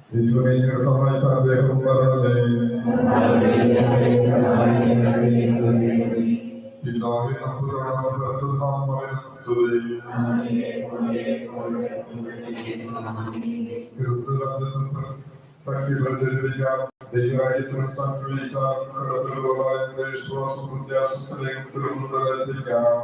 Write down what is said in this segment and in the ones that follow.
ദൈവമേ സഹായിക്കാൻ വേഗം വരണമേ. പിതാവിനും പുത്രനും പരിശുദ്ധാത്മാവിനും സ്തുതി. ശക്തി പ്രചരിപ്പിക്കാൻ ദൈവരാജ്യത്തിന് സംഘടിക്കാൻ കടപ്പിടുകളായ വിശ്വാസം പ്രത്യാശത്തിലേക്ക് തിരുമുണ്ടേൽപ്പിക്കാം.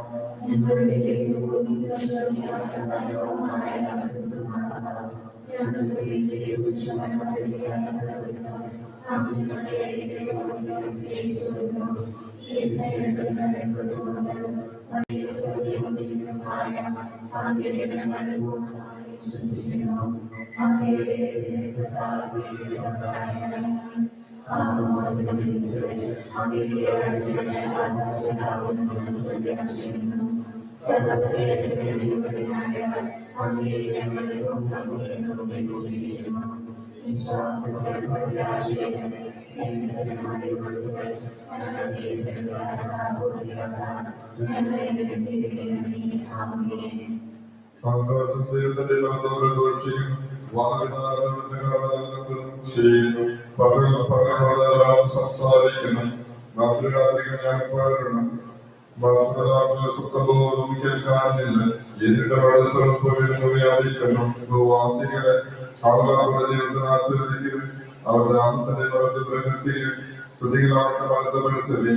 സംസാരിക്കുന്നു രാത്രികൾ ഞാൻ പകരണം ഭക്ഷണത്തോടും കേൾക്കാനില്ല എന്നിട്ട് വളരെ സ്ഥലത്ത് വ്യാപിക്കുന്നു വാസികളെ അവരുടെ ജീവിതത്തിന് ആത്മീയതയ്ക്ക് അവരുടെ നാമത്തിന്റെ ഭാഗത്ത് പ്രകൃതിയിൽ സ്തുതികളാണെന്ന് ഭാഗത്തപ്പെടുത്തവേ.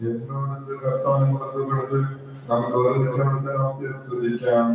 എന്നോട് കർത്താവിനെ മുഖത്ത് നമുക്ക് ഒരുമിച്ച് നാമത്തെ സ്തുതിക്കാം.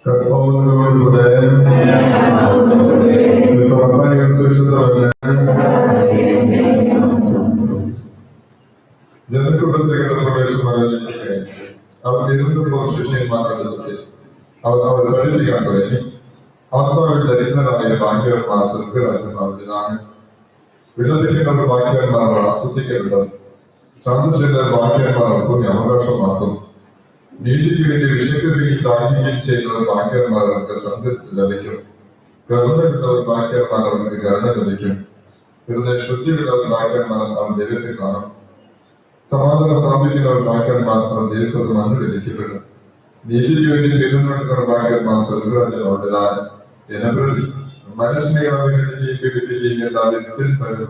കർത്താവിനോടുകൂടെ ജനക്കൂട്ടത്തിലുള്ള പ്രവേശനമായിരിക്കെ അവർ ഇരുന്നപ്പോൾ ശിഷ്യന്മാരെടുത്തെത്തി. അവർ പഠിപ്പിക്കാൻ തുടങ്ങി. ആത്മാവിൽ ദരിദ്രരായ ഭാഗ്യവന്മാർ സ്വർഗരാജ്യമാവിലാണ്. വിലപിക്കുന്നവർ ഭാഗ്യവന്മാർ ആശ്വസിക്കരുത്. ശാന്തശീലർ ഭാഗ്യവന്മാർ ഭൂമി അവകാശമാക്കും. നീതിക്ക് വേണ്ടി വിശക്കുകയും ദാഹിക്കുകയും ചെയ്യുന്നവർ ഭാഗ്യവന്മാർ അവർക്ക് സംതൃപ്തി ലഭിക്കും. കരുണയുള്ളവർ ഭാഗ്യവന്മാർ അവർക്ക് കരുണ ലഭിക്കും. ഹൃദയ ശുദ്ധിയുള്ളവർ ഭാഗ്യവന്മാർ അവർ ദൈവത്തെ കാണും. സമാധാനം സ്ഥാപിക്കുന്നവർ ഭാഗ്യവന്മാർ അവർ ദൈവത്തെ മണ്ണ് ലഭിക്കപ്പെടും. നീതിക്ക് വേണ്ടി പിന്തുണക്കുന്നവർ ഭാഗ്യവന്മാർ സ്വർഗരാജ്യം അവരുടേതാണ്. ജനപ്രതി മനുഷ്യനെ പീഡിപ്പിക്കുകയും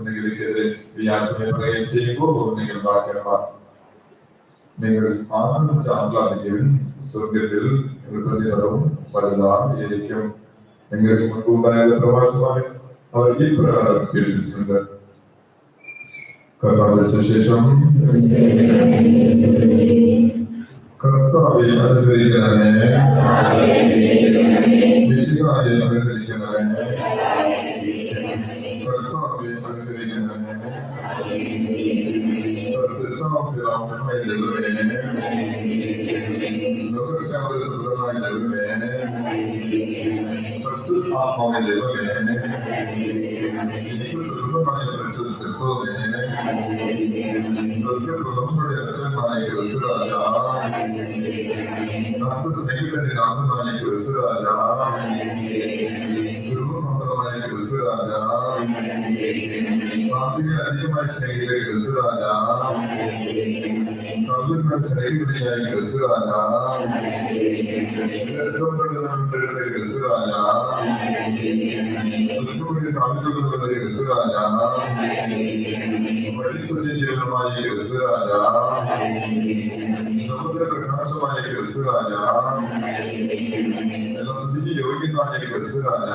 നിങ്ങൾക്കെതിരെ വ്യാജനെ പറയുകയും ചെയ്യുമ്പോൾ നിങ്ങൾ ഭാഗ്യവന്മാർ. നിങ്ങൾ ആനന്ദിച്ച് ആഹ്ലാദിക്കുകയും സ്വർഗത്തിൽ പ്രതിഫലവും വലുതായിരിക്കും. നിങ്ങൾക്ക് മുൻപുണ്ടായ പ്രവാസമായി അവർ ഈ പ്രകാരം പീഡിപ്പിച്ചിട്ടുണ്ട്. കർത്താവിന്റെ സുവിശേഷം. കർത്താവെ അനുഗ്രഹിക്കണമേ. മിശിഹായെ അനുഗ്രഹിക്കണമേ. കർത്താവെ അനുഗ്രഹിക്കണമേ. സത്യസമപിതാവായ ദൈവമേ, ലോകരക്ഷാകർത്താവായ ദൈവമേ, പരിശുദ്ധാത്മാവായ ദൈവമേ, എനിക്ക് സുലഭമായ പരിശുദ്ധത്വമേ, സ്വർഗ്ഗപ്രഭുക്കളുടെ അച്ഛനായ ക്രിസ്തുരാജ, നാഥ സ്നേഹിതന്റെ നാഥനായ ക്രിസ്തുരാജ, ഗുരുമന്ത്രമായ ക്രിസ്തുരാജ, പാപികളെ അധികമായി സ്നേഹിത ക്രിസ്തുരാജ, കർമ്മങ്ങൾ സ്നേഹിതനായ ക്രിസ്തുരാജ, ക്രിസ്തുരാജ, സ്വർഗ്ഗത്തിൽ കാണിച്ചുകൊടുക്കുന്നത് ക്രിസ്തുരാജ, വഴിച്ചതീകരണമായ ക്രിസ്തുരാജ, ലോകത്തെ പ്രകാശമായ ക്രിസ്തുരാജ, എല്ലാ സ്തുതിക്ക് യോഗ്യനായ ക്രിസ്തുരാജ,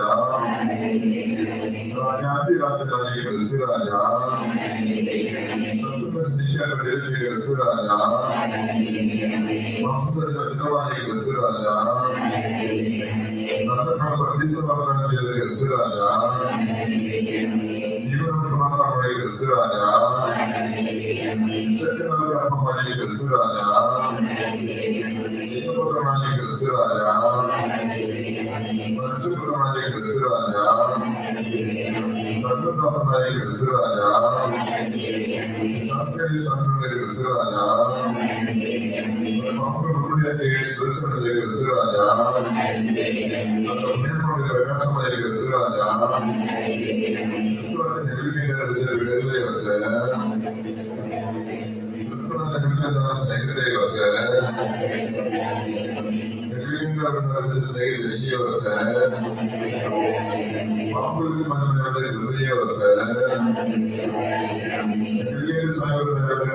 രാജാതിരാജനായ ക്രിസ്തുരാജ, സത്യത്തെ സ്നേഹിക്കാൻ പ്രേരിപ്പിച്ച ക്രിസ്തുരാജ, മാതൃകമായ ക്രിസ്തുരാജ, പ്രതിസമാധാനം ചെയ്ത ക്രിസ്തുരാജ, ജീവനോത്മാനമായ ക്രിസ്തുരാജ, ശക്തമായ ക്രിസ്തുരാജ, ജീവപുത്രമായ ക്രിസ്തുരാജ, മനുഷ്യപുത്രമായ ക്രിസ്തുരാജ, സർവദാസനായ ക്രിസ്തുരാജ, ശാസ്ത്രീയ ക്രിസ്തുരാജ, ക്രിസ്തുരാജ, പ്രകാശമായ ക്രിസ്തുരാജ, സ്നേഹിതയോർക്ക് സ്നേഹിതയോർക്ക്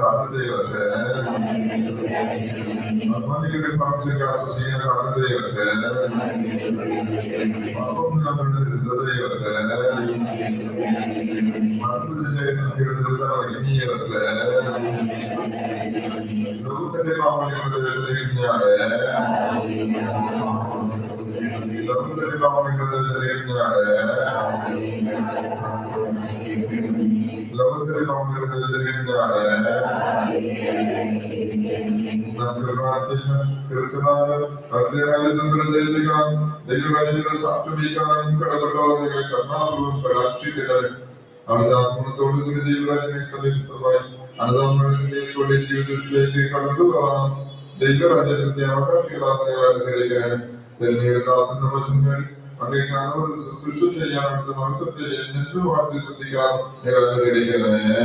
ആദ്യതയോർക്ക് അഭിമാനിക്കുന്ന പ്രാർത്ഥിക സജീവ ആദ്യതയോർക്ക് ഹൃദയയോർക്ക് ലോകത്തിന്റെ പാവങ്ങളുടെ ലോകത്തിന്റെ പാവങ്ങളുടെ ലോകത്തിന്റെ പാവങ്ങളുടെ നമുക്ക് പ്രാർത്ഥിക്കാം. ക്രിസ്തുനാഥൻ ദൈവം സാക്ഷീകരിക്കാനും കടകളെ കർണാപൂർവം കടാക്ഷിക്കണം. അവിടുത്തെ ആത്മത്തോടുകൂടി ദൈവരാജ്ഞനെ സമീപമായി അനുദാനത്തോടെ ജീവിതത്തിലേക്ക് കടന്നു പോകാം. ദൈവരാജ്യത്തെ അവകാശികളാകാനും തെരഞ്ഞെടുക്കുന്ന വശങ്ങൾ അങ്ങേക്കാനോട് ശുശ്രൂഷ ചെയ്യാൻ അവിടുത്തെ മഹത്വത്തെ എന്നും വാഴ്ച ശ്രദ്ധിക്കാൻ ഞങ്ങൾ അനുകരിക്കണമേ.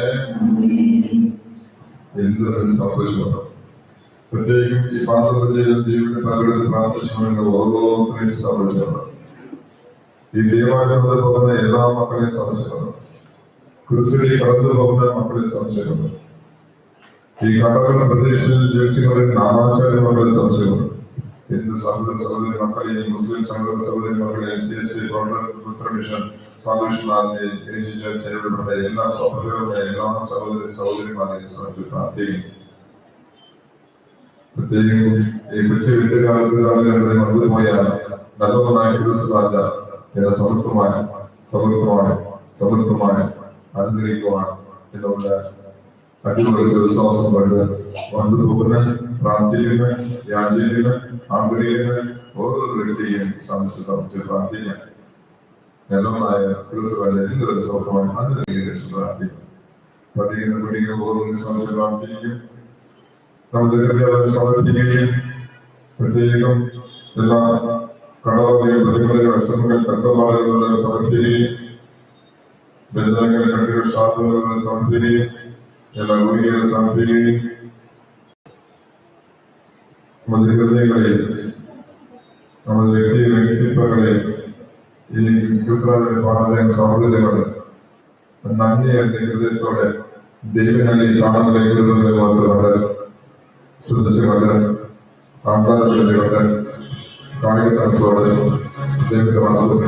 എല്ലാവരും സന്തോഷമുണ്ട്. പ്രത്യേകം ഈ പാത്രജയിൽ ദൈവത്തിന്റെ പകരത്തിൽ പ്രാർത്ഥിച്ചുകൊണ്ട് ഓരോരുത്തരെയും സന്തോഷമുണ്ട്. ഈ ദൈവമായിട്ട് പോകുന്ന എല്ലാ മക്കളെയും സന്തോഷമുണ്ട്. ക്രിസ്തുവിൽ കടന്നു പോകുന്ന മക്കളെ സംശയമുണ്ട്. ഈ കടകളുടെ പ്രദേശത്തിൽ ജീവിച്ചുകൊണ്ട് നാമാചാര്യ മക്കളെ സംശയമുണ്ട്. ഹിന്ദു സഹോദര സഹോദരി മക്കളെയും മുസ്ലിം സഹോദര സഹോദരി മക്കളെയും CSC മിഷൻ സാധുഷ്ണാലിനെ ചെയ്യപ്പെട്ട എല്ലാ സഹോദരങ്ങളെ എല്ലാ സഹോദരി സഹോദരിമാരെയും സംബന്ധിച്ച് പ്രാർത്ഥിക്കും. പ്രത്യേകം ഈ കൊച്ചു വീട്ടുകാലത്ത് വന്നുപോയ നല്ലവനായ ക്രിസ്തുരാജ എന്നെ സമൃദ്ധമായി അനുഗ്രഹിക്കുവാൻ എന്നുള്ള അടിപൊളി വിശ്വാസം കൊണ്ട് വന്നുപോകുന്ന പ്രാർത്ഥിക്കുന്ന യാചിക്കുന്ന ആഗ്രഹിക്കുന്ന ഓരോ വ്യക്തിയും സംബന്ധിച്ച് പ്രാർത്ഥിക്കാം. നല്ലവനായ ക്രിസ്തുരാജ എന്തൊരു സൗഖ്യമായി അനുഗ്രഹിച്ച് പ്രാർത്ഥിക്കും. പഠിക്കുന്ന ഓരോ സംബന്ധിച്ച് പ്രാർത്ഥിക്കും. നമ്മുടെ ഹൃദയം സമർപ്പിക്കുകയും പ്രത്യേകം എല്ലാ കടവധികൾ പ്രതിമകൾ അക്ഷരങ്ങൾ കച്ചവടങ്ങൾ സമർപ്പിക്കുകയും ബന്ധങ്ങൾ കണ്ടുകൾ ഷാദുകൾ സമർപ്പിക്കുകയും എല്ലാ ഗുരുകളെ സമർപ്പിക്കുകയും നമ്മുടെ ഹൃദയങ്ങളെ നമ്മുടെ വ്യക്തിത്വങ്ങളെ ഈ ക്രിസ്തുവിന്റെ പാദം സമർപ്പിച്ചുകൊണ്ട് നന്ദിയെ ഹൃദയത്തോടെ ദൈവനല്ലേ താണങ്ങളെ ഗുരുകളെ മാത്രമല്ല ശ്രദ്ധിച്ചുകൊണ്ട് ആഹ്ലാദത്തോടെ കാണിക സ്ഥലത്തോടെ ദൈവത്തെ വളർത്തുക.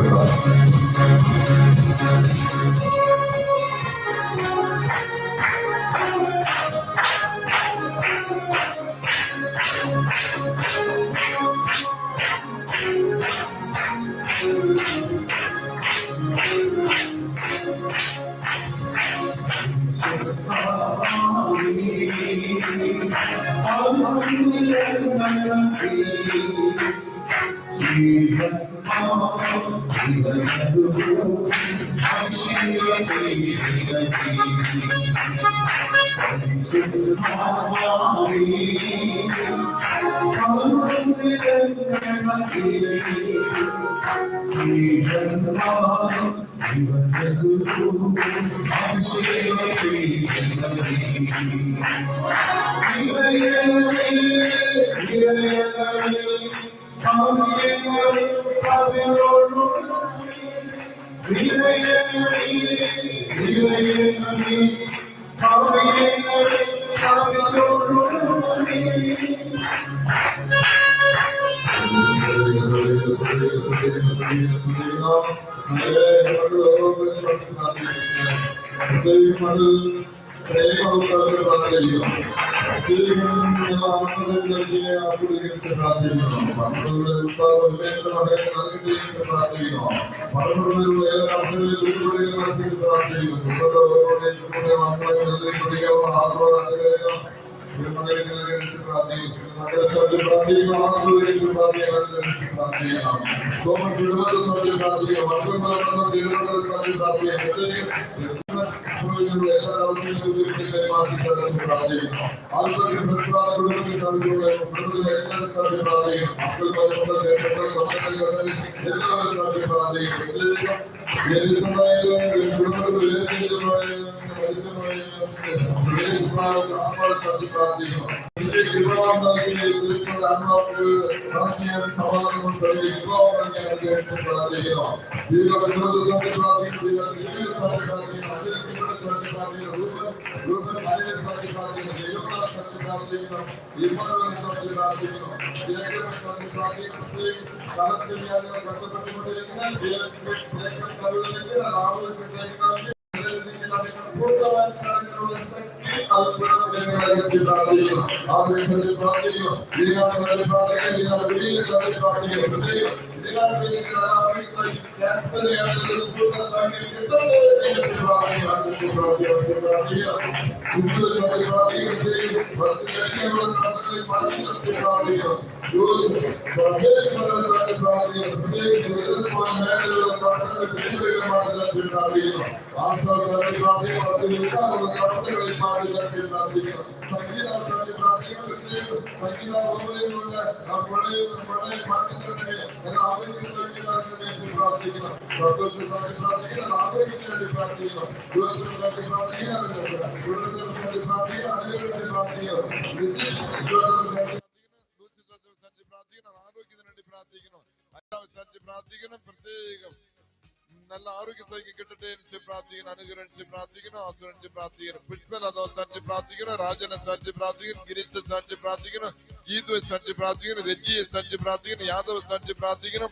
നല്ല ആരോഗ്യ സൈക്കിൾ കിട്ടട്ടെ എന്ന് പ്രാർത്ഥിക്കുന്നു. അനുഗ്രഹിച്ച് പ്രാർത്ഥിക്കുന്നു. ആശ്രയിച്ച് പ്രാർത്ഥിക്കുന്നു. പുഷ്പലത സഞ്ചി പ്രാർത്ഥിക്കുന്നു. രാജനെ സഞ്ചി പ്രാർത്ഥിക്കുന്നു. ഗിരിച്ച സഞ്ചി പ്രാർത്ഥിക്കുന്നു. ഗീതുവെ സഞ്ചി പ്രാർത്ഥിക്കുന്നു. രജിയെ സഞ്ചി പ്രാർത്ഥിക്കുന്നു. യാദവ് സഞ്ചി പ്രാർത്ഥിക്കുന്നു.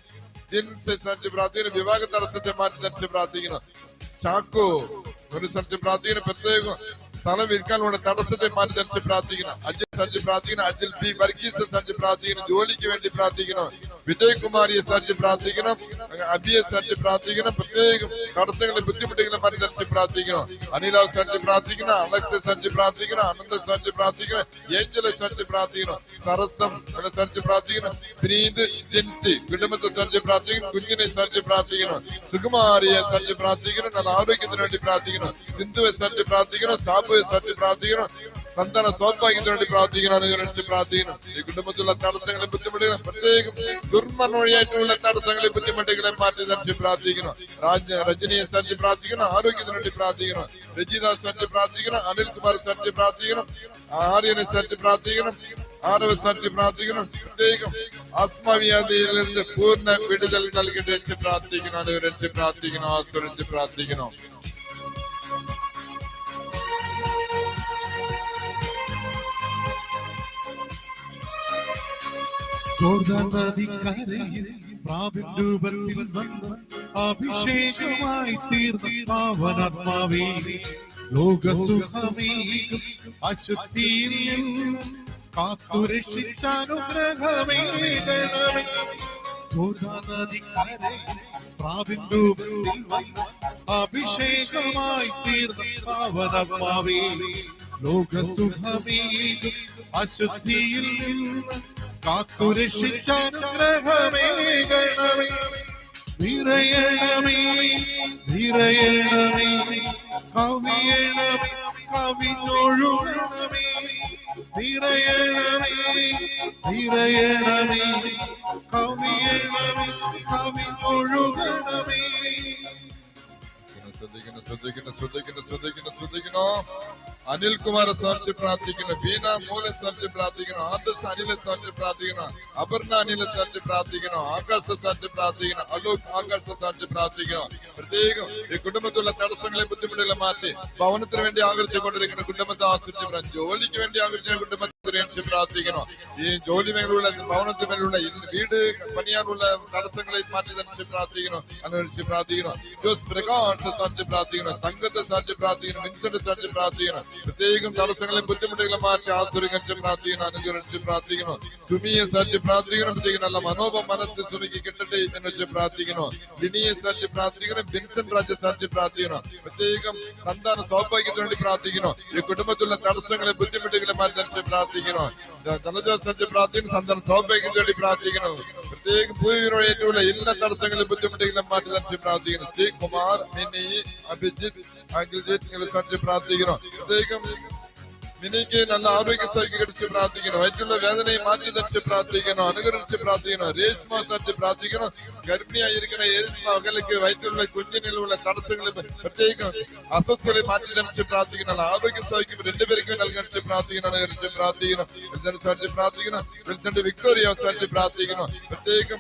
ജിൻസെ സഞ്ചി പ്രാർത്ഥിക്കുന്നു. വിവാഹ തടസ്സത്തെ മാറ്റി സഞ്ചി പ്രാർത്ഥിക്കുന്നു. ചാക്കോ ഒരു സഞ്ചി പ്രാർത്ഥിക്കുന്നു. പ്രത്യേകം സ്ഥലം വിൽക്കാനുള്ള തടസ്സത്തെ മാറ്റി ധരിച്ച് പ്രാർത്ഥിക്കണം. അജിൽ സഞ്ചി പ്രാർത്ഥിക്കണം. അജിൽ പി വർഗീസ് സഞ്ചി പ്രാർത്ഥിക്കണം. ജോലിക്ക് വേണ്ടി പ്രാർത്ഥിക്കണം. വിജയകുമാരിയെ സഞ്ചി പ്രാർത്ഥിക്കണം. അബിയെ സഞ്ചി പ്രാർത്ഥിക്കണം. പ്രത്യേകം തടസ്സങ്ങളെ ബുദ്ധിമുട്ടുകളെ മാറ്റി ധരിച്ച് പ്രാർത്ഥിക്കണം. അനിലാൽ സഞ്ചി പ്രാർത്ഥിക്കണം. അലക്സ് സഞ്ചി പ്രാർത്ഥിക്കണം. അനന്ത സഞ്ചി പ്രാർത്ഥിക്കണം. ഏഞ്ചലെ സഞ്ചി പ്രാർത്ഥിക്കണം. സരസം സഞ്ചി പ്രാർത്ഥിക്കണം. പ്രീത് ജിൻസി കുടുംബത്തെ സഞ്ചി പ്രാർത്ഥിക്കണം. കുഞ്ഞിനെ സഞ്ചി പ്രാർത്ഥിക്കണം. സുകുമാരിയെ സഞ്ചി പ്രാർത്ഥിക്കണം. നല്ല ആരോഗ്യത്തിന് വേണ്ടി പ്രാർത്ഥിക്കണം. സിന്ധുവെ സഞ്ചി പ്രാർത്ഥിക്കണം. സാബുവെ സഞ്ചി പ്രാർത്ഥിക്കണം. സന്താന സൗഭാഗ്യത്തിന് വേണ്ടി പ്രാർത്ഥിക്കണം. അനുഗ്രഹിച്ച് പ്രാർത്ഥിക്കണം. ഈ കുടുംബത്തിലുള്ള തടസ്സങ്ങളെ ബുദ്ധിമുട്ടുകളെ പ്രത്യേകം ദുർമരണ വഴിയായിട്ടുള്ള തടസ്സങ്ങളെ ബുദ്ധിമുട്ടുകളെ മാറ്റി ധരിച്ച് പ്രാർത്ഥിക്കണം. രജനിയെ സഞ്ചി പ്രാർത്ഥിക്കണം. ആരോഗ്യത്തിന് വേണ്ടി പ്രാർത്ഥിക്കണം. രജിത സഞ്ചി പ്രാർത്ഥിക്കണം. അനിൽകുമാർ സഞ്ചി പ്രാർത്ഥിക്കണം. ആര്യനെ സഞ്ചി പ്രാർത്ഥിക്കണം. ആരവ സഞ്ചി പ്രാർത്ഥിക്കണം. പ്രത്യേകം ആത്മവ്യാധിയിൽ നിന്ന് പൂർണ്ണ വിടുതൽ നൽകി പ്രാർത്ഥിക്കണം. അനുഗ്രഹിച്ച് പ്രാർത്ഥിക്കണം. ആശ്രയിച്ച് പ്രാർത്ഥിക്കണം. നദിക്കരയിൽ പ്രാവിൻ രൂപത്തിൽ വന്ന് അഭിഷേകമായി തീർന്ന പാവനാത്മാവേ, ലോകസുഖമേകും അശുദ്ധിയിൽ നിന്നും കാത്തുരക്ഷിച്ചാനുഗ്രഹമേകണമേ. നദിക്കരയിൽ പ്രാവിൻ രൂപത്തിൽ വന്ന് അഭിഷേകമായി തീർന്ന പാവനാത്മാവേ, ലോകസുഖമേകും അശുദ്ധിയിൽ നിന്ന് കാത്തുരക്ഷിച്ചാനുഗ്രഹമേകണമേ. നിറയണമേ നിറയണമേ കവിയണമേ കവിഞ്ഞൊഴുകണമേ. നിറയണമേ നിറയണമേ കവിയണമേ കവിഞ്ഞൊഴുകണമേ. ശ്രദ്ധിക്കുന്നു. അനിൽകുമാരെ സഞ്ചി പ്രാർത്ഥിക്കുന്നു. ബീന മൂലെ സഞ്ചി പ്രാർത്ഥിക്കുന്നു. ആദർശ് അനിലെ സഞ്ചി പ്രാർത്ഥിക്കുന്നു. അപർണ അനിലെ സഞ്ചി പ്രാർത്ഥിക്കുന്നു. ആകർഷ സഞ്ചി പ്രാർത്ഥിക്കുന്നു. അലോക് ആകർഷ സഞ്ചി പ്രാർത്ഥിക്കുന്നു. പ്രത്യേകം ഈ കുടുംബത്തിലുള്ള തടസ്സങ്ങളെ ബുദ്ധിമുട്ടുകളെ മാറ്റി ഭവനത്തിന് വേണ്ടി ആഗ്രഹിച്ചു കൊണ്ടിരിക്കുന്ന കുടുംബത്തെ ആശ്രയിച്ച് ജോലിക്ക് വേണ്ടി ആഗ്രഹിച്ച കുടുംബത്തെ പ്രാർത്ഥിക്കണം. ഈ ജോലി മേഖലയുള്ള ഭവനത്തിന് മേലുള്ള വീട് പണിയാനുള്ള തടസ്സങ്ങളെ മാറ്റി ധരിച്ച് പ്രാർത്ഥിക്കണം. അനുസരിച്ച് പ്രാർത്ഥിക്കണം. ജോസ് പ്രകാശ് സഞ്ചി പ്രാർത്ഥിക്കണം. തങ്കത്തെ സഞ്ചി പ്രാർത്ഥിക്കണം. വിൻസെന്റ് സഞ്ചി പ്രാർത്ഥിക്കണം. പ്രത്യേകം തടസ്സങ്ങളെ ബുദ്ധിമുട്ടുകളെ മാറ്റി ആശ്രയിച്ച് പ്രാർത്ഥിക്കണം. അനുഗ്രഹിച്ച് പ്രാർത്ഥിക്കണം. സുമിയെ സഞ്ചി പ്രാർത്ഥിക്കണം. പ്രത്യേകം നല്ല മനോഭം മനസ്സ് സുമിക്ക് കിട്ടട്ടെ എന്ന് വെച്ച് പ്രാർത്ഥിക്കണം. ലിനിയെ സഞ്ചി പ്രാർത്ഥിക്കണം. വിൻസെന്റ് രാജ സഞ്ചി പ്രാർത്ഥിക്കണം. പ്രത്യേകം സന്താന സൗഭാഗ്യത്തിന് വേണ്ടി പ്രാർത്ഥിക്കണം. ഈ കുടുംബത്തിലുള്ള തടസ്സങ്ങളെ ബുദ്ധിമുട്ടുകളെ മാറ്റി ധരിച്ച് പ്രാർത്ഥിക്കണം. സഞ്ചി പ്രാർത്ഥിക്കണം. സന്താന സൗഭാഗ്യത്തിന് വേണ്ടി പ്രാർത്ഥിക്കണം. പ്രത്യേകം പൂർവികരുടെ ഏറ്റവും എല്ലാ തടസ്സങ്ങളും ബുദ്ധിമുട്ടുകളെ മാറ്റി ധരിച്ച് പ്രാർത്ഥിക്കണം. ജി കുമാർ, മിനി, അഭിജിത്ത്, അഖിൽജിത്ത് സഞ്ചി പ്രാർത്ഥിക്കണം. പ്രത്യേകം മിനിക്ക് നല്ല ആരോഗ്യ സൗഖ്യം കടിച്ച് പ്രാർത്ഥിക്കണം. വയറ്റുള്ള വേദനയെ മാറ്റി ധരിച്ച് പ്രാർത്ഥിക്കണം. അനുഗ്രഹിച്ച് പ്രാർത്ഥിക്കണം. രേഷ്മ സഞ്ചി പ്രാർത്ഥിക്കണം. ഗർഭിണിയായിരിക്കുന്ന രേഷ്മ അകലേക്ക് വയറ്റിലുള്ള കുഞ്ഞിനുള്ള തടസ്സങ്ങളെ പ്രത്യേകം അസ്വസ്ഥകളെ മാറ്റി ധരിച്ച് പ്രാർത്ഥിക്കണം. ആരോഗ്യ സൗഖ്യം രണ്ടുപേർക്കും നൽകി പ്രാർത്ഥിക്കണം. അനുഗ്രഹിച്ച് പ്രാർത്ഥിക്കണം. സഞ്ചി പ്രാർത്ഥിക്കണം. വിക്ടോറിയ സഞ്ചി പ്രാർത്ഥിക്കണം. പ്രത്യേകം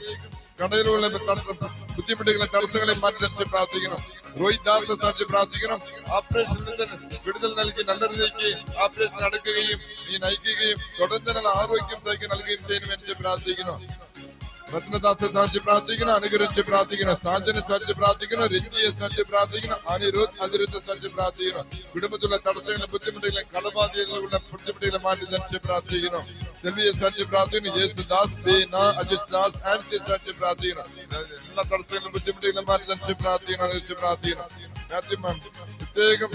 കടയിലുള്ള ബുദ്ധിമുട്ടുകളെ തടസ്സങ്ങളെ മാറ്റി ധരിച്ച് പ്രാർത്ഥിക്കണം. രോഹിത് ദാസ് സഞ്ചി പ്രാർത്ഥിക്കണം. ഓപ്പറേഷനിൽ നിന്ന് വിടുതൽ നൽകി നല്ല രീതിക്ക് ഓപ്പറേഷൻ നടക്കുകയും നീ നയിക്കുകയും തുടർന്ന് നല്ല ആരോഗ്യം സഹിക്കാൻ നൽകുകയും ചെയ്യുമെന്ന് പ്രാർത്ഥിക്കണം. രത്നദാസ് സഞ്ചി പ്രാർത്ഥിക്കണം. അനുഗ്രഹിച്ച് പ്രാർത്ഥിക്കണം. സാജനെ സഞ്ചി പ്രാർത്ഥിക്കണം. രഞ്ജിയെ സഞ്ചി പ്രാർത്ഥിക്കണം. അനിരുദ്ധ സഞ്ചി പ്രാർത്ഥിക്കണം. കുടുംബത്തിലുള്ള തടസ്സങ്ങളെ ബുദ്ധിമുട്ടുകളെ കടബാധ്യതകളുള്ള ബുദ്ധിമുട്ടുകളെ മാറ്റി ധരിച്ച് പ്രാർത്ഥിക്കണം. സെൽവിയെ സഞ്ചി പ്രാർത്ഥിക്കണം. യേശുദാസ്, ബീന, അജിത് ദാസ്, ആൻസി സഞ്ചി പ്രാർത്ഥിക്കണം. എല്ലാ തടസ്സങ്ങളും ബുദ്ധിമുട്ടുകളെ മാറ്റി ധരിച്ച് പ്രാർത്ഥിക്കണം. അനുഗ്രഹിച്ച് പ്രാർത്ഥിക്കണം. പ്രത്യേകം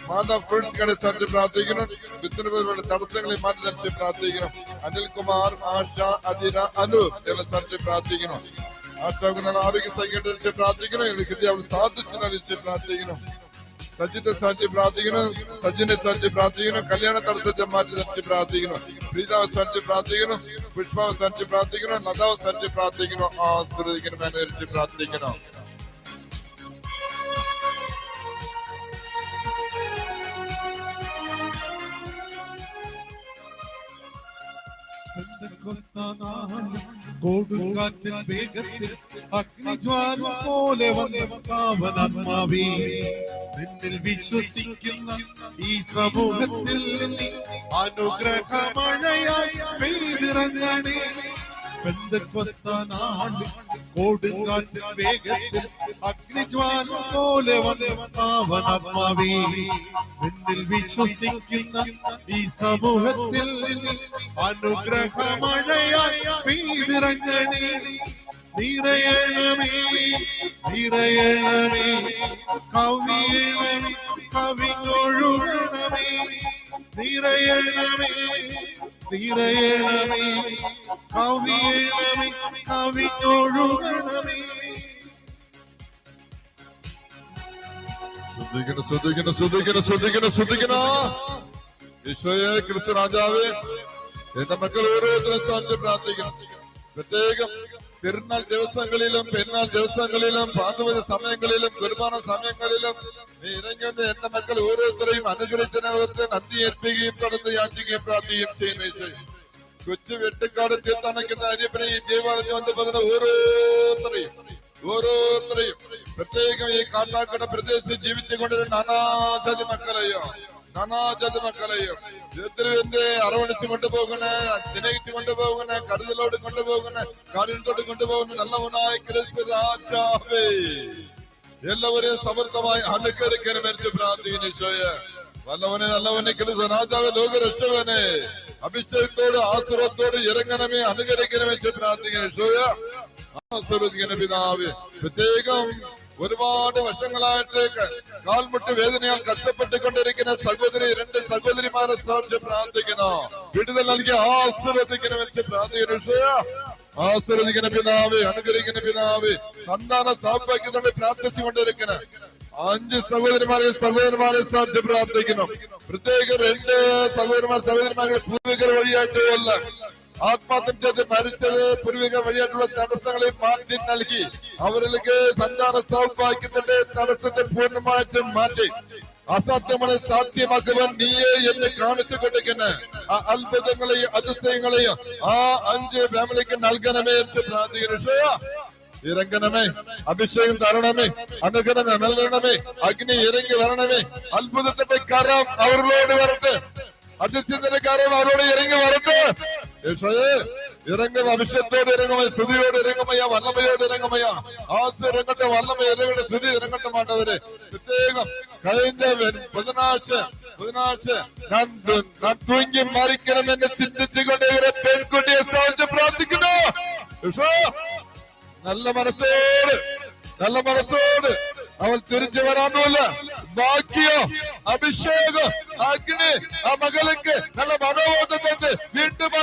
മാതാ ഫ്രണ്ട്സ് കട സഞ്ചി പ്രാർത്ഥിക്കണം. ബിസിനസ് തടസ്സങ്ങളെ മാറ്റി ധരിച്ച് പ്രാർത്ഥിക്കണം. അനിൽകുമാർ, ആശ, അദിന, അനു എല്ലാം സഞ്ചി പ്രാർത്ഥിക്കണം. ആശാകുന്ന ആരോഗ്യ സൈകിച്ച് പ്രാർത്ഥിക്കണം. സാധിച്ചു നടിച്ച് പ്രാർത്ഥിക്കണം. സജിത്തെ സഞ്ചി പ്രാർത്ഥിക്കണം. സജിനെ സഞ്ചി പ്രാർത്ഥിക്കണം. കല്യാണ തടസ്സത്തെ മാറ്റി ധരിച്ച് പ്രാർത്ഥിക്കണം. പ്രീതാവ് സഞ്ചി പ്രാർത്ഥിക്കണം. പുഷ്പാവ് സഞ്ചി പ്രാർത്ഥിക്കണം. നദാവ് സഞ്ചി പ്രാർത്ഥിക്കണം. ആശ്രയിക്കണം. അനുസരിച്ച് പ്രാർത്ഥിക്കണം. കൊടുങ്കാറ്റിൻ വേഗത്തിൽ അഗ്നിജ്വാല പോലെ വന്ന പാവനാത്മാവേ, നിന്നിൽ വിശ്വസിക്കുന്ന ഈ സമൂഹത്തിൽ നീ അനുഗ്രഹമഴയായി പെയ്തിറങ്ങണേ. പെന്തക്കോസ്ത് നാളിൽ കൊടുങ്കാറ്റിൻ വേഗത്തിൽ അഗ്നിജ്വാല പോലെ വന്ന പാവനാത്മാവേ, നിന്നിൽ വിശ്വസിക്കുന്ന ഈ സമൂഹത്തിൽ നീ അനുഗ്രഹമഴയായി പെയ്തിറങ്ങണേ. നിറയണമേ നിറയണമേ കവിയണമേ കവിഞ്ഞൊഴുകണമേ. നിറയണമേ നിറയണമേ കവിയണമേ കവിഞ്ഞൊഴുകണമേ. ഈശോയെ ക്രിസ്തു രാജാവേ, എന്റെ മക്കൾ ഓരോരുത്തരും സാധിച്ച് പ്രാർത്ഥിക്കണം. പ്രത്യേകം തിരുനാൾ ദിവസങ്ങളിലും പെരുന്നാൾ ദിവസങ്ങളിലും പാതുവ സമയങ്ങളിലും കുർബാന സമയങ്ങളിലും നീ ഇറങ്ങി വന്ന് എന്റെ മക്കൾ ഓരോരുത്തരെയും അനുഗ്രഹിച്ചവർക്ക് നന്ദി ഏൽപ്പിക്കുകയും തുടർന്ന് യാചിക്കുകയും പ്രാർത്ഥിക്കുകയും ചെയ്യുന്ന കൊച്ചു വെട്ടിക്കാട് തീർത്തണയ്ക്കുന്ന അരിയപ്പനെ ഈ ദേവാലയം വന്ന് പകർന്ന ഓരോരുത്തരെയും പ്രത്യേകം ഈ കാട്ടാക്കട പ്രദേശത്ത് ജീവിച്ചുകൊണ്ടിരുന്ന നാനാജാതി മക്കളെയും ശത്രുവിന്റെ അറവണിച്ച് കൊണ്ടുപോകണേ, സ്നേഹിച്ചു കൊണ്ടുപോകണേ, കരുതലോട് കൊണ്ടുപോകണേ, കാരുണ്യത്തോട് കൊണ്ടുപോകണേ. നല്ലവനായ ക്രിസ്തു രാജാവേ, എല്ലാവരെയും സമൃദ്ധമായി അനുഗ്രഹിക്കാൻ മരിച്ചു പ്രാർത്ഥിക്കുന്നു. ഈശോയെ നല്ലവനെ ക്രിസ്തു രാജാവ്, ലോകരക്ഷകനെ അഭിഷേകത്തോട് ആസ്ത്രത്തോട് ഇറങ്ങണമേ, അനുഗ്രഹിക്കണമേ പ്രാർത്ഥിക്കുന്നു. ഈശോയെ ആശീർവദിക്കുന്ന പിതാവേ, പ്രത്യേകം ഒരുപാട് വർഷങ്ങളായിട്ട് കാൽമുട്ട് വേദനയാൽ കഷ്ടപ്പെട്ടുകൊണ്ടിരിക്കുന്ന രണ്ട് സഹോദരിമാരെ സാധിച്ച് പ്രാർത്ഥിക്കുന്നു. വിടുതൽ നൽകി ആശീർവദിക്കണം വെച്ച് പ്രാർത്ഥിക്കുന്നു. ആശീർവദിക്കുന്ന പിതാവേ, അനുഗ്രഹിക്കുന്ന പിതാവേ, സന്താന സൗഭാഗ്യത്തോടെ പ്രാർത്ഥിച്ചുകൊണ്ടിരിക്കുന്ന 5 സഹോദരന്മാരെ സാധിച്ച് പ്രാർത്ഥിക്കുന്നു. പ്രത്യേക 2 സഹോദരന്മാരുടെ പൂർവികർ വഴിയായിട്ടുള്ള ആത്മാർത്ഥം ചെയ്ത് മരിച്ചത് പൂർവിക വഴിയായിട്ടുള്ള തടസ്സങ്ങളെ മാറ്റി നൽകി അവരിലേക്ക് സന്താന സൗഭാഗ്യത്തിന്റെ തടസ്സത്തെ പൂർണ്ണമായിട്ടും മാറ്റി അസാധ്യമാണ് സാധ്യമാക്കുവാൻ നീയെ എന്നെ കാണിച്ചു കൊടുക്കുന്ന ആ അത്ഭുതങ്ങളെയും അതിശയങ്ങളെയും ആ 5 ഫാമിലിക്ക് നൽകണമേ എന്ന് പ്രാർത്ഥിക്കുന്നു. ഇറങ്ങണമേ, അഭിഷേകം തരണമേ, അനുഗ്രഹം നൽകണമേ, അഗ്നി ഇറങ്ങി വരണമേ, അത്ഭുതത്തിന്റെ കരം അവരിലോട് വരട്ടെ, അതിശയത്തിന്റെ കരം അവരോട് ഇറങ്ങി വരട്ടെ. ഇറങ്ങും, അഭിഷേകത്തോട് ഇറങ്ങുമയ, സ്തുതിയോട് ഇറങ്ങുമയ, വല്ലമയോട് ഇറങ്ങുമയ, ആസ് ഇറങ്ങട്ടെ, വല്ലമയ ഇറങ്ങട്ടെ, സ്തുതി ഇറങ്ങട്ടെ. മാണ്ടവരെ പ്രത്യേകം കഴിഞ്ഞ ബുധനാഴ്ച ഞാൻ തൂങ്ങി മരിക്കണമെന്ന് ചിന്തിച്ചുകൊണ്ട് പെൺകുട്ടിയെ സാധിച്ച് പ്രാർത്ഥിക്കുന്നു. നല്ല മനസ്സോട് അവൾ തിരിച്ചു വരാനുമില്ല. ബാക്കിയോ അഭിഷേകം, അഗ്നി ആ മകൾക്ക് നല്ല മനോബോധത്തെ വീണ്ടും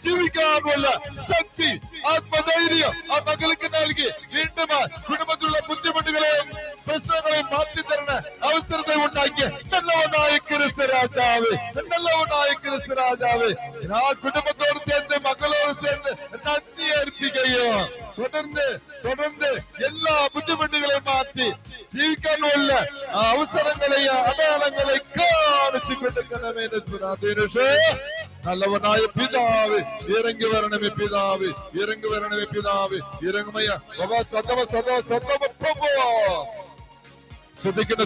ജീവിക്കാനുള്ള ശക്തി, ആത്മധൈര്യം ആ മകൾക്ക് നൽകി വീണ്ടും കുടുംബത്തിലുള്ള ബുദ്ധിമുട്ടുകളെയും പ്രശ്നങ്ങളെയും മാറ്റി തരണ അവസരത്തെ ഉണ്ടാക്കിയ നല്ലവനായ ക്രിസ്തു രാജാവേ, ആ കുടുംബത്തോട് ചേർന്ന് മകളോട് ചേർന്ന് നന്ദി അർപ്പിക്കുകയോ തുടർന്ന് എല്ലാ ബുദ്ധിമുട്ടുകളെയും മാറ്റി ജീവിക്കാനുള്ള അവസരങ്ങളെയും അടയാളങ്ങളെ കാണിച്ചു കൊടുക്കണമേ. നല്ലവനായ പിതാവ് ഇറങ്ങി വരണമേ, പിതാവ് ഇറങ്ങുമയ്യ. ശ്രദ്ധിക്കണം.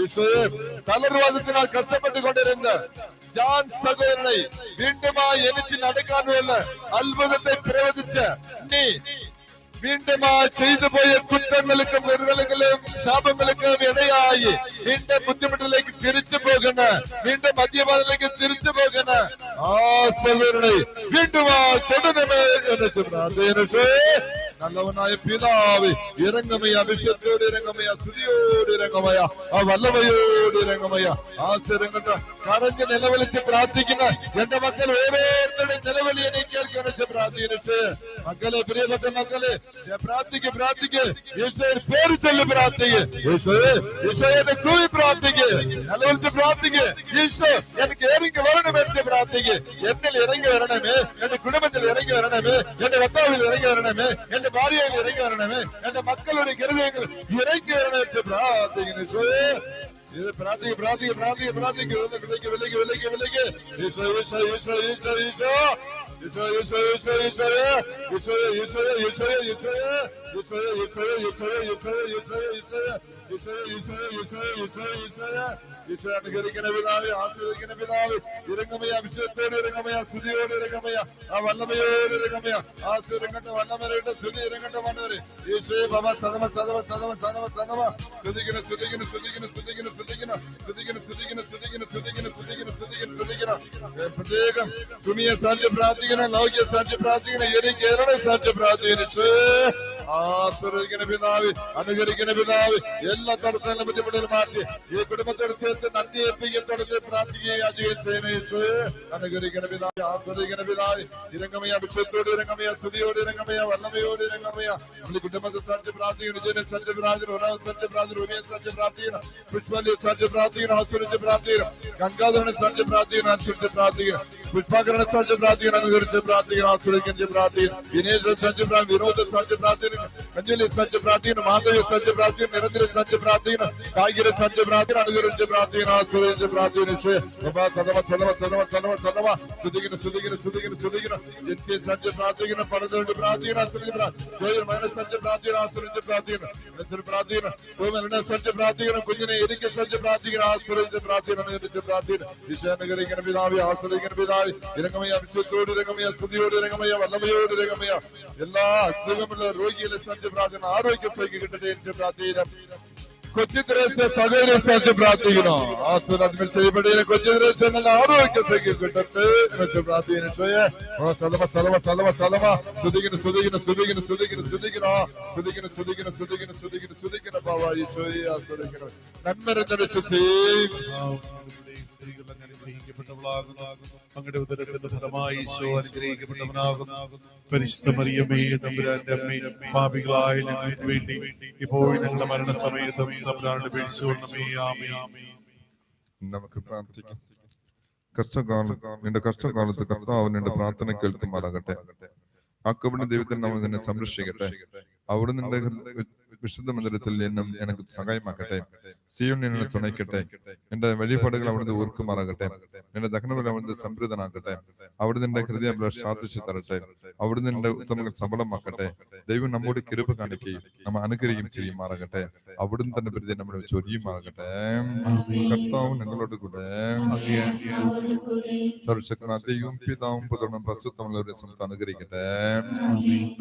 ഈശോയെ തളർവാദത്തിനാൽ കഷ്ടപ്പെട്ടുകൊണ്ടിരുന്ന ജാൻ സഹോദരനെ വീണ്ടുമായി എനിക്ക് നടക്കാനുള്ള അത്ഭുതത്തെ പ്രവചിച്ച് നീ വീണ്ടും ചെയ്തു പോയ കുറ്റങ്ങൾക്കും വെറുകലുകളും ശാപങ്ങൾക്കും ഇടയായി വീണ്ടും ബുദ്ധിമുട്ടിലേക്ക് തിരിച്ചു പോകുന്ന, വീണ്ടും മദ്യപാനത്തിലേക്ക് തിരിച്ചു പോകുന്ന ആ സഹോദരനെ വീണ്ടും തൊടണമേ എന്ന് പ്രാർത്ഥന. നല്ലവനായ പിതാവ് ഇറങ്ങമയ, അഭിഷേകത്തോട് ഇറങ്ങമയ, സ്തുതിയോട് ഇറങ്ങമയ, ആ വല്ലമയോട് ഇറങ്ങമയ. ആ ഇറങ്ങട്ടെ, കരഞ്ഞ് നിലവിളിച്ച് പ്രാർത്ഥിക്കുന്ന എന്റെ മക്കൾ ഓരോരുത്തരുടെ നിലവിളി എനിക്ക് പ്രാർത്ഥിച്ചു. മക്കളെ, പ്രിയപ്പെട്ട മക്കളെ, പ്രാർത്ഥിക്ക്. ഈശോയെ പേര് ചൊല്ലി പ്രാർത്ഥിക്ക്. ഈശോയെ കൂവി പ്രാർത്ഥിക്ക്. ആലോചിച്ച് പ്രാർത്ഥിക്ക്. ഈശോ എനിക്ക് ഇറങ്ങി വരണമെന്ന് പ്രാർത്ഥിക്ക്. എന്നിൽ ഇറങ്ങി വരണമേ, എന്റെ കുടുംബത്തിൽ ഇറങ്ങി വരണമേ, എന്റെ ഭർത്താവിൽ ഇറങ്ങി വരണമേ, എന്റെ ഭാര്യയിൽ ഇറങ്ങി വരണമേ, എന്റെ മക്കളുടെ കരുതൽ ഇറങ്ങി വരണമെന്ന് പ്രാർത്ഥിക്കുന്നു. ഈശോയെ പ്രാർത്ഥിക്ക്. അനുകരിക്കുന്ന പിതാവ്, ആശ്രയിക്കുന്ന പിതാവ്, ഇറങ്ങമയ അഭിഷേകത്തോട് ഇറങ്ങമയ, സ്തുതിയോട് ഇറങ്ങമയ, ആ വല്ലമയോട് ഇറങ്ങമയ, ആ ഇറങ്ങട്ട വല്ലമരയുടെ സ്തുതി ഇറങ്ങട്ട വന്നവര് ഈശോയെ ബാബ സദമ പ്രത്യേകം സുമിയെ സാധ്യ പ്രാർത്ഥിക്കണം, ലൗകിക സാധ്യ പ്രാർത്ഥിക്കണം, കേരള സാധ്യ പ്രാർത്ഥിക്കണം. ആശ്രയിക്കുന്ന പിതാവ്, അനുകരിക്കുന്ന പിതാവ്, എല്ലാ തടസ്സങ്ങളും ബുദ്ധിമുട്ടുകൾ മാറ്റി ഈ കുടുംബത്തോട് ചേർത്ത് നന്ദി ഏൽപ്പിക്കത്തോടെ പ്രാർത്ഥിക്കുകയും ചെയ്യുന്ന അനുകരിക്കുന്ന പിതാവ്, ആശ്രയിക്കുന്ന പിതാവ്, ഇറങ്ങമയ അഭിഷേകത്തോട് ഇറങ്ങമയ, സ്തുതിയോട് ഇറങ്ങമയ, വല്ലമയോട് ഇറങ്ങമയ, നമ്മുടെ കുടുംബത്തെ സാധ്യ പ്രാർത്ഥിക്കണം, ജന സാധ്യ പ്രാർത്ഥിക്കണം, ഒരാൾ സാധ്യ പ്രാർത്ഥിക്കണം, ഉമയ സാധ്യ പ്രാർത്ഥിക്കണം, പുഷ്പല്യ സാധ്യ പ്രാർത്ഥിക്കണം, ആശ്രയിച്ച് പ്രാർത്ഥിക്കണം, ഗംഗാധരണ സാധ്യ പ്രാർത്ഥിക്കണം, അനുസരിച്ച് പ്രാർത്ഥിക്കണം, പുഷ്പാകരണ സാധ്യ പ്രാർത്ഥിക്കണം, അനുസരിച്ച് പ്രാർത്ഥിക്കണം, ആശ്രയിക്കുന്ന പ്രാർത്ഥിക്കണം, വിനേശ സാധ്യ പ്രാർത്ഥന, വിനോദ സാധ്യ പ്രാർത്ഥിക്കണം, കഞ്ചലി സാധ്യ പ്രാർത്ഥിക്കണം, മാധവ സാധ്യ പ്രാർത്ഥിക്കണം, നിരന്തര സാധ്യ പ്രാർത്ഥിക്കണം, കായിക സാധ്യ പ്രാർത്ഥന, അനുസരിച്ച് പ്രാർത്ഥിക്കണം, ആശ്രയിച്ച് പ്രാർത്ഥിക്കണം. ജനിച്ച സാധ്യ പ്രാർത്ഥിക്കണം, പഠനത്തോട് പ്രാർത്ഥിക്കണം, ആശ്രയിച്ച് പ്രാർത്ഥിക്കണം, മരണ സാധ്യ പ്രാർത്ഥിക്കണം, ആശ്രയിച്ച് പ്രാർത്ഥിക്കണം, പ്രാർത്ഥിക്കണം, സജ്ജ പ്രാർത്ഥിക്കണം, കുഞ്ഞിനെ എനിക്ക് സജ്ജ പ്രാർത്ഥിക്കണം, ആശ്രയിച്ച് പ്രാർത്ഥിക്കണം, അനുസരിച്ച് പ്രാർത്ഥിക്കണം. വിശാനുകരിക്കുന്ന പിതാവ്, ആശ്രയിക്കുന്ന പിതാവ്, ഇറങ്ങമയ അഭിഷേകത്തോട് ഇറങ്ങമയ, സ്തുതിയോട് ഇറങ്ങമയ, വല്ലമയോട് ഇറങ്ങമയ, എല്ലാ അസുഖമുള്ള രോഗികളെ സജ്ജ പ്രാർത്ഥന, ആരോഗ്യ സഖ്യ കിട്ടട്ടെ എന്ന് പ്രാർത്ഥിക്കണം. കൊച്ചി ത്രേസ്യ സഹോദര സാധ്യ പ്രാർത്ഥിക്കണോ, ആസുരം ചെയ്യപ്പെട്ട കൊച്ചി ത്രേസ്യ നല്ല ആരോഗ്യ സഖ്യം കിട്ടട്ടെ എന്ന് പ്രാർത്ഥിക്കണം. അങ്ങയുടെ ഉദരത്തിന്റെ ഫലമായി ഈശോ അനുഗ്രഹിക്കപ്പെട്ടവനാകുന്നു. പരിശുദ്ധ മറിയമേ, തമ്പുരാന്റെ അമ്മേ, പാപികളായ ഞങ്ങൾക്ക് വേണ്ടി ഇപ്പോഴും ഞങ്ങളുടെ മരണസമയത്തും തമ്പുരാനോട് അപേക്ഷിച്ചുകൊള്ളണമേ. ആമേൻ. നമുക്ക് പ്രാർത്ഥിക്കാം. നിന്റെ കഷ്ടകാലത്ത് കർത്താവ് നിന്റെ പ്രാർത്ഥന കേൾക്കുമാറാകട്ടെ. ആക്കപ്പെടുന്ന ദൈവത്തിൽ നമ്മൾ നിന്നെ സംരക്ഷിക്കട്ടെ. അവിടെ നിന്റെ വിശുദ്ധ മന്ദിരത്തിൽ എന്നും എനിക്ക് സഹായമാക്കട്ടെ. സിയോൻ എന്നെ തുണയ്ക്കട്ടെ. എന്റെ വഴിപാടുകൾ അവിടുന്ന് ഓർക്കുമാറാകട്ടെ. എന്റെ ദഹനബലം അവിടുന്ന് സംപ്രീതനാക്കട്ടെ. അവിടുന്ന് എന്റെ ഹൃദയം ശാന്തിച്ചു തരട്ടെ. അവിടുന്ന് എന്റെ ഉത്തമങ്ങൾ സഫലമാക്കട്ടെ. ദൈവം നമ്മോട് കൃപ കാണിക്കുകയും നമ്മ അനുഗ്രഹിക്കുകയും ചെയ്യുമാറാകട്ടെ. അവിടുന്ന് തന്നെ പ്രതി നമ്മളെ ചൊരിയുമാറാകട്ടെ. കർത്താവും ഞങ്ങളോട് കൂടെ. സർവശക്തനാഥയും പിതാവും പുത്രനും പരിശുദ്ധമുള്ളവരെ സംസ്ഥാനം അനുഗ്രഹിക്കട്ടെ.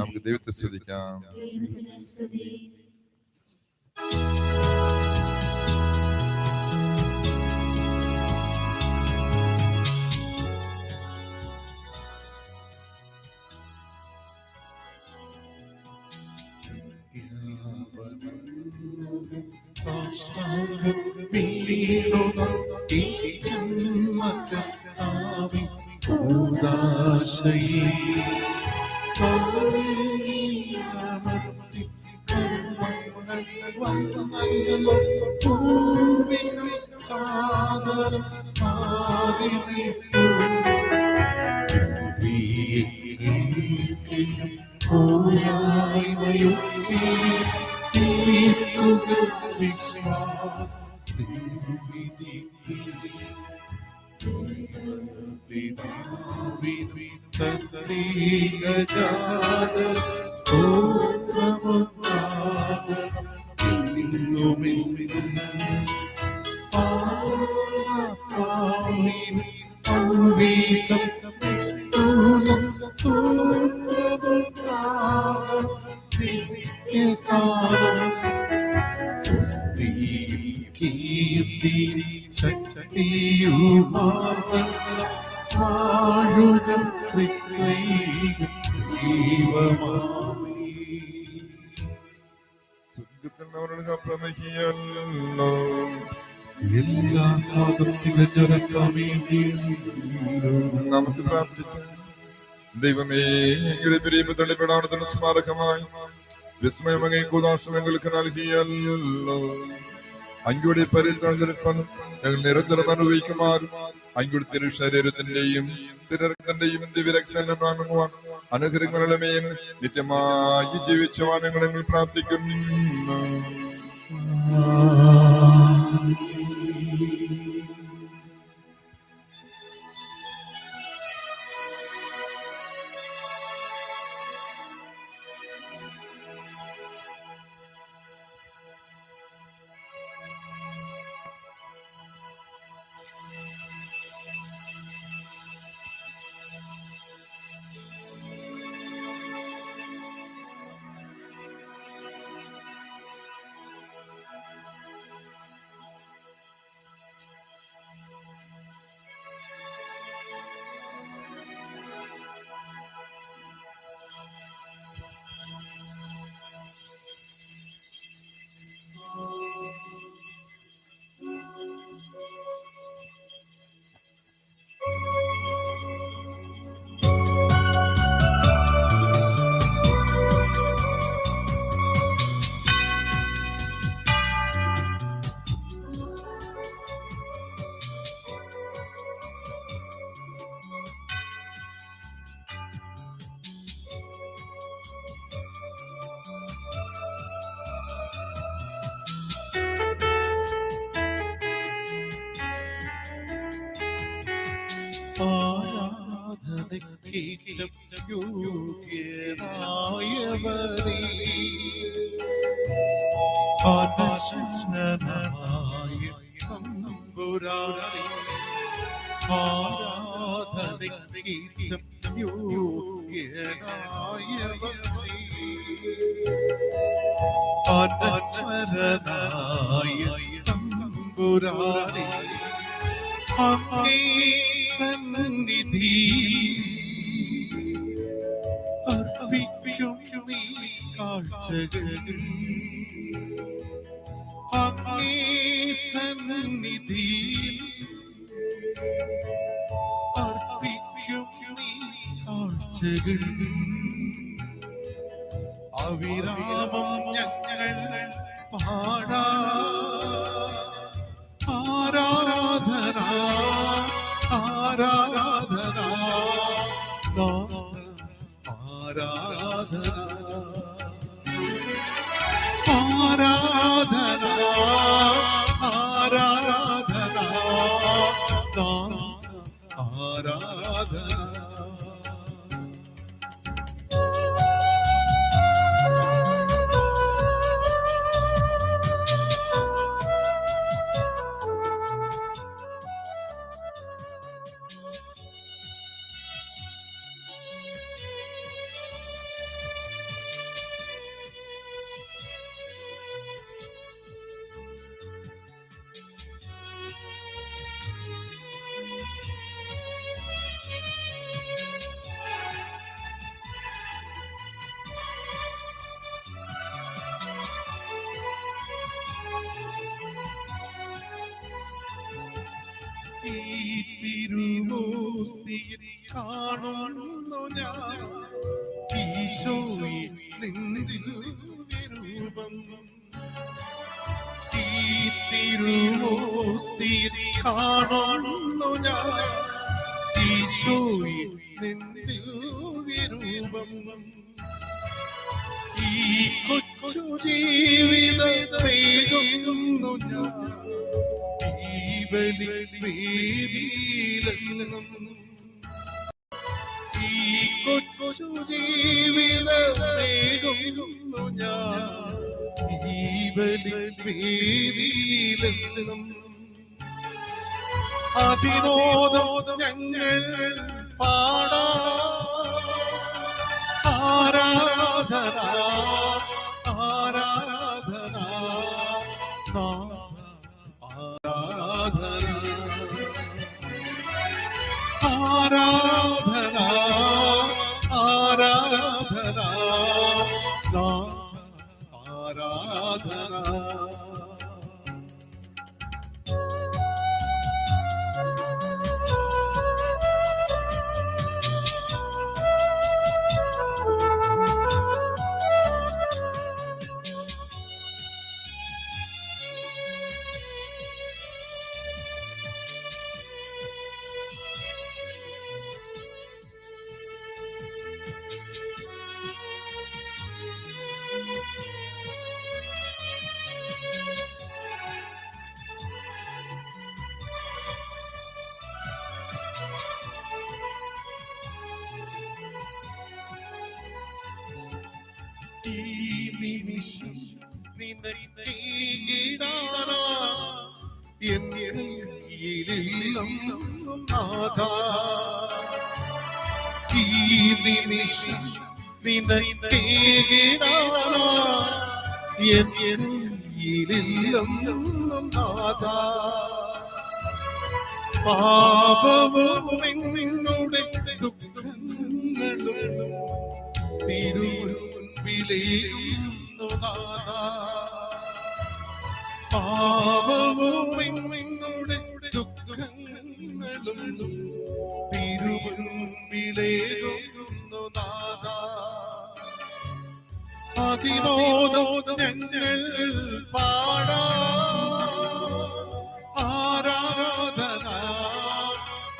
നമുക്ക് ദൈവത്തെ സ്തുതിക്കാം. എല്ലാ സ്വാതന്ത്ര്യത്തിലും നമുക്ക് പ്രാർത്ഥിക്കാം. ദൈവമേ എങ്കിലെ പിരിയുമ്പോൾ തള്ളിപ്പെടാനത്തിന് സ്മാരകമായി വിസ്മയമങ്ങേ കൂതാശമെങ്ങൾക്ക് നൽകിയല്ലോ. അങ്ങയുടെ പരിത്രാണ ഞങ്ങൾ നിരന്തരം അനുഭവിക്കുമാറും അങ്ങയുടെ തിരു ശരീരത്തിന്റെയും തിരത്തിന്റെയും ദിവ്യരക്ഷണം വാങ്ങുവാൻ അനുഗ്രഹങ്ങളുടെ മേൽ നിത്യമായി ജീവിച്ചുവാൻ ഞങ്ങൾ പ്രാർത്ഥിക്കുന്നു. അവിരാമം ഞങ്ങൾ പാടാ ആരാധന ആരാധന ആരാധന ആരാധന ആരാധന ആരാധന. തിരുവോസ്തിയിൽ കാണുന്നു ഞാൻ ഈശോയിൽ നിന്റെ രൂപം. ഈ തിരുവോസ്തിയിൽ കാണുന്നു ഞാൻ ഈശോയിൽ നിന്റെ രൂപം. ഈ കൊച്ചു ജീവിതമേകുന്നു ഞാൻ വേദിയിലെന്നും. ഈ കൊച്ചു ജീവിതമേകുന്നു ഞാൻ ഈ വേദിയിലെന്നും. അതിനോദം ഞങ്ങൾ പാടാ ആരാധന ആരാധന ആരാധന ആരാധന ആരാധന ആരാധന. ഈ നിമിഷം നിനക്കീടാനാ എന്നിലും നാഥാ. ഈ നിമിഷം നിനക്കീടാനാ എന്നിലും നാഥാ. പാപവും നിങ്ങളുടെ ദുഃഖങ്ങളും തിരുമുൻപിലേക്കുന്നു നാഥാ. പാപവും നിങ്ങളുടെ ദുഃഖങ്ങളും തിരുമുൻപിലേക്കുന്നു നാഥാ. അതിമോദം ഞങ്ങൾ പാടാ ആരാധന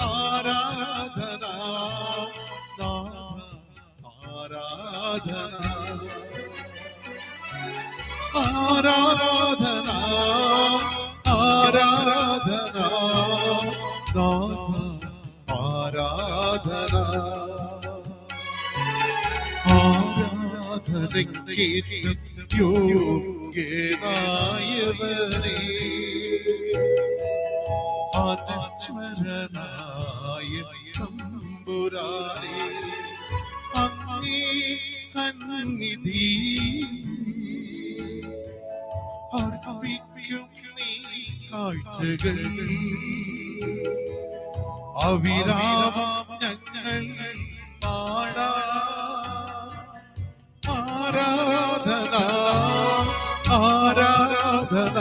ആരാധന ആരാധന ആരാധന ആരാധന ആരാധന ആരാധനയ്ക്ക് യോഗ്യനായവനേ അനശ്വരനായ തമ്പുരാനേ അങ്ങേ സന്നിധി അർപ്പിക്കും നീ കാഴ്ചകൾ അവിരാമം ഞങ്ങൾ പാടാ ആരാധന ആരാധന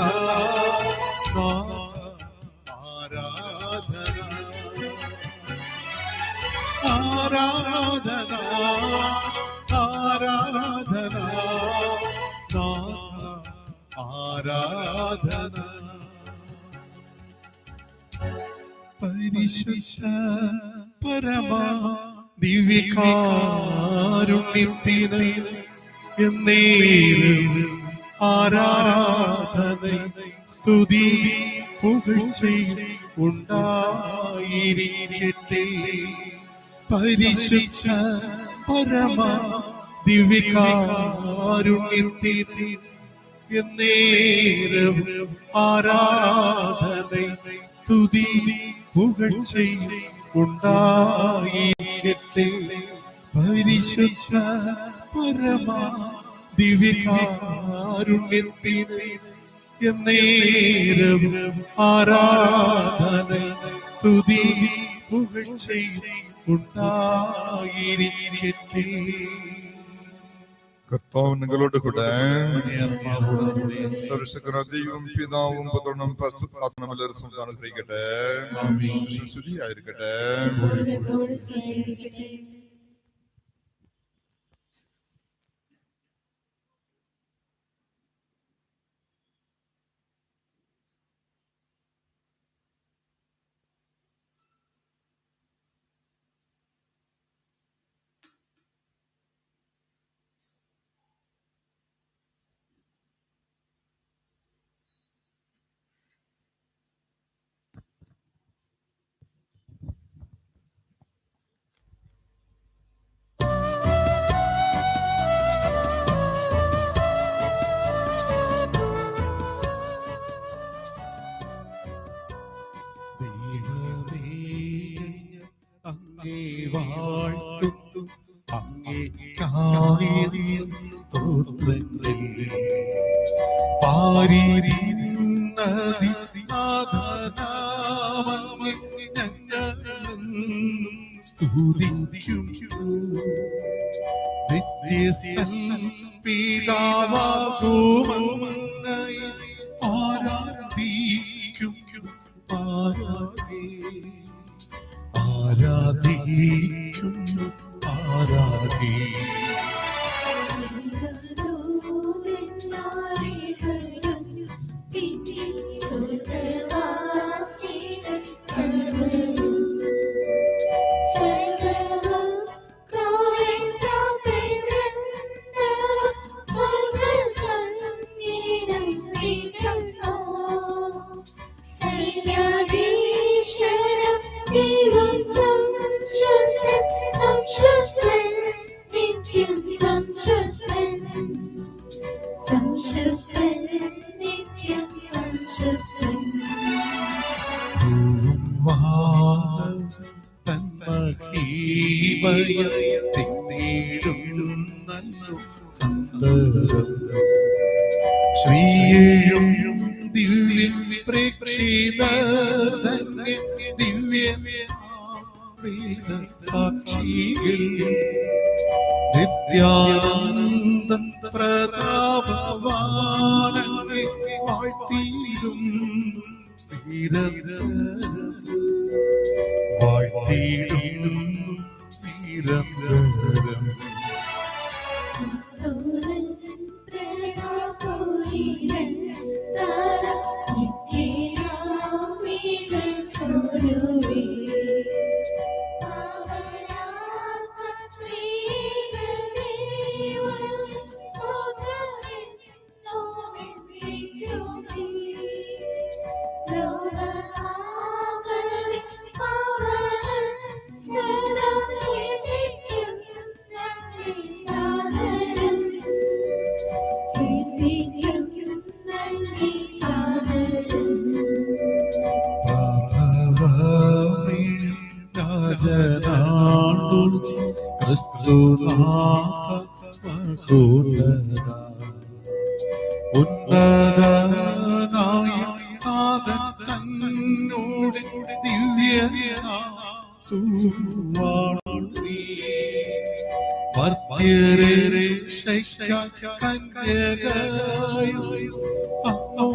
ആരാധന ആരാധന ആരാധന. പരിശുദ്ധ പരമാ ദിവ്യകാരുണ്യത്തിന് എന്നേരം ആരാധന സ്തുതി പുകഴ്ചയും ഉണ്ടായിരിക്കട്ടെ. പരിശുദ്ധ പരമാ ദിവ്യകാരുണ്യത്തിന് എന്നേരം ആരാധന സ്തുതി പുകഴ്ചയും ഉണ്ടായിരിക്കട്ടെ. പരിശുദ്ധ പരമാ ദിവ്യകാരുണ്യത്തിന് എന്നേരം ആരാധന സ്തുതി പുകഴ്ചയും ഉണ്ടായിരിക്കട്ടെ. കർത്താവ് നിങ്ങളോട് കൂടെ. സർവശക്തനായ ദൈവവും പിതാവും പുത്രനും പരിശുദ്ധാത്മാവും എല്ലാവരും സംവിധാനം ഗ്രഹിക്കട്ടെ. ശുദ്ധിയായിരിക്കട്ടെ. Yeah. നന്നു സന്തതം ശ്രീയേഴും ദിവ്യ പ്രേക്ഷിതർ ധന്യ ദിവ്യ വേദ സാക്ഷികൾ നിത്യാനന്ദ പ്രതാപവാനങ്ങെ വാഴ്ത്തിയിടും വാഴ്ത്തിയിടും നിരന്തരം ഉന്നതനായ നാഥൻ തന്നോട് ദിവ്യ മർത്യരെ രക്ഷയ്ക്കാൻ കന്യകയായി അമ്മോ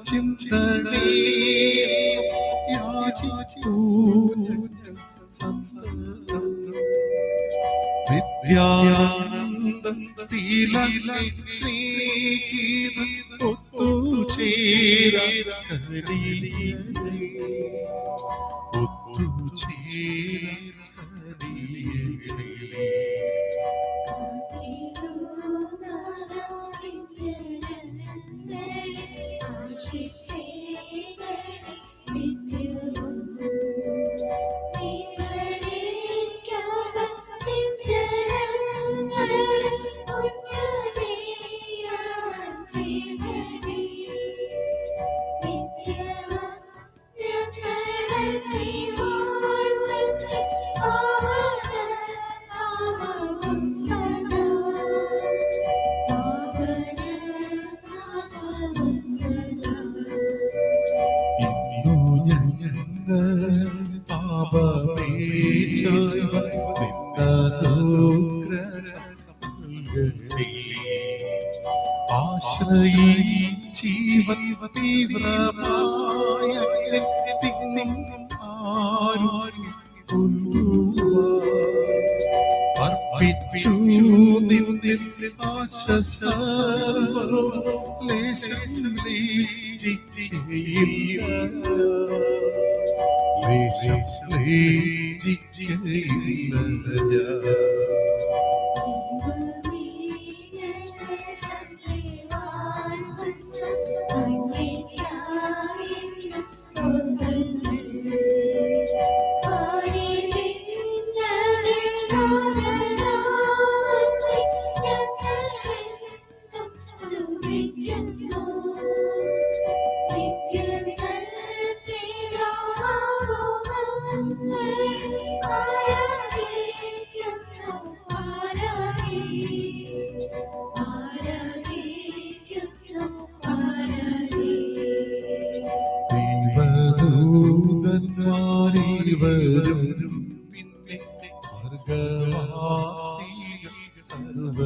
ചിന്തനേ നിത്യാനന്ദത്തിലെ സ്നേഹിത ആശ്രയി ജീവൻ തീവ്രമായ അർപ്പിച്ചു നിന്റെ ആശ സർവ്വം ലേശം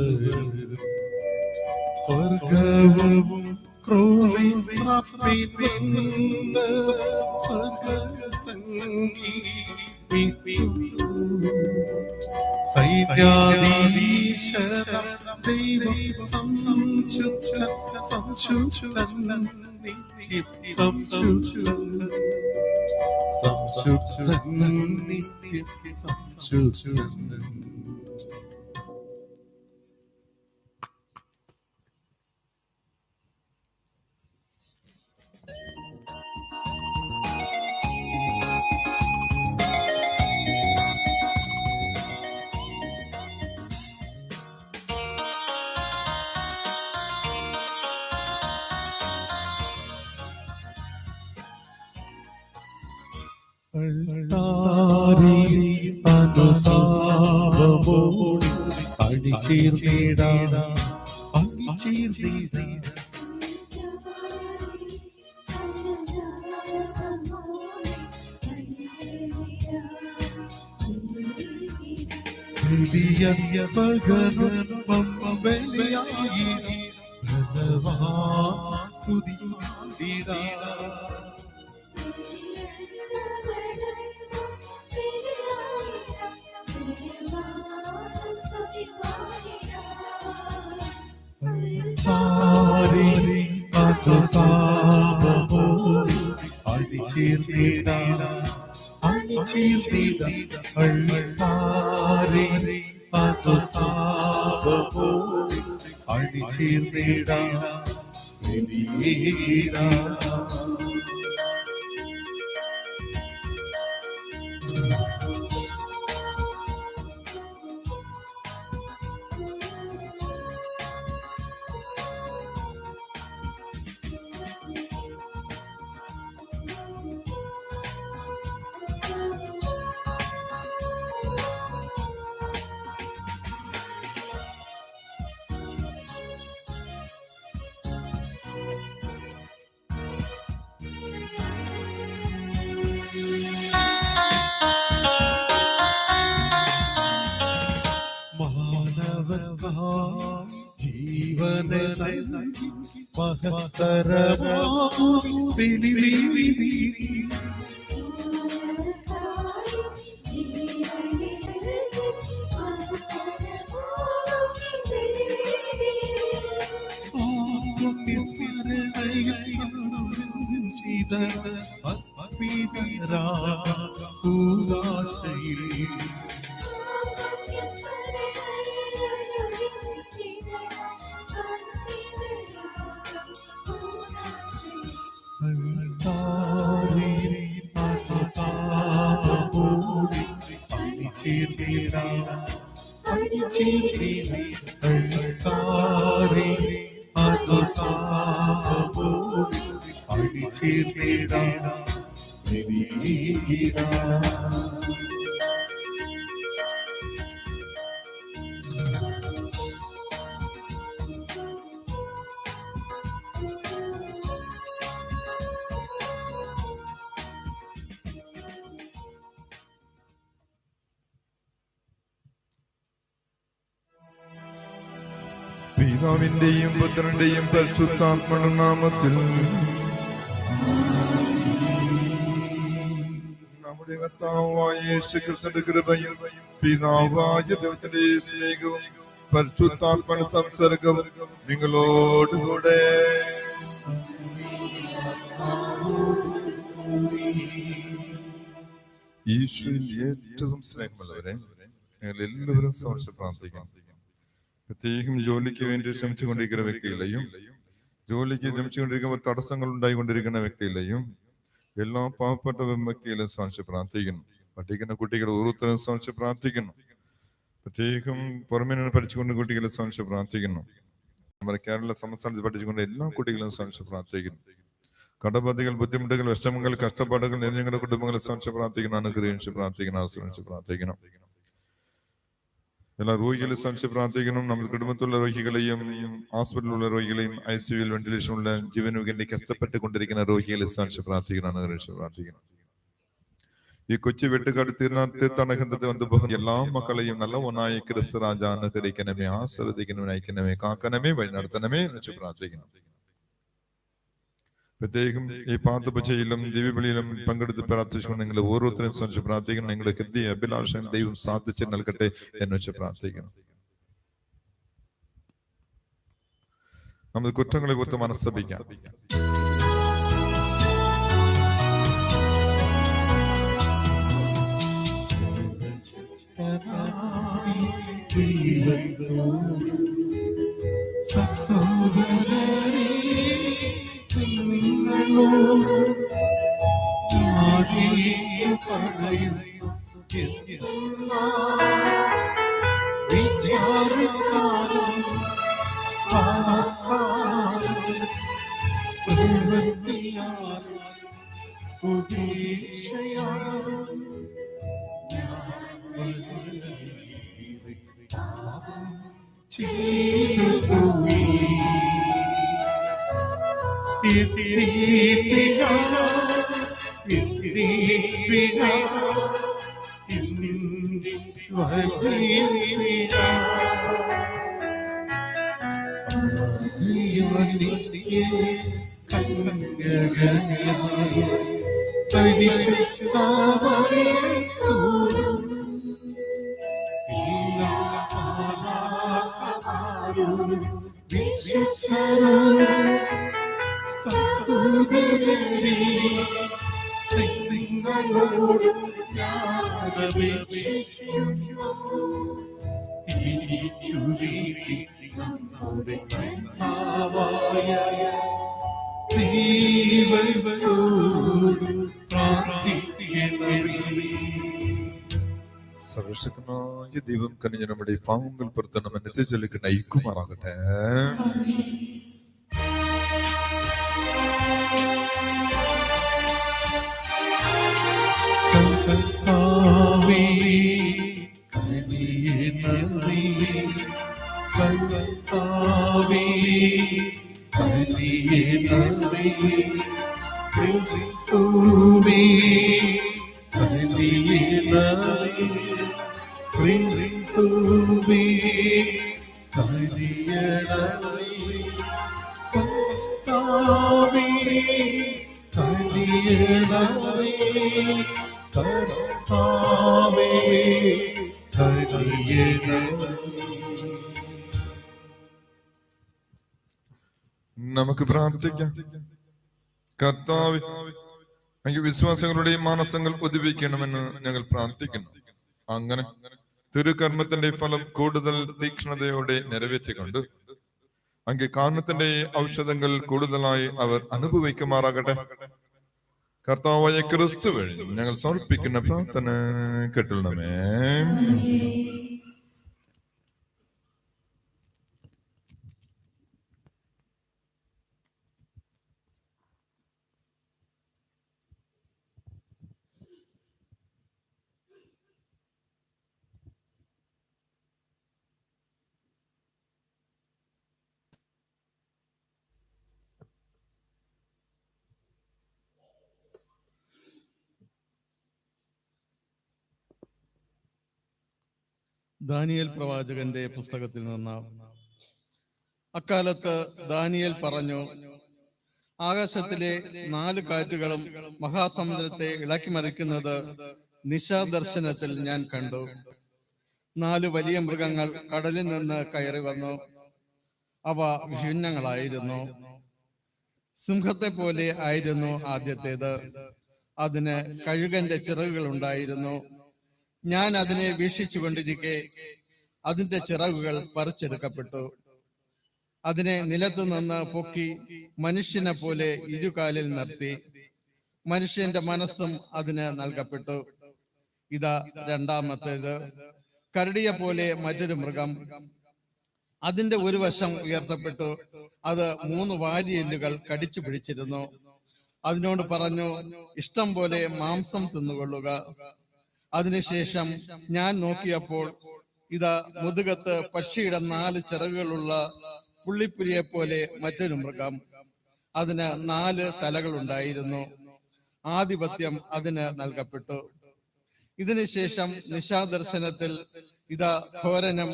ഇരുവരും സ്വർഗവും ക്രോധീന്ദ് സൈന്യാധീശര ദൈവം സംശുദ്ധൻ സംശുദ്ധൻ നിത്യം സംശുദ്ധൻ സംശുദ്ധൻ നിത്യം സംശുദ്ധൻ. അനുതാപമോടി അണിചേർന്നിടാ അണിചേർന്നിടാ ബലിയായി ഭഗവാൻ സ്തുതിയിടാ. അണിചേർന്നിടാ അണിചേർന്നിടാ അൾത്താരേ അനുതാപമോടി അണിചേർന്നിടാ ബലിയിടാ. ജീവനെ മഹത്തരമാ ബലിവീതി പിതാവിന്റെയും പുത്രന്റെയും പരിശുദ്ധാത്മയുടെ നാമത്തിൽ നമ്മുടെ കർത്താവായ യേശുക്രിസ്തുവിന്റെ കൃപയും പിതാവായ ദൈവത്തിന്റെ സ്നേഹവും പരിശുദ്ധാത്മയുടെ സംസർഗവും നിങ്ങളോടുകൂടെ. ഈശോയിൽ ഏറ്റവും സ്നേഹമുള്ളവരെ, ഞങ്ങൾ എല്ലാവരും സമർപ്പിച്ച് പ്രാർത്ഥിക്കണം. പ്രത്യേകം ജോലിക്ക് വേണ്ടി ശ്രമിച്ചുകൊണ്ടിരിക്കുന്ന വ്യക്തികളെയും, ജോലിക്ക് ശ്രമിച്ചുകൊണ്ടിരിക്കുമ്പോൾ തടസ്സങ്ങൾ ഉണ്ടായിക്കൊണ്ടിരിക്കുന്ന വ്യക്തികളെയും, എല്ലാ പാവപ്പെട്ട വ്യക്തികളെയും സമർപ്പിച്ച് പ്രാർത്ഥിക്കുന്നു. പഠിക്കുന്ന കുട്ടികളെ ഓരോരുത്തരും സമർപ്പിച്ച് പ്രാർത്ഥിക്കുന്നു. പ്രത്യേകം പുറമേ നിന്ന് പഠിച്ചുകൊണ്ട് കുട്ടികളെ സമർപ്പിച്ച് പ്രാർത്ഥിക്കുന്നു. നമ്മുടെ കേരള സംസ്ഥാനത്ത് പഠിച്ചുകൊണ്ട് എല്ലാ കുട്ടികളെയും സമർപ്പിച്ച് പ്രാർത്ഥിക്കുന്നു. കടബാധികൾ, ബുദ്ധിമുട്ടുകൾ, വിഷമങ്ങൾ, കഷ്ടപ്പാടുകൾ ഞങ്ങളുടെ കുടുംബങ്ങളെ സമർപ്പിച്ച് പ്രാർത്ഥിക്കണം. അനുഗ്രഹിച്ച് പ്രാർത്ഥിക്കണം, ആശ്രയിച്ച് പ്രാർത്ഥിക്കണം. എല്ലാ രോഗികളെ സംശയം പ്രാർത്ഥിക്കണം. നമ്മുടെ കുടുംബത്തിലുള്ള രോഗികളെയും ഹോസ്പിറ്റലിലുള്ള രോഗികളെയും ICUവിൽ വെന്റിലേഷനുള്ള ജീവന് വേണ്ടി കഷ്ടപ്പെട്ടുകൊണ്ടിരിക്കുന്ന രോഗികളെ സംശയം പ്രാർത്ഥിക്കണം, അനുഗ്രഹിച്ച് പ്രാർത്ഥിക്കണം. ഈ കൊച്ചു വെട്ടുകാട് തീർത്ഥാടനത്തെ വന്ന് എല്ലാ മക്കളെയും നല്ല ഒന്നായി ക്രിസ്തു രാജ അനുകരിക്കണമേ, ആശ്രദിക്കണമേ, നയിക്കണമേ, കാക്കണമേ, വഴി നടത്തണമേ എന്ന് വെച്ച് പ്രാർത്ഥിക്കണം. പ്രത്യേകം ഈ പാദപൂജയിലും ദിവ്യബലിയിലും പങ്കെടുത്ത് പ്രാർത്ഥിച്ചുകൊണ്ട് നിങ്ങൾ ഓരോരുത്തരും സംബന്ധിച്ച് പ്രാർത്ഥിക്കണം. നിങ്ങളുടെ ഹൃദയ അഭിലാഷം ദൈവം സാധിച്ച് നൽകട്ടെ എന്ന് വെച്ച് പ്രാർത്ഥിക്കണം. നമ്മൾ കുറ്റങ്ങളെ കുറിച്ച് മനസ്സപിക്കാം. സർവശക്തനായ ദൈവം കനിഞ്ഞ നമ്മുടെ പാവങ്ങൾ പ്രവർത്തനം നിത്യജലേക്ക് നയിക്കുമാറാകട്ടെ. നമുക്ക് പ്രാർത്ഥിക്കാം. കർത്താവേ, അങ്ങ് വിശ്വാസികളുടെ മാനസങ്ങൾ ഉദിപ്പിക്കണമെന്ന് ഞങ്ങൾ പ്രാർത്ഥിക്കുന്നു. അങ്ങനെ തിരുകർമ്മത്തിന്റെ ഫലം കൂടുതൽ തീക്ഷ്ണതയോടെ നിറവേറ്റിക്കൊണ്ട് അങ്ങ് കാരണത്തിന്റെ ഔഷധങ്ങൾ കൂടുതലായി അവർ അനുഭവിക്കുമാറാകട്ടെ. കർത്താവായ ക്രിസ്തു വഴി ഞങ്ങൾ സമർപ്പിക്കുന്ന പ്രാർത്ഥന കേട്ടുള്ളമേ. ദാനിയേൽ പ്രവാചകന്റെ പുസ്തകത്തിൽ നിന്ന്. അക്കാലത്ത് ദാനിയേൽ പറഞ്ഞു, ആകാശത്തിലെ 4 കാറ്റുകളും മഹാസമുദ്രത്തെ ഇളക്കിമറിക്കുന്നത് നിശാദർശനത്തിൽ ഞാൻ കണ്ടു. 4 വലിയ മൃഗങ്ങൾ കടലിൽ നിന്ന് കയറി വന്നു. അവ വിഭിന്നങ്ങളായിരുന്നു. സിംഹത്തെ പോലെ ആയിരുന്നു ആദ്യത്തേത്. അതിന് കഴുകന്റെ ചിറകുകൾ ഉണ്ടായിരുന്നു. ഞാൻ അതിനെ വീക്ഷിച്ചു കൊണ്ടിരിക്കെ അതിന്റെ ചിറകുകൾ പറിച്ചെടുക്കപ്പെട്ടു. അതിനെ നിലത്തു നിന്ന് പൊക്കി മനുഷ്യനെ പോലെ ഇരുകാലിൽ നിർത്തി. മനുഷ്യന്റെ മനസ്സും അതിന് നൽകപ്പെട്ടു. ഇതാ രണ്ടാമത്തേത്, കരടിയെ പോലെ മറ്റൊരു മൃഗം. അതിന്റെ ഒരു വശം ഉയർത്തപ്പെട്ടു. അത് 3 വാരിയെല്ലുകൾ കടിച്ചു പിടിച്ചിരുന്നു. അതിനോട് പറഞ്ഞു, ഇഷ്ടം പോലെ മാംസം തിന്നുകൊള്ളുക. അതിനുശേഷം ഞാൻ നോക്കിയപ്പോൾ ഇതാ മുതുകത്ത് പക്ഷിയുടെ 4 ചിറകുകളുള്ള പുള്ളിപ്പുലിയെ പോലെ മറ്റൊരു മൃഗം. അതിന് 4 തലകളുണ്ടായിരുന്നു. ആധിപത്യം അതിന് നൽകപ്പെട്ടു. ഇതിനുശേഷം നിശാദർശനത്തിൽ ഇതാ ഘോരനും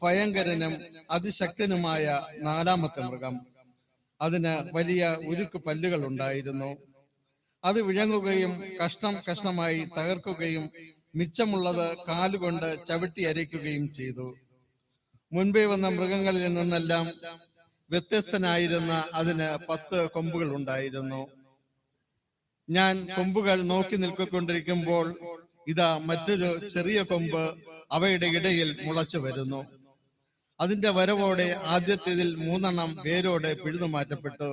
ഭയങ്കരനും അതിശക്തനുമായ നാലാമത്തെ മൃഗം. അതിന് വലിയ ഉരുക്ക് പല്ലുകൾ ഉണ്ടായിരുന്നു. അത് വിഴങ്ങുകയും കഷ്ണം കഷ്ണമായി തകർക്കുകയും മിച്ചമുള്ളത് കാലുകൊണ്ട് ചവിട്ടി അരയ്ക്കുകയും ചെയ്തു. മുൻപേ വന്ന മൃഗങ്ങളിൽ നിന്നെല്ലാം വ്യത്യസ്തനായിരുന്ന അതിന് 10 കൊമ്പുകൾ ഉണ്ടായിരുന്നു. ഞാൻ കൊമ്പുകൾ നോക്കി നിൽക്കൊണ്ടിരിക്കുമ്പോൾ ഇതാ മറ്റൊരു ചെറിയ കൊമ്പ് അവയുടെ ഇടയിൽ മുളച്ചു വരുന്നു. അതിന്റെ വരവോടെ ആദ്യത്തേതിൽ 3 വേരോടെ പിഴുതു മാറ്റപ്പെട്ടു.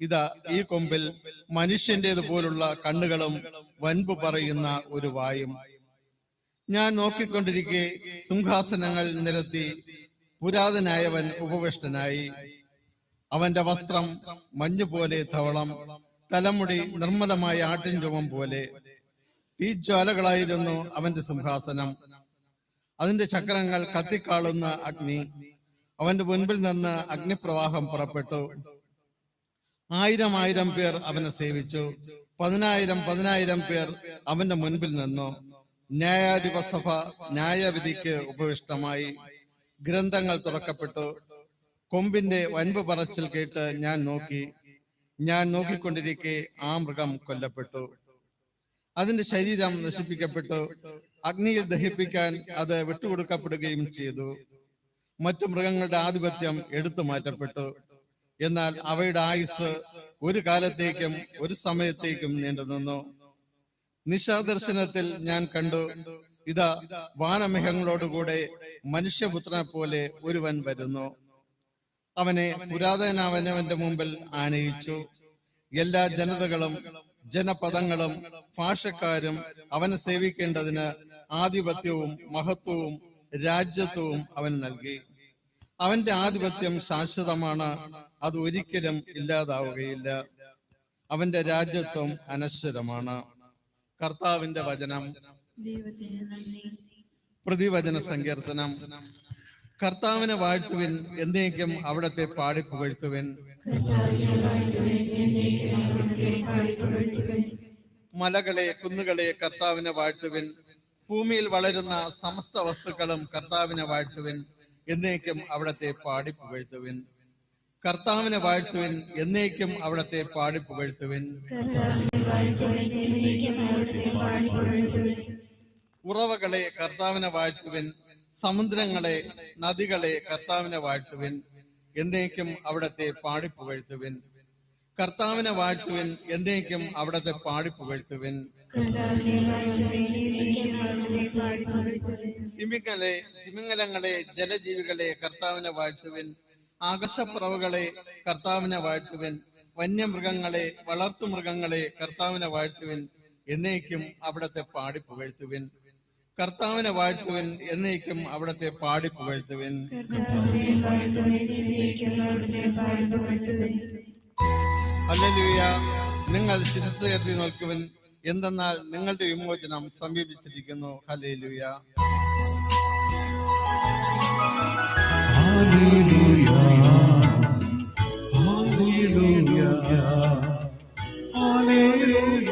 ഇതാ ഈ കൊമ്പിൽ മനുഷ്യന്റേതുപോലുള്ള കണ്ണുകളും വൻപ് പറയുന്ന ഒരു വായും. ഞാൻ നോക്കിക്കൊണ്ടിരിക്കെ സിംഹാസനങ്ങൾ നിരത്തി പുരാതനായവൻ ഉപവിഷ്ടനായി. അവന്റെ വസ്ത്രം മഞ്ഞുപോലെ ധവളം, തലമുടി നിർമ്മലമായ ആട്ടിൻ രോമം പോലെ. തീജ്വാലകളായിരുന്നു അവന്റെ സിംഹാസനം. അതിന്റെ ചക്രങ്ങൾ കത്തിക്കാളുന്ന അഗ്നി. അവന്റെ മുൻപിൽ നിന്ന് അഗ്നിപ്രവാഹം പുറപ്പെട്ടു. 1000 പേർ അവനെ സേവിച്ചു. 10,000 പേർ അവന്റെ മുൻപിൽ നിന്നു. ന്യായാധിപ സഭ ന്യായവിധിക്ക് ഉപവിഷ്ടമായി. ഗ്രന്ഥങ്ങൾ തുറക്കപ്പെട്ടു. കൊമ്പിന്റെ വൻപ് പറച്ചിൽ കേട്ട് ഞാൻ നോക്കിക്കൊണ്ടിരിക്കെ ആ മൃഗം കൊല്ലപ്പെട്ടു. അതിന്റെ ശരീരം നശിപ്പിക്കപ്പെട്ടു. അഗ്നിയിൽ ദഹിപ്പിക്കാൻ അത് വിട്ടുകൊടുക്കപ്പെടുകയും ചെയ്തു. മറ്റു മൃഗങ്ങളുടെ ആധിപത്യം എടുത്തു മാറ്റപ്പെട്ടു. എന്നാൽ അവയുടെ ആയുസ് ഒരു കാലത്തേക്കും ഒരു സമയത്തേക്കും നീണ്ടുനിന്നു. നിശാദർശനത്തിൽ ഞാൻ കണ്ടു, ഇതാ വാനമേഘങ്ങളോടുകൂടെ മനുഷ്യപുത്രനെ പോലെ ഒരുവൻ വരുന്നു. അവനെ പുരാതനാവനവന്റെ മുമ്പിൽ ആനയിച്ചു. എല്ലാ ജനതകളും ജനപദങ്ങളും ഭാഷക്കാരും അവനെ സേവിക്കേണ്ടതിന് ആധിപത്യവും മഹത്വവും രാജ്യത്വവും അവന് നൽകി. അവന്റെ ആധിപത്യം ശാശ്വതമാണ്, അത് ഒരിക്കലും ഇല്ലാതാവുകയില്ല. അവന്റെ രാജ്യത്വം അനശ്വരമാണ്. കർത്താവിന്റെ വചനം. പ്രതിവചന സങ്കീർത്തനം. കർത്താവിനെ വാഴ്ത്തുവിൻ, എന്നേക്കും അവിടത്തെ പാടി പുകഴ്ത്തുവിൻ. മലകളെ കുന്നുകളെ കർത്താവിനെ വാഴ്ത്തുവിൻ. ഭൂമിയിൽ വളരുന്ന സമസ്ത വസ്തുക്കളും കർത്താവിനെ വാഴ്ത്തുവിൻ, എന്നേക്കും അവിടത്തെ പാടി പുകഴ്ത്തുവിൻ. കർത്താവിനെ വാഴ്ത്തുവിൻ, എന്നേക്കും അവിടത്തെ പാടി പുകഴ്ത്തുവിൻ. ഉറവകളെ കർത്താവിനെ വാഴ്ത്തുവിൻ. സമുദ്രങ്ങളെ നദികളെ കർത്താവിനെ വാഴ്ത്തുവിൻ, എന്നേക്കും അവിടത്തെ പാടി പുകഴ്ത്തുവിൻ. കർത്താവിനെ വാഴ്ത്തുവിൻ, എന്നേക്കും അവിടത്തെ പാടി പുകഴ്ത്തുവിൻ. തിമിംഗലങ്ങളെ ജലജീവികളെ കർത്താവിനെ വാഴ്ത്തുവിൻ. ആകാശപ്പറവുകളെ കർത്താവിനെ വാഴ്ത്തുവിൻ. വന്യമൃഗങ്ങളെ വളർത്തുമൃഗങ്ങളെ കർത്താവിനെ വാഴ്ത്തുവിൻ, എന്നേക്കും അവിടത്തെ പാടി പുകഴ്ത്തുവിൻ. കർത്താവിനെ വാഴ്ത്തുവിൻ, എന്നേക്കും അവിടത്തെ പാടി പുകഴ്ത്തുവിൻ. ഹല്ലേലൂയ. നിങ്ങൾ ശിരസ്സ് ഉയർത്തി നിൽക്കുവിൻ, എന്തെന്നാൽ നിങ്ങളുടെ വിമോചനം സമീപിച്ചിരിക്കുന്നു. Hallelujah. Hallelujah. Hallelujah. Hallelujah.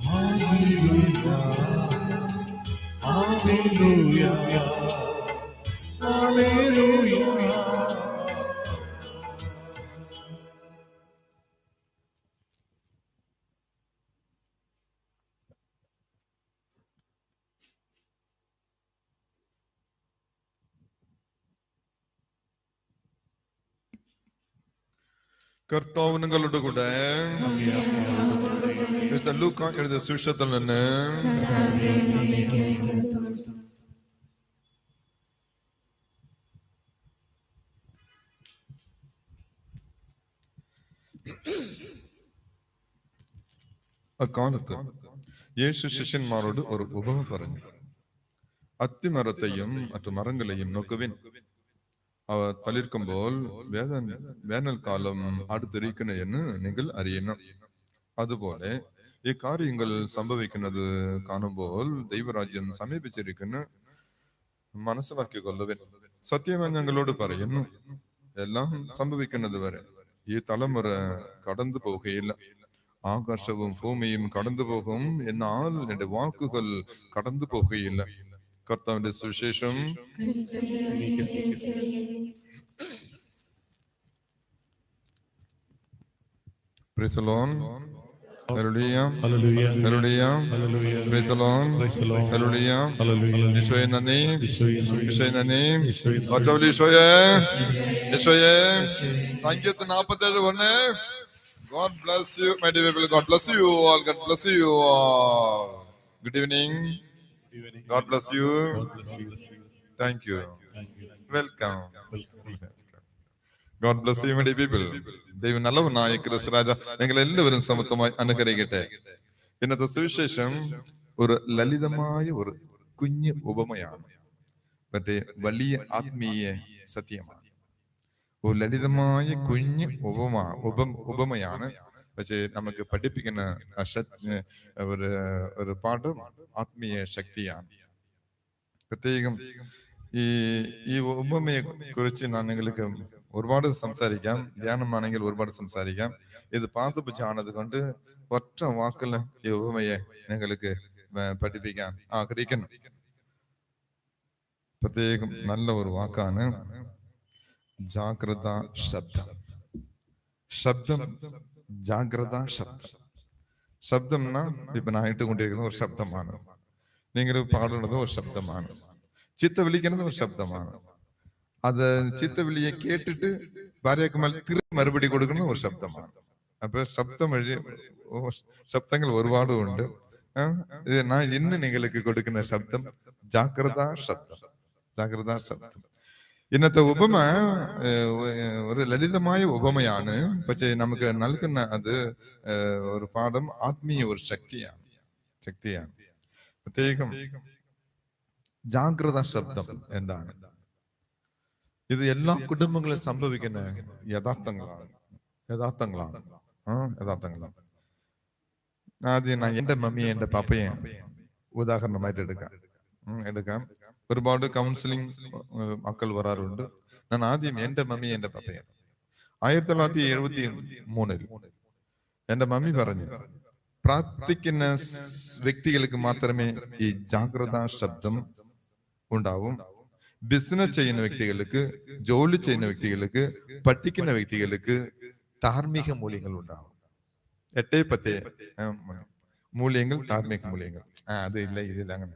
Hallelujah. Hallelujah. Hallelujah. കർത്താവ് നിങ്ങളുടെ കൂടെ. മിസ്റ്റർ ലൂക്ക എഴുതിയ സുവിശേഷത്തിൽ നിന്ന് അക്കാലത്ത് യേശു ശിഷ്യന്മാരോട് ഒരു ഉപമ പറഞ്ഞു. അത്തിമരത്തെയും മറ്റു മരങ്ങളെയും നോക്കുവിൻ. അവ തളിർക്കുമ്പോൾ വേനൽക്കാലം അടുത്തിരിക്കുന്നു എന്ന് നിങ്ങൾ അറിയണം. അതുപോലെ ഈ കാര്യങ്ങൾ സംഭവിക്കുന്നത് കാണുമ്പോൾ ദൈവരാജ്യം സമീപിച്ചിരിക്കുന്നു മനസ്സിലാക്കിക്കൊള്ളുവിൻ. സത്യമായി ഞങ്ങളോട് പറയുന്നു, എല്ലാം സംഭവിക്കുന്നത് വരെ ഈ തലമുറ കടന്നു പോവുകയില്ല. ആകാശവും ഭൂമിയും കടന്നു പോകും, എന്നാൽ എന്റെ വാക്കുകൾ കടന്നു പോകുകയില്ല. കർത്താവിന്റെ സുവിശേഷം. Praise the Lord. Hallelujah. Hallelujah. Hallelujah. Hallelujah. Praise the Lord. Praise the Lord. Hallelujah. Hallelujah. ഈശോയെ നന്ദി. ഈശോയെ നന്ദി. ഈശോയെ നന്ദി. ഈശോയെ നന്ദി. ഒറ്റവിളി ഈശോയെ. ഈശോയെ. സങ്കീർത്തനം 47:1. God bless you, my dear people. God bless you all. God bless you all. Good evening. God bless you. God bless you. Thank you. Thank you. Welcome. Welcome. God bless you, my dear people. ദൈവം നല്ലവനായ ക്രിസ്തു രാജ നിങ്ങൾ എല്ലാവരും സമത്വമായി അനുഗ്രഹിക്കട്ടെ. ഇന്നത്തെ സുവിശേഷം ഒരു ലളിതമായ ഒരു കുഞ്ഞു ഉപമയാണ്, പക്ഷേ വലിയ ആത്മീയ സത്യമാണ്. ഒരു ലളിതമായ കുഞ്ഞു ഉപമയാണ്, പക്ഷേ നമുക്ക് പഠിപ്പിക്കുന്ന ഒരു പാഠം ആത്മീയ ശക്തിയാണ്. പ്രത്യേകം ഈ ഉപമയെ കുറിച്ച് ഞാൻ നിങ്ങൾക്ക് ഒരുപാട് സംസാരിക്കാം, ധ്യാനമാണെങ്കിൽ ഒരുപാട് സംസാരിക്കാം. ഇത് പാതുപുജാണത് കൊണ്ട് ഒറ്റ വാക്കിൽ ഈ ഉപമയെ നിങ്ങൾക്ക് പഠിപ്പിക്കാൻ ആഗ്രഹിക്കുന്നു. പ്രത്യേകം നല്ല ഒരു വാക്കാണ് ജാഗ്രത ശബ്ദം. ശബ്ദം, ജാഗ്രത ശബ്ദം. ശബ്ദം ഇപ്പൊ നായിട്ടുകൊണ്ടിരിക്കുന്ന ഒരു ശബ്ദമാണ്. നിങ്ങൾ പാടുന്നത് ഒരു ശബ്ദമാണ്. ചിത്ത വിളിക്കുന്നത് ഒരു ശബ്ദമാണ്. അത് ചിത്തവിളിയെ കേട്ടിട്ട് ഭാര്യക്ക് മറുപടി കൊടുക്കുന്ന ഒരു ശബ്ദമാണ്. അപ്പൊ ശബ്ദങ്ങൾ ഒരുപാട് ഉണ്ട്. ഞാൻ ഇന്ന് നിങ്ങൾക്ക് കൊടുക്കുന്ന ശബ്ദം ജാഗ്രത ശബ്ദം. ജാഗ്രത ശബ്ദം. ഇന്നത്തെ ഉപമ ഒരു ലളിതമായ ഉപമയാണ്, പക്ഷേ നമുക്ക് നൽകുന്ന അത് ഒരു പാഠം ആത്മീയ ഒരു ശക്തിയാണ്. പ്രത്യേകം ജാഗ്രത ശബ്ദം എന്താണ്? ഇത് എല്ലാ കുടുംബങ്ങളിലും സംഭവിക്കുന്ന യഥാർത്ഥങ്ങളാണ്. ആദ്യം ഞാൻ എന്റെ മമ്മിയെ എന്റെ പപ്പയെ ഉദാഹരണമായിട്ട് എടുക്കാം. ഒരുപാട് കൗൺസിലിംഗ് മക്കൾ വരാറുണ്ട്. ഞാൻ ആദ്യം എന്റെ മമ്മിയെ എന്റെ പപ്പയെ 1973 എന്റെ മമ്മി പറഞ്ഞു, പ്രാർത്ഥിക്കുന്ന വ്യക്തികൾക്ക് മാത്രമേ ഈ ജാഗ്രത ശബ്ദം ഉണ്ടാവും. ബിസിനസ് ചെയ്യുന്ന വ്യക്തികൾക്ക്, ജോലി ചെയ്യുന്ന വ്യക്തികൾക്ക്, പഠിക്കുന്ന വ്യക്തികൾക്ക് ധാർമ്മിക മൂല്യങ്ങൾ ഉണ്ടാവും. 8-10 മൂല്യങ്ങൾ, ധാർമ്മിക മൂല്യങ്ങൾ. അത് ഇല്ല, ഇതില്ല. അങ്ങനെ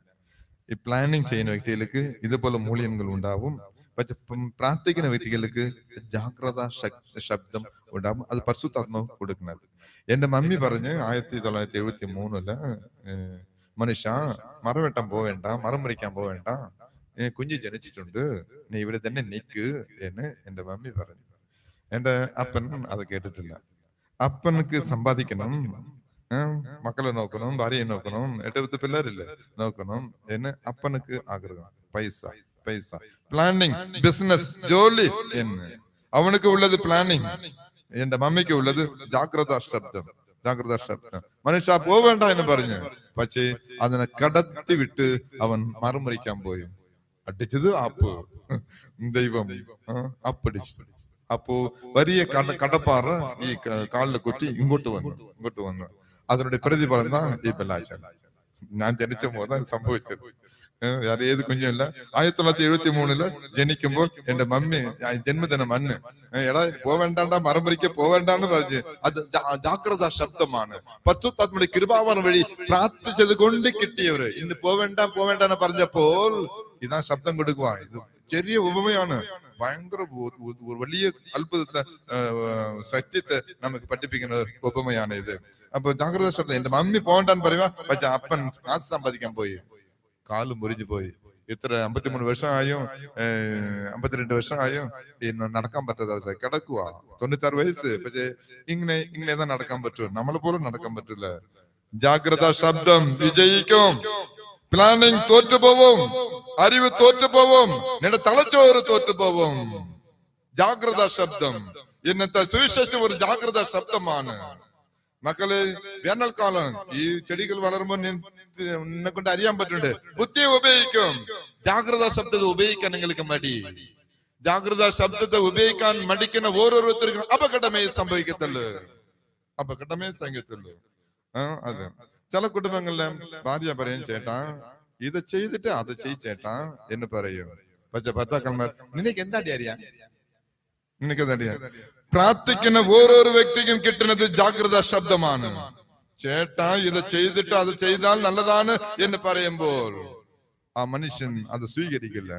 ഈ പ്ലാനിങ് ചെയ്യുന്ന വ്യക്തികൾക്ക് ഇതുപോലെ മൂല്യങ്ങൾ ഉണ്ടാവും. പക്ഷെ പ്രാർത്ഥിക്കുന്ന വ്യക്തികൾക്ക് ജാഗ്രത ശബ്ദം ഉണ്ടാവും. അത് പരിശുദ്ധാത്മാവ് കൊടുക്കുന്നത്. എന്റെ മമ്മി പറഞ്ഞ് 1973 മനുഷ്യ മരം വെട്ടാൻ പോവേണ്ട, മരം മുറിക്കാൻ പോവേണ്ട, കുഞ്ഞ് ജനിച്ചിട്ടുണ്ട്, നീ ഇവിടെ തന്നെ നിക്ക് എന്ന് എന്റെ മമ്മി പറഞ്ഞു. എന്റെ അപ്പൻ അത് കേട്ടിട്ടില്ല. അപ്പനക്ക് സമ്പാദിക്കണം, മക്കളെ നോക്കണം, ഭാര്യയെ നോക്കണം, 8 പിള്ളേരില്ലേ നോക്കണം എന്ന് അപ്പനക്ക് ആഗ്രഹം. പൈസ, പ്ലാനിങ്, ബിസിനസ്, ജോലി എന്ന് അവനക്ക് ഉള്ളത് പ്ലാനിങ്. എന്റെ മമ്മിക്ക് ഉള്ളത് ജാഗ്രത ശബ്ദം. മനുഷ്യ പോവേണ്ട എന്ന് പറഞ്ഞു. പക്ഷേ അതിനെ കടത്തി വിട്ട് അവൻ മറുമുറിക്കാൻ പോയി. അടിച്ചത് അപ്പ്, ദൈവം അപ്പടിച്ചു. അപ്പോ വലിയ കടപ്പാറ ഈ കാലിൽ കുറ്റി ഇങ്ങോട്ട് വന്നു. അതിനുടെ പ്രതിഫലം ഈ ബെല്ലാഴ്ച. ഞാൻ ജനിച്ച പോതാ സംഭവിച്ചത്. ഏത് കുഞ്ഞുമില്ല. 1973 ജനിക്കുമ്പോൾ എന്റെ മമ്മി ജന്മദിനം മണ്ണ് എടാ പോവേണ്ടാ, മറുമുറിക്ക് പോവേണ്ടാന്ന് പറഞ്ഞ് അത് ജാഗ്രത ശബ്ദമാണ്. പരിശുദ്ധാത്മാവിന്റെ കൃപാവരം വഴി പ്രാർത്ഥിച്ചത് കൊണ്ട് കിട്ടിയവര് ഇന്ന് പോവേണ്ടെന്ന് പറഞ്ഞപ്പോൾ ഇതാ ശബ്ദം കൊടുക്കുക. ഇത് ചെറിയ ഉപമയാണ്, ഭയങ്കര വലിയ അത്ഭുതത്തെ സത്യത്തെ നമുക്ക് പഠിപ്പിക്കുന്ന ഉപമയാണ് ഇത്. അപ്പൊ ജാഗ്രത ശബ്ദം. എന്റെ മമ്മി പോകണ്ടെന്ന് പറയുക, പക്ഷെ അപ്പൻ കാശ് സമ്പാദിക്കാൻ പോയി, കാല് മുറിഞ്ഞു പോയി. ഇത്ര 53 വർഷമായോ 52 വർഷമായോ ഇന്ന് നടക്കാൻ പറ്റാത്ത അവസ്ഥ കിടക്കുക. 96 വയസ്സ്. പക്ഷേ ഇങ്ങനെ നടക്കാൻ പറ്റൂ? നമ്മളെ പോലും നടക്കാൻ പറ്റൂല. ജാഗ്രത ശബ്ദം വിജയിക്കും. പ്ലാനിങ് തോറ്റുപോവും, അറിവ് തോറ്റുപോവും, നിന്റെ തലച്ചോറ് തോറ്റുപോവും. ജാഗ്രത ശബ്ദം. ഇന്നത്തെ സുവിശേഷം ഒരു ജാഗ്രത ശബ്ദമാണ്. മക്കള് വേനൽക്കാലം ഈ ചെടികൾ വളരുമ്പോൾ നിന്നെ കൊണ്ട് അറിയാൻ പറ്റുന്നുണ്ട്. ബുദ്ധി ഉപയോഗിക്കും. ജാഗ്രത ശബ്ദത്തെ ഉപയോഗിക്കാൻ നിങ്ങൾക്ക് മടി. ജാഗ്രത ശബ്ദത്തെ ഉപയോഗിക്കാൻ മടിക്കുന്ന ഓരോരുത്തർക്കും അപകടമേ സംഭവിക്കത്തുള്ളൂ. അപകടമേ സംഗീതത്തുള്ളൂ. അതെ, ചില കുടുംബങ്ങളിലെ ഭാര്യ പറയും, ചേട്ടാ ഇത് ചെയ്തിട്ട് അത് ചേട്ടാ എന്ന് പറയും. പക്ഷെ ഭർത്താക്കന്മാർ, നിനക്ക് എന്താടി അറിയാം, നിനക്ക് എന്താ? പ്രാർത്ഥിക്കുന്ന ഓരോരോ വ്യക്തിക്കും കിട്ടുന്നത് ജാഗ്രത ശബ്ദമാണ്. ചേട്ടാ ഇത് ചെയ്തിട്ട് അത് ചെയ്താൽ നല്ലതാണ് എന്ന് പറയുമ്പോൾ ആ മനുഷ്യൻ അത് സ്വീകരിക്കില്ല.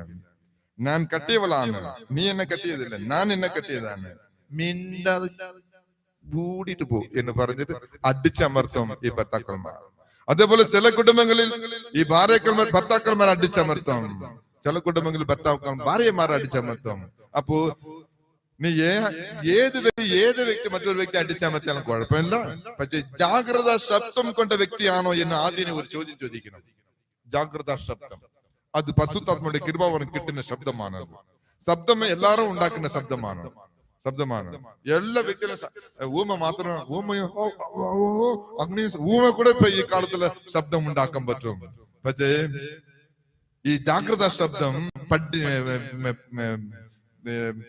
ഞാൻ കട്ടിയവളാണ്, നീ എന്നെ കട്ടിയതില്ല, ഞാൻ എന്നെ കട്ടിയതാണ്, മിണ്ടാതെ കൂടിയിട്ട് പോ എന്ന് പറഞ്ഞിട്ട് അടിച്ചമർത്തും ഈ ഭർത്താക്കന്മാർ. അതേപോലെ ചില കുടുംബങ്ങളിൽ ഈ ഭർത്താക്കന്മാർ അടിച്ചമർത്തും, ചില കുടുംബങ്ങളിൽ ഭാര്യമാരെ അടിച്ചമർത്തും. അപ്പോ നീ ഏത് വ്യക്തി മറ്റൊരു വ്യക്തി അടിച്ചമർത്തിയാലും കുഴപ്പമില്ല, പക്ഷെ ജാഗ്രത ശബ്ദം കൊണ്ട വ്യക്തിയാണോ എന്ന് ആദ്യം ഒരു ചോദ്യം ചോദിക്കണം. ജാഗ്രത ശബ്ദം അത് പരിശുദ്ധാത്മാവിന്റെ കൃപാവരം കിട്ടുന്ന ശബ്ദമാണ്. ശബ്ദം എല്ലാവരും ഉണ്ടാക്കുന്ന ശബ്ദമാണ്. എല്ലാ വ്യക്തികളും ഊമ മാത്രം ഊമ കൂടെ ഇപ്പൊ ഈ കാലത്തുള്ള ശബ്ദം ഉണ്ടാക്കാൻ പറ്റും. പക്ഷേ ഈ ജാഗ്രത ശബ്ദം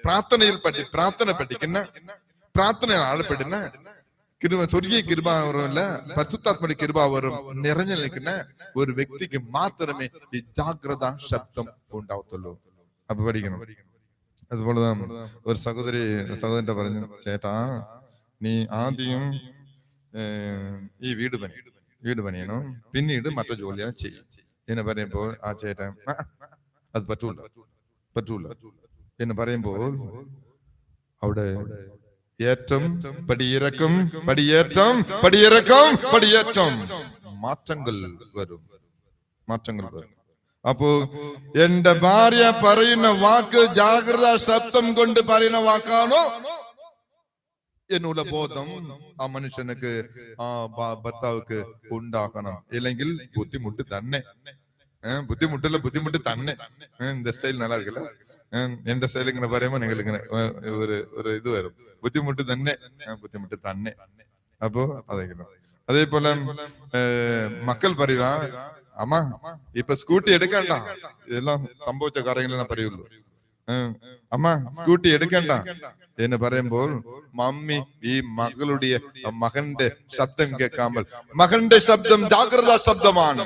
പ്രാർത്ഥന പഠിക്കുന്ന പ്രാർത്ഥന ആഴപ്പെടുന്ന സ്വർഗീയ കൃപാവരമല്ല പരിശുദ്ധാത്മയുടെ കൃപാവരം നിറഞ്ഞു നിൽക്കുന്ന ഒരു വ്യക്തിക്ക് മാത്രമേ ഈ ജാഗ്രത ശബ്ദം ഉണ്ടാവത്തുള്ളൂ. അപ്പൊ പഠിക്കണം. അതുപോലെ ഒരു സഹോദരന്റെ പറഞ്ഞു, ചേട്ടാ നീ ആദ്യം ഈ വീട് പണിയണം, പിന്നീട് മറ്റു ജോലിയാണ് ചെയ്യും എന്ന് പറയുമ്പോൾ ആ ചേട്ടൻ അത് പറ്റൂല എന്ന് പറയുമ്പോൾ അവിടെ ഏറ്റം പടിയിറക്കം മാറ്റങ്ങൾ വരും. അപ്പോ എന്റെ ഭാര്യ പറയുന്ന വാക്ക് ജാഗ്രത ശബ്ദം കൊണ്ട് പറയുന്ന വാക്കാണോ എന്നുള്ള ബോധം ആ മനുഷ്യനക്ക് ആ ഭർത്താവുക്ക് ഉണ്ടാക്കണം. ഇല്ലെങ്കിൽ ബുദ്ധിമുട്ട് തന്നെ. ബുദ്ധിമുട്ട് തന്നെ. இந்த സ്റ്റൈൽ நல்லா இருக்குல்ல? എന്റെ സ്റ്റൈൽ ഇങ്ങനെ പറയുമ്പോ നിങ്ങൾ ഇങ്ങനെ ഒരു ഇത് വരും, ബുദ്ധിമുട്ട് തന്നെ. അപ്പോ അതേപോലെ മക്കൾ പറയുക, അമ്മ ഇപ്പൊ സ്കൂട്ടി എടുക്കണ്ട, ഇതെല്ലാം സംഭവിച്ച കാര്യങ്ങളെ പറയുള്ളൂ. അമ്മ സ്കൂട്ടി എടുക്കണ്ട എന്ന് പറയുമ്പോൾ മമ്മി ഈ മകന്റെ ശബ്ദം കേൾക്കാമ്പോൾ, മകന്റെ ശബ്ദം ജാഗ്രത ശബ്ദമാണ്,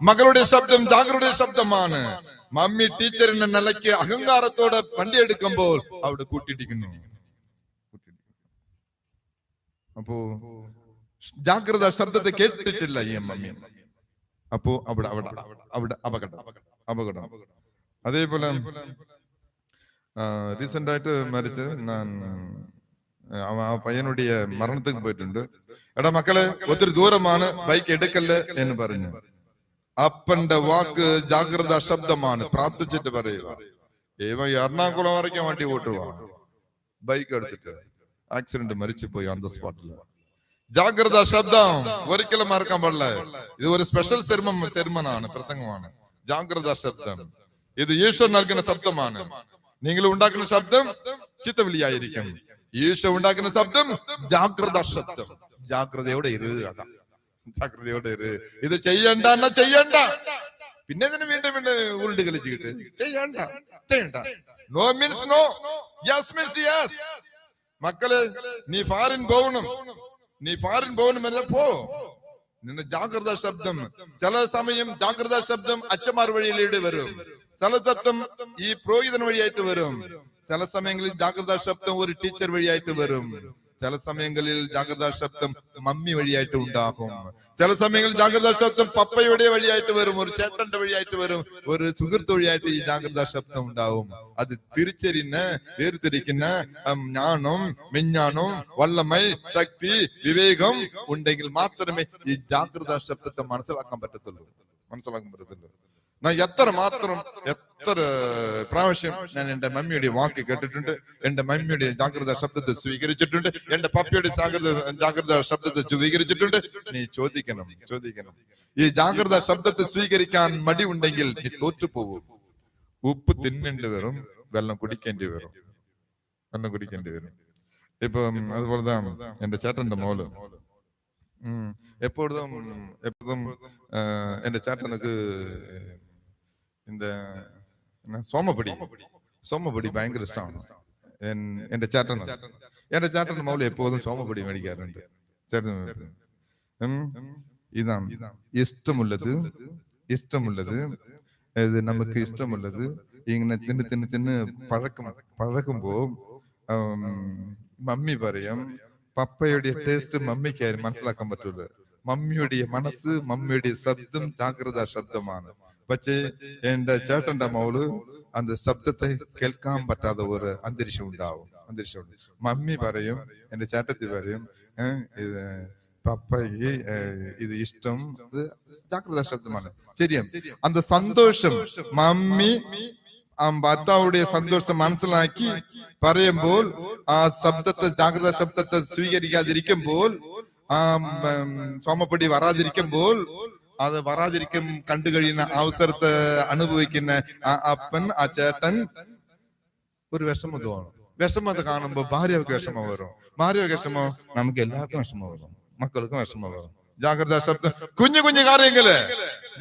മകളുടെ ശബ്ദം ജാഗ്രത ശബ്ദമാണ്. മമ്മി ടീച്ചറിന്റെ നിലയ്ക്ക് അഹങ്കാരത്തോടെ വണ്ടി എടുക്കുമ്പോൾ അവിടെ കൂട്ടിയിടിക്കുന്നു. അപ്പോ ജാഗ്രത ശബ്ദത്തെ കേട്ടിട്ടില്ല ഈ മമ്മി. അപ്പോ അവിടെ അപകടം. അതേപോലെ റീസെന്റ് ആയിട്ട് മരിച്ച് ആ പയ്യനുடைய മരണത്തിന് പോയിട്ടുണ്ട്. എടാ മക്കളെ, ഒത്തിരി ദൂരമാണ്, ബൈക്ക് എടുക്കല്ലേ എന്ന് പറഞ്ഞു. അപ്പന്റെ വാക്ക് ജാഗ്രത ശബ്ദമാണ്. പ്രാർത്ഥിച്ചിട്ട് പറയുക, എറണാകുളം വരയ്ക്കാൻ വേണ്ടി ഓട്ടുവാ, ബൈക്ക് എടുത്തിട്ട് ആക്സിഡന്റ് മരിച്ചു പോയി ഓൺ ദ സ്പോട്ടില്. ജാഗ്രത ശബ്ദം ഒരിക്കലും മറക്കാൻ പാടില്ല. ഇത് ഒരു സ്പെഷ്യൽ സെർമനാണ്, പ്രസംഗമാണ്. ജാഗ്രത ശബ്ദം ഇത് ഈശോ നൽകുന്ന ശബ്ദമാണ്. നിങ്ങൾ ഉണ്ടാക്കുന്ന ശബ്ദം ചിത്തവിളിയായിരിക്കും. ഈശോ ഉണ്ടാക്കുന്ന ശബ്ദം ജാഗ്രത ശബ്ദം. ജാഗ്രതയോടെ ഇത് ചെയ്യണ്ട. പിന്നെ ഇതിന് വീണ്ടും ഉരുണ്ട് കളിച്ചിട്ട് ചെയ്യണ്ട. No means no, yes means yes. മക്കള് നീ ഫാറിൻ പോകണം പോ. നിന്റെ ജാഗ്രത ശബ്ദം ചില സമയം ജാഗ്രത ശബ്ദം അച്ഛന്മാർ വഴിയിലൂടെ വരും, ചില ശബ്ദം ഈ പുരോഹിതൻ വഴിയായിട്ട് വരും, ചില സമയങ്ങളിൽ ജാഗ്രത ശബ്ദം ഒരു ടീച്ചർ വഴിയായിട്ട് വരും, ചില സമയങ്ങളിൽ ജാഗ്രത ശബ്ദം മമ്മി വഴിയായിട്ട് ഉണ്ടാകും, ചില സമയങ്ങളിൽ ജാഗ്രത ശബ്ദം പപ്പയുടെ വഴിയായിട്ട് വരും, ഒരു ചേട്ടന്റെ വഴിയായിട്ട് വരും, ഒരു സുഹൃത്ത് വഴിയായിട്ട് ഈ ജാഗ്രത ശബ്ദം ഉണ്ടാവും. അത് വേർതിരിക്കുന്ന ജ്ഞാനം, വിജ്ഞാനം, വല്ലമൈ, ശക്തി, വിവേകം ഉണ്ടെങ്കിൽ മാത്രമേ ഈ ജാഗ്രത ശബ്ദത്തെ മനസ്സിലാക്കാൻ പറ്റത്തുള്ളൂ. ഞാൻ എത്ര പ്രാവശ്യം ഞാൻ എന്റെ മമ്മിയുടെ വാക്ക് കേട്ടിട്ടുണ്ട്, എന്റെ മമ്മിയുടെ ജാഗ്രത ശബ്ദത്തെ സ്വീകരിച്ചിട്ടുണ്ട്, എന്റെ പപ്പയുടെ ജാഗ്രത ശബ്ദത്തെ സ്വീകരിച്ചിട്ടുണ്ട്. നീ ചോദിക്കണം. ഈ ജാഗ്രത ശബ്ദത്തെ സ്വീകരിക്കാൻ മടി ഉണ്ടെങ്കിൽ നീ തോറ്റുപോകും. ഉപ്പ് തിന്നേണ്ടി വരും, വെള്ളം കുടിക്കേണ്ടി വരും. ഇപ്പം അതുപോലെ എന്റെ ചേട്ടന്റെ മോള് എപ്പോഴും എന്റെ ചേട്ടനുക്ക് இந்த സോമപ്പൊടി ഭയങ്കര ഇഷ്ടമാണ്. എന്റെ ചേട്ടന്റെ മൗലം എപ്പോഴും സോമപ്പൊടി മേടിക്കാറുണ്ട്. ഇതാണ് ഇഷ്ടമുള്ളത് ഇത് നമുക്ക് ഇഷ്ടമുള്ളത് ഇങ്ങനെ തിന്ന് പഴക്കുമ്പോ മമ്മി പറയും പപ്പയുടെ ടേസ്റ്റ് മമ്മിക്ക് മനസ്സിലാക്കാൻ പറ്റൂല. മമ്മിയുടെ മനസ്സ്, മമ്മിയുടെ ശബ്ദം ജാഗ്രതാ ശബ്ദമാണ്. പക്ഷേ എന്റെ ചേട്ടന്റെ മോള് அந்த ശബ്ദത്തെ കേൾക്കാൻ പറ്റാത്ത ഒരു അന്തരീക്ഷം ഉണ്ടാവും. മമ്മി പറയും, എന്റെ ചേട്ടത്തി പറയും, ഇത് പപ്പയ്ക്ക് ഇത് ഇഷ്ടം, ജാഗ്രതാ ശബ്ദമാണ്. ശരിയാണ്. அந்த സന്തോഷം മമ്മി ഭർത്താവുடைய സന്തോഷം മനസ്സിലാക്കി പറയുമ്പോൾ ആ ശബ്ദത്തെ, ജാഗ്രതാ ശബ്ദത്തെ സ്വീകരിക്കാതിരിക്കുമ്പോൾ, ആ സോമപ്പൊടി വരാതിരിക്കുമ്പോൾ, അത് വരാതിരിക്കും കണ്ടു കഴിയുന്ന അവസരത്തെ അനുഭവിക്കുന്ന ആ അപ്പൻ, ആ ചേട്ടൻ ഒരു വിഷമം തോന്നും. വിഷമത്തെ കാണുമ്പോ ഭാര്യക്ക് വിഷമം വരും. ഭാര്യക്ക് വിഷമം നമുക്ക് എല്ലാവർക്കും വിഷമം വരും, മക്കൾക്കും വിഷമം വരും. ജാഗ്രതാ ശബ്ദം, കുഞ്ഞു കാര്യങ്ങള്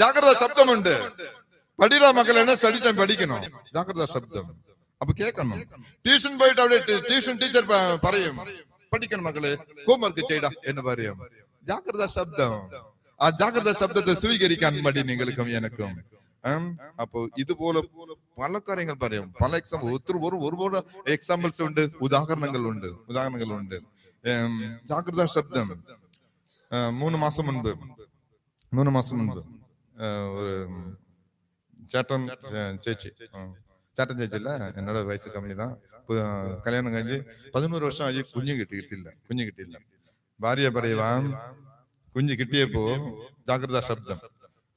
ജാഗ്രതാ ശബ്ദമുണ്ട്. പഠിക്കുന്ന മക്കൾ എന്നെ സ്റ്റഡി ടൈം പഠിക്കണം, ജാഗ്രതാ ശബ്ദം അപ്പൊ കേൾക്കണം. ട്യൂഷൻ പോയിട്ട് അവിടെ ട്യൂഷൻ ടീച്ചർ പറയും, പഠിക്കണം മക്കളെ, ഹോംവർക്ക് ചെയ്യടാ എന്ന് പറയും. ജാഗ്രതാ ശബ്ദം. ആ ജാഗ്രതാ ശബ്ദത്തെ സ്വീകരിക്കാൻ മടി നിങ്ങൾക്കും എനക്കും. അപ്പൊ ഇതുപോലെ പല കാര്യങ്ങൾ പറയും, പല ഒരുപാട് എക്സാമ്പിൾസ് ഉണ്ട്, ഉദാഹരണങ്ങൾ ഉണ്ട്. ജാഗ്രതാ ശബ്ദം. 3 മാസം മുൻപ് ഒരു ചേട്ടൻ ചേച്ചില്ല, എന്നോട് വയസ്സ് കമ്മി தான். കല്യാണം കഴിഞ്ഞ് 11 വർഷം ആയി, കുഞ്ഞ് കിട്ടിയില്ല. ഭാര്യ പറയുവാ, കുഞ്ഞ് കിട്ടിയപ്പോ ജാഗ്രതാ ശബ്ദം.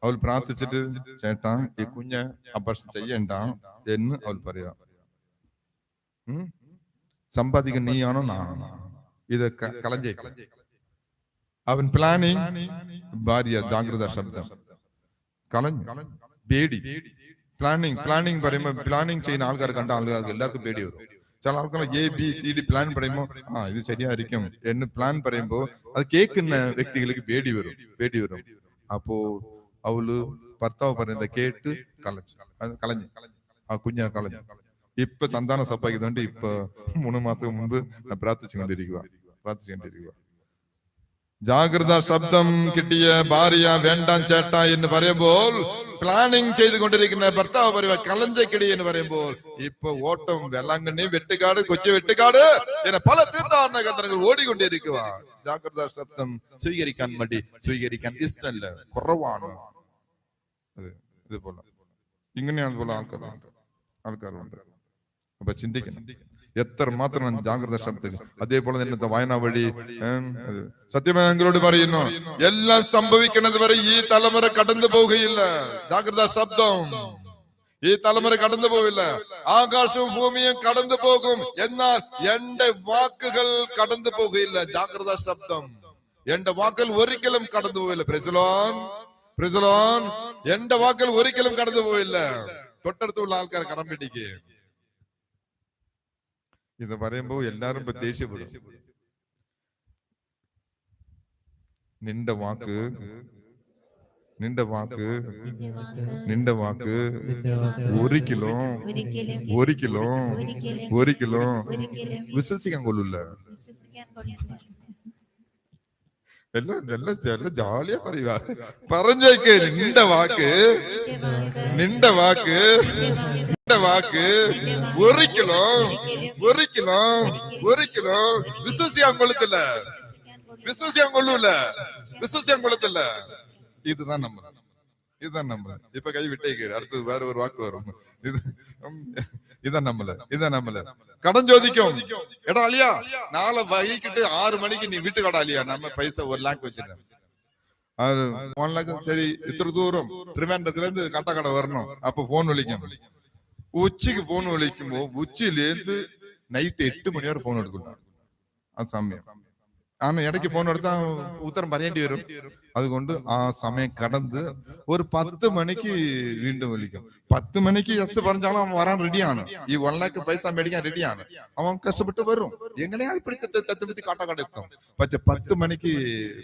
അവൾ പ്രാർത്ഥിച്ചിട്ട്, ചേട്ടാ ഈ കുഞ്ഞ് അബോർഷൻ ചെയ്യണ്ട എന്ന് അവൾ പറയാ. സമ്പാദിക്കാൻ നീയാണോ നാണോ? ഇത് കളഞ്ഞേക്ക. അവൻ പ്ലാനിങ്, ഭാര്യ ജാഗ്രതാ ശബ്ദം കളഞ്ഞു. പേടി. പ്ലാനിങ് പറയുമ്പോ, പ്ലാനിങ് ചെയ്യുന്ന ആൾക്കാർ കണ്ട ആൾക്കാർക്ക് എല്ലാവർക്കും പേടി വരും. ചില ആൾക്കാർ ABCD പ്ലാൻ പറയുമ്പോ ഇത് ശരിയായിരിക്കും എന്ന് പ്ലാൻ പറയുമ്പോ അത് കേൾക്കുന്ന വ്യക്തികൾക്ക് പേടി വരും. അപ്പോ അവള് ഭർത്താവ് പറയുന്നത് കേട്ട് കളഞ്ഞു. ആ കുഞ്ഞിനെ കളഞ്ഞു. ഇപ്പൊ സന്താനം സമ്പാദിക്കുന്നുണ്ട്. ഇപ്പൊ 3 മാസം മുമ്പ് പ്രാർത്ഥിച്ചുകൊണ്ടിരിക്കുക. ജാഗ്രതാ ശബ്ദം കിട്ടിയ ഭാര്യ വേണ്ടാം ചേട്ടാ എന്ന് പറയുമ്പോൾ, പ്ലാനിങ് ചെയ്തുകൊണ്ടിരിക്കുന്ന ഭർത്താവ് പറയുക കളഞ്ചക്കിടി എന്ന് പറയുമ്പോൾ, ഇപ്പൊ ഓട്ടം വെള്ളാങ്കണ്ണി, വെട്ടുകാട്, കൊച്ചു വെട്ടുകാട് എന്ന പല തീർത്ഥാടന കേന്ദ്രങ്ങൾ ഓടിക്കൊണ്ടിരിക്കുക. ജാഗ്രതാ ശബ്ദം സ്വീകരിക്കാൻ മടി, സ്വീകരിക്കാൻ ഇഷ്ടമല്ല, കുറവാണ്. ഇതുപോലെ ഇങ്ങനെയാണ് ആൾക്കാരുണ്ട്. അപ്പൊ ചിന്തിക്കണം എത്ര മാത്രം ജാഗ്രത ശബ്ദം. അതേപോലെ തന്നെ വായന വഴി സത്യമെങ്കിലോട് പറയുന്നു, എല്ലാം സംഭവിക്കുന്നത് വരെ ഈ തലമുറ കടന്നു പോവുകയില്ല. ജാഗ്രതാ ശബ്ദം. ഈ തലമുറ കടന്നു പോവില്ല. ആകാശവും ഭൂമിയും കടന്നു പോകും, എന്നാൽ എന്റെ വാക്കുകൾ കടന്നു പോകുകയില്ല. ജാഗ്രതാ ശബ്ദം. എന്റെ വാക്കുകൾ ഒരിക്കലും കടന്നു പോവില്ല. Praise the Lord. എന്റെ വാക്കുകൾ ഒരിക്കലും കടന്നു പോവില്ല. തൊട്ടടുത്തുള്ള ആൾക്കാർ കരം പിടിക്കുക. ഇത് പറയുമ്പോ എല്ലാരും ദേഷ്യപ്പെടും. നിന്റെ വാക്ക് ഒരിക്കലും വിശ്വസിക്കാൻ കൊള്ളൂല. എല്ലാം ജാലിയാ പറയുക. പറഞ്ഞേക്ക്, നിന്റെ വാക്ക് ഒരിക്കലും വിശ്വസിക്കാൻ കൊള്ളത്തില്ല. இதுதான் நம்ம. இப்ப கை விட்டேக்கு அடுத்தது வேற ஒரு வாக்கு வரும். இதான் நம்மள கடன் ஜோதிக்கும். எடா அலியா, நாளை வகிக்கிட்டு 6 மணிக்கு நீ வீட்டு கடை அலியா, நம்ம பைசா 1 லாக் வச்சிருக்கேன். 1 லாக் சரி, இത്ര ദൂരം ട്രിവാൻഡ്രத்துல இருந்து കാട്ടാക്കട வரணும். அப்ப போன் விളിக்கும். ഉച്ചക്ക് ഫോൺ വിളിക്കുമ്പോ ഉച്ചയിലേന്ത് നൈറ്റ് 8 മണി വരെ ഫോൺ എടുക്കില്ല. ആ സമയം ആണ്. ഇടയ്ക്ക് ഫോൺ എടുത്താൽ ഉത്തരം പറയേണ്ടി വരും. അതുകൊണ്ട് ആ സമയം കടന്ന് ഒരു 10 മണിക്ക് വീണ്ടും വിളിക്കും. 10 മണിക്ക് യെസ് പറഞ്ഞാലും അവൻ വരാൻ റെഡിയാണ്. ഈ 1 ലാക്ക് പൈസ മേടിക്കാൻ റെഡിയാണ്. അവൻ കഷ്ടപ്പെട്ട് വരും. എങ്ങനെയാ പിടിച്ചെത്തി കാട്ടാക്കട എത്തും. പക്ഷെ 10 മണിക്ക്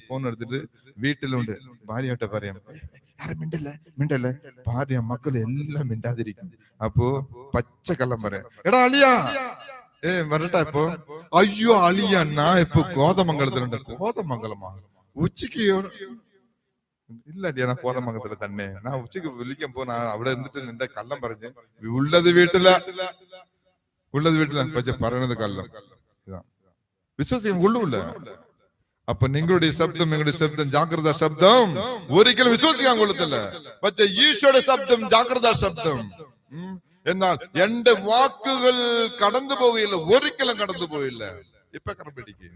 ഫോൺ എടുത്തിട്ട് വീട്ടിലുണ്ട്. ഭാര്യയായിട്ട് പറയാം, ആരും മിണ്ടല്ലേ. ഭാര്യ മക്കൾ എല്ലാം മിണ്ടാതിരിക്കും. അപ്പോ പച്ചക്കള്ളം പറയാം, എടാ അലിയാ വരട്ടെ ഇപ്പൊ. അയ്യോ അളിയ, ഞാൻ ഇപ്പൊ കോതമംഗലത്തിലുണ്ട്. കോതമംഗലമാ? ഉച്ചക്ക് ഇല്ല അടിയാ, ഞാൻ കോതമംഗലത്തില് തന്നെ. ഞാൻ ഉച്ചക്ക് വിളിക്കുമ്പോ ഞാൻ അവിടെ എന്നിട്ട് എന്റെ കള്ളം പറഞ്ഞ് ഉള്ളത് വീട്ടില പക്ഷെ പറയണത് കള്ളം. വിശ്വസിക്കാൻ കൊള്ളൂല. അപ്പൊ നിങ്ങളുടെ ശബ്ദം ജാഗ്രത ശബ്ദം ഒരിക്കലും വിശ്വസിക്കാൻ കൊള്ളത്തില്ല. പക്ഷെ ഈശോയുടെ ശബ്ദം ജാഗ്രത ശബ്ദം. എന്നാൽ എന്റെ വാക്കുകൾ കടന്നു പോവുകയില്ല, ഒരിക്കലും കടന്നു പോയില്ല. ഇപ്പൊ കരം പിടിക്കുക,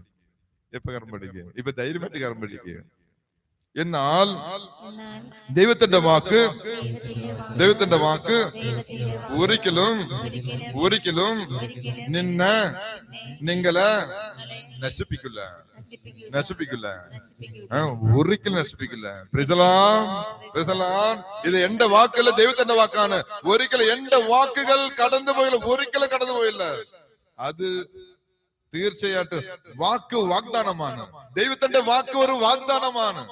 ഇപ്പൊ ധൈര്യമായിട്ട് കരം പിടിക്കുക. എന്നാൽ ദൈവത്തിന്റെ വാക്ക് ഒരിക്കലും നിങ്ങളെ നശിപ്പിക്കില്ല, ഒരിക്കലും നശിപ്പിക്കില്ല. ഇത് എന്റെ വാക്കല്ല, ദൈവത്തിന്റെ വാക്കാണ്. ഒരിക്കലും എന്റെ വാക്കുകൾ കടന്നു പോയില്ല, ഒരിക്കലും കടന്നു പോയില്ല. അത് തീർച്ചയായിട്ടും വാക്ക് വാഗ്ദാനമാണ്. ദൈവത്തിന്റെ വാക്ക് ഒരു വാഗ്ദാനമാണ്.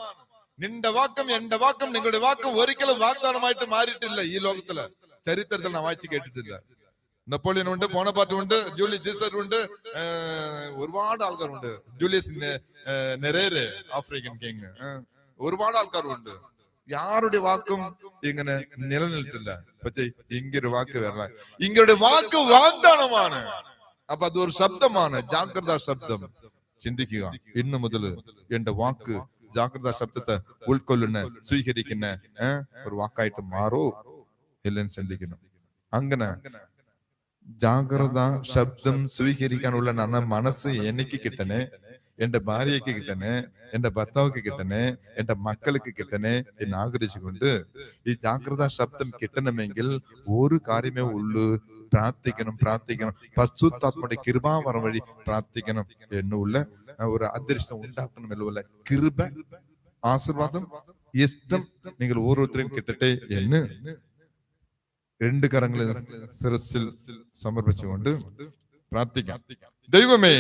നിന്റെ വാക്കും എന്റെ വാക്കും നിങ്ങളുടെ വാക്കും ഒരിക്കലും വാഗ്ദാനമായിട്ട് മാറിയിട്ടില്ല. ഈ ലോകത്തില് ചരിത്രത്തിൽ ഞാൻ വായിച്ചു കേട്ടിട്ടില്ല. നെപ്പോളിയൻ ഉണ്ട്, ബോണപാർട്ട് ഉണ്ട്, ജൂലിയസ് സീസർ ഉണ്ട്, ഒരുപാട് ആൾക്കാരുണ്ട്. ജൂലിയസ് നെരേരെ, ആഫ്രിക്കൻ കിങ്, ഒരുപാട് ആൾക്കാരുണ്ട്. യാരുടെ വാക്കും ഇങ്ങനെ നിലനിൽക്കില്ല. പക്ഷേ ഇങ്ങൊരു വാക്ക് വരണം. ഇങ്ങയുടെ വാക്ക് വാഗ്ദാനമാണ്. അപ്പൊ അതൊരു ശബ്ദമാണ്, ജാഗ്രത ശബ്ദം. ചിന്തിക്കുക, ഇന്നു മുതൽ എന്റെ വാക്ക് ജാഗ്രത ശബ്ദത്തെ ഉൾക്കൊള്ളുന്ന സ്വീകരിക്കുന്ന ഒരു വാക്കായിട്ട് മാറോ ഇല്ലെന്ന് ചിന്തിക്കുന്നു. അങ്ങനെ ജാഗ്രത ശബ്ദം സ്വീകരിക്കാനുള്ള മനസ്സ് എനിക്ക് കിട്ടണേ, എന്റെ ഭാര്യയ്ക്ക് കിട്ടണേ, എന്റെ ഭർത്താവുക്ക് കിട്ടണേ, എന്റെ മക്കൾക്ക് കിട്ടണേ എന്ന് ആഗ്രഹിച്ചുകൊണ്ട് ഈ ജാഗ്രത ശബ്ദം കിട്ടണമെങ്കിൽ ഒരു കാര്യമേ ഉള്ളൂ, പ്രാർത്ഥിക്കണം. പരിശുദ്ധാത്മയുടെ കൃപാവരം വഴി പ്രാർത്ഥിക്കണം എന്നുള്ള ഒരു അന്തരീക്ഷം ഉണ്ടാക്കണമെന്നുള്ള കൃപ, ആശീർവാദം, ഇഷ്ടം നിങ്ങൾ ഓരോരുത്തരും കിട്ടട്ടെ എന്ന് രണ്ട് കരങ്ങളിൽ ശിരസിൽ സമർപ്പിച്ചുകൊണ്ട് പ്രാർത്ഥിക്കാം. ദൈവമേ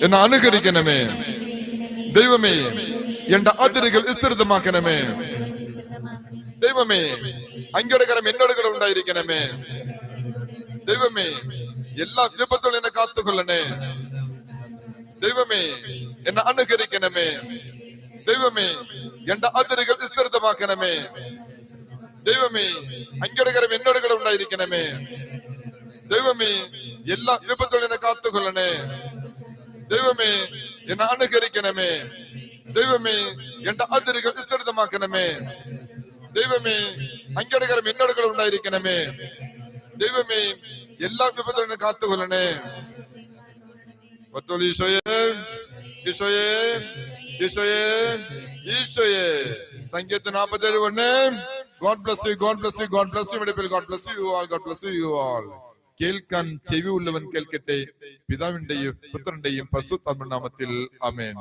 എന്നെ അനുകരിക്കണമേ, ദൈവമേ എന്റെ അതിരുകൾ വിസ്തൃതമാക്കണമേ, ദൈവമേ അങ്ങയുടെ കരം എന്നോട് കൂടെ ഉണ്ടായിരിക്കണമേ, ദൈവമേ എല്ലാ വിപത്തുകളും എന്നെ കാത്തുകൊള്ളണേ, ദൈവമേ എന്നെ അനുകരിക്കണമേ, ദൈവമേ എന്റെ അതിരുകൾ വിസ്തൃതമാക്കണമേ, ദൈവമേ അങ്ങയുടെ കരം എന്നോട് കൂടെ ഉണ്ടായിരിക്കണമേ, ദൈവമേ എല്ലാ വിപത്തുകളും എന്നെ കാത്തുകൊള്ളണേ, ദൈവമേ എന്നെ അനുകരിക്കണമേ, ദൈവമേ എന്റെ അതിരുകൾ വിസ്തൃതമാക്കണമേ, ദൈവമേ അങ്ങയുടെ കരം എന്നോട് കൂടെ ഉണ്ടായിരിക്കണമേ, ദൈവമേ എല്ലാ വിപത്തുകളും എന്നെ കാത്തുകൊള്ളണേ. സംഖ്യത്തിന് 47 God bless you, God bless you, God bless you, God bless you all, God bless you all. കേൾക്കാൻ ചെവി ഉള്ളവൻ കേൾക്കട്ടെ. പിതാവിന്റെയും പുത്രന്റെയും പരിശുദ്ധാത്മ നാമത്തിൽ ആമേൻ.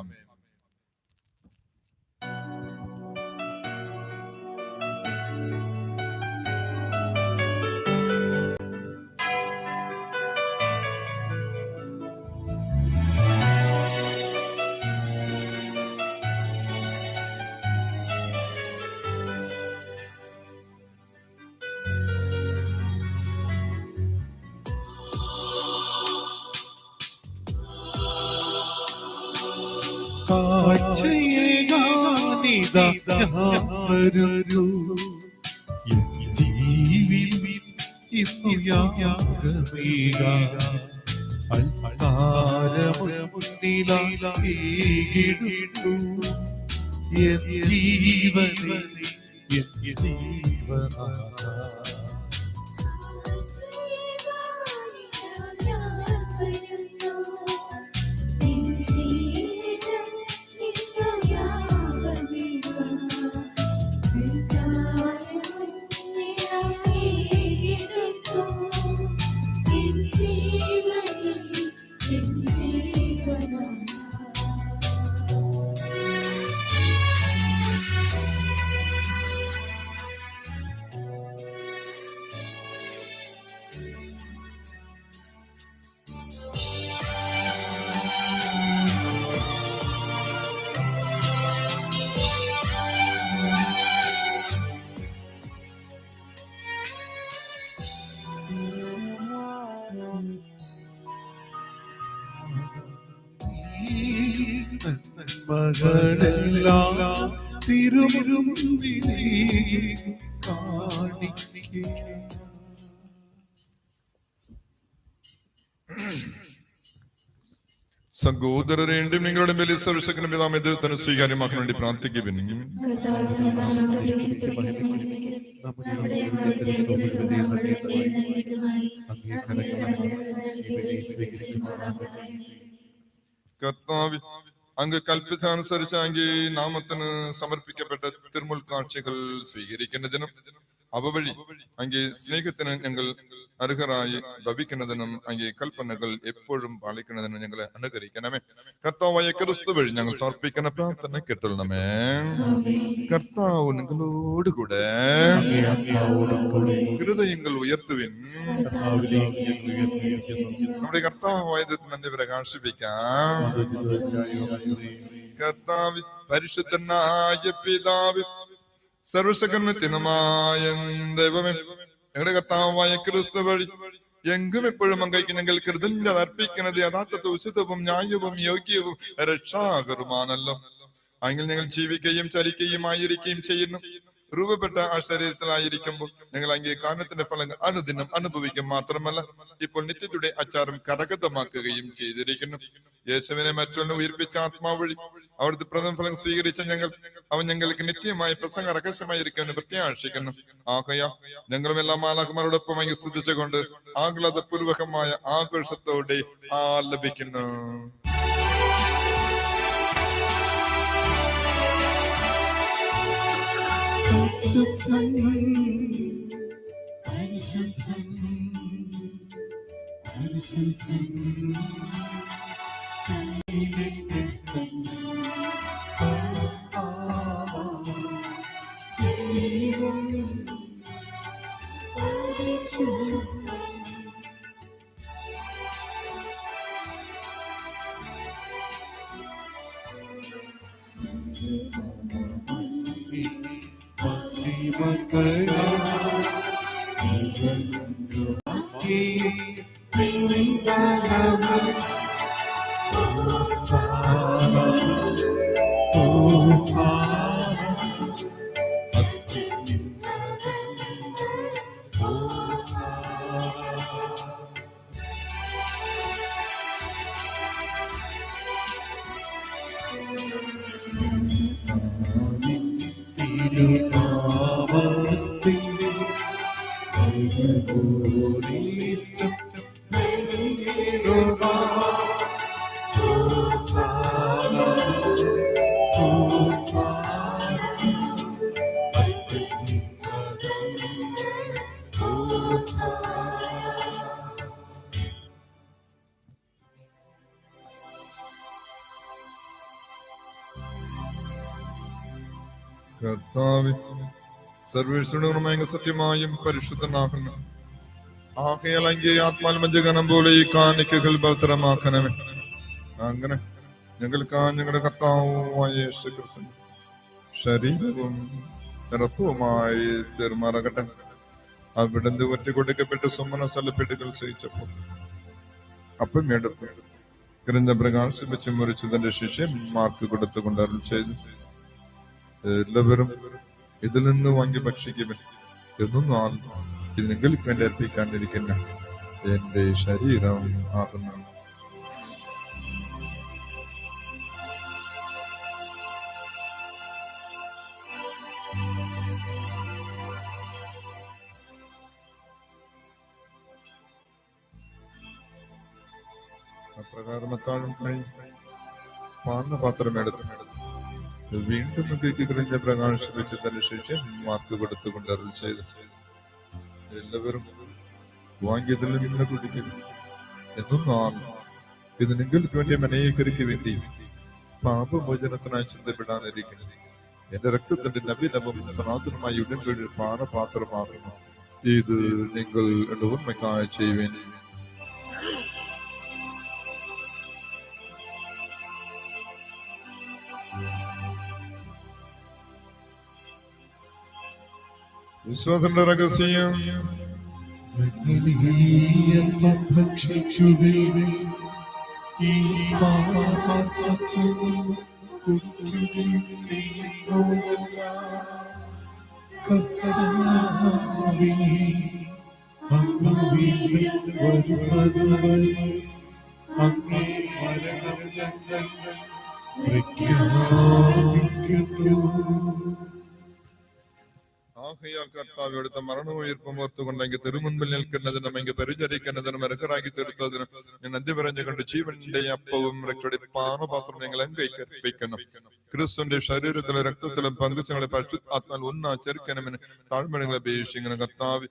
നന്മകളെല്ലാം തിരുമുമ്പിലേ കാണിക്കേ. സഹോദരരെയും നിങ്ങളുടെ മേലെ സർവശക്തനായ പിതാവേ ദൈവത്തിന് സ്വീകാര്യമാക്കാൻ വേണ്ടി പ്രാർത്ഥിക്കുവിൻ. കർത്താവ് അങ്ങ് കൽപ്പിച്ചനുസരിച്ച് അങ്ങേ നാമത്തിന് സമർപ്പിക്കപ്പെട്ട തിരുമുൽക്കാഴ്ചകൾ സ്വീകരിക്കുന്നതിനും അവ വഴി അങ്ങേ സ്നേഹത്തിന് ഞങ്ങൾ അർഹരായി ഭവിക്കുന്നതിനും അങ്ങേ കൽപ്പനകൾ എപ്പോഴും പാലിക്കുന്നതിനും ഞങ്ങളെ അനുകരിക്കണമേ. കർത്താവായ ക്രിസ്തു വഴി ഞങ്ങൾ സമർപ്പിക്കുന്ന പ്രാർത്ഥന കേട്ടണമേ. കർത്താവ് നിങ്ങളോടുകൂടെ ഹൃദയങ്ങൾ ഉയർത്തുവിൻ. നമ്മുടെ കർത്താവായ നന്ദി പ്രകാശിപ്പിക്കാം. കർത്താവ് പരിശുദ്ധനായ പിതാവ് സർവശക്തനുമായ ദൈവമേ, ഞങ്ങളുടെ കർത്താവായ ക്രിസ്തു വഴി എങ്കും എപ്പോഴും അങ്ങേക്ക് ഞങ്ങൾ കൃതജ്ഞത അർപ്പിക്കുന്നത് യഥാർത്ഥവും ഉചിതവും ന്യായവും യോഗ്യവും രക്ഷാകരമാണല്ലോ. അങ്ങനെ ഞങ്ങൾ ജീവിക്കുകയും ചലിക്കുകയും ആയിരിക്കുകയും ചെയ്യുന്നു. രൂപപ്പെട്ട ആ ശരീരത്തിലായിരിക്കുമ്പോൾ ഞങ്ങൾ അങ്ങേ കാരണത്തിന്റെ ഫലങ്ങൾ അനുദിനം അനുഭവിക്കും മാത്രമല്ല ഇപ്പോൾ നിത്യയുടെ അച്ചാരം കരഗതമാക്കുകയും ചെയ്തിരിക്കുന്നു. യേശുവിനെ മറ്റുള്ള ഉയർപ്പിച്ച ആത്മാവ് വഴി അവിടുത്തെ പ്രഥമ ഫലം സ്വീകരിച്ച അവൻ ഞങ്ങൾക്ക് നിത്യമായി പ്രസംഗ രഹസ്യമായിരിക്കുമെന്ന് പ്രത്യാശിക്കുന്നു. ആകയാ ഞങ്ങളും എല്ലാ മാലാഖമാരോടൊപ്പം അങ്ങ് സ്തുതിച്ചുകൊണ്ട് ആഹ്ലാദപൂർവകമായ ആഘോഷത്തോടെ ആലപിക്കുന്നു. കർത്താവേ, സർവേശ്വരനുമായ സത്യമായും പരിശുദ്ധനാകണം. ആകയാൽ അങ്ങേ ആത്മാൽമഞ്ജഗണം പോലെ ഈ കാണിക്കകൾ ഭദ്രമാക്കണമേ. അങ്ങനെ ഞങ്ങൾക്ക് ഞങ്ങളുടെ കർത്താവുമായ യേശുക്രിസ്തു ശരീരവും രക്തവുമായി തീർമാറാകട്ടെ. അവിടുന്ന് ഒറ്റക്കൊടുക്കപ്പെട്ട് സുമന സ്ഥലപ്പെട്ടുകൾ സഹിച്ചപ്പോൾ അപ്പം എടുത്ത് കിരഞ്ഞ പ്രകാശിപ്പിച്ച് മുറിച്ച് തന്റെ ശിഷ്യന്മാർക്ക് കൊടുത്തുകൊണ്ട് അരുൾ ചെയ്തു, എല്ലാവരും ഇതിൽ നിന്ന് വാങ്ങി ഭക്ഷിക്കുവൻ. എന്നും ഇതിനെങ്കിൽ വേണ്ടി അർപ്പിക്കാനിരിക്കുന്ന എന്റെ ശരീരം ആകുന്നു. അപ്രകാരം പാനപാത്രം എടുത്ത് വീണ്ടും കിഴിഞ്ഞ പ്രകാശിപ്പിച്ച് തന്റെ ശിഷ്യന്മാർക്ക് കൊടുത്തുകൊണ്ട് അരുൾ ചെയ്തു, എല്ലാവരും വാങ്ങിയതിൽ നിന്ന് കുടിക്കുന്നു. എന്നും ഇതിനെങ്കിൽ വേണ്ടി അനേകർക്ക് വേണ്ടി പാപമോചനത്തിനായി ചിന്തപ്പെടാനിരിക്കുന്നു. എന്റെ രക്തത്തിന്റെ നവീനവും സനാതനമായ ഉടൻപടി പാനപാത്രമാകുന്നു. ഇത് നിങ്ങൾ എന്റെ ഓർമ്മയ്ക്കായി ചെയ്യുവേൻ. വിശ്വാസത്തിന്റെ രഹസ്യം ഭക്ഷിക്കുകയും ഈ പാപത്തിൽ കുടിക്കുകയും ചെയ്യുമ്പോഴെല്ലാം കർത്താവേ, അങ്ങ് വീണ്ടും വരുന്നതുവരെ അങ്ങേ മരണം ഞങ്ങൾ പ്രഖ്യാപിക്കുന്നു. ആകയാൽ കർത്താവ് എടുത്ത മരണമുയർപ്പും ഓർത്തുകൊണ്ടെങ്കിൽ തിരുമുൻപിൽ നിൽക്കുന്നതിനും എങ്കിൽ പരിചരിക്കുന്നതിനും ഇറക്കറാക്കി തീർത്തതിനും ഞാൻ നന്ദി പറഞ്ഞു കണ്ട് ജീവന്റെ അപ്പവും രക്ഷയുടെ പാനപാത്രം ഞങ്ങൾ അംഗീകരിക്കുന്നു. ക്രിസ്തുവിന്റെ ശരീരത്തിലും രക്തത്തിലും പങ്കുചങ്ങളെ പരിശുദ്ധാത്മാവിൽ ഒന്നാചരിക്കണമെന്ന് താഴ്മകളെ അപേക്ഷിക്കണം. കർത്താവ്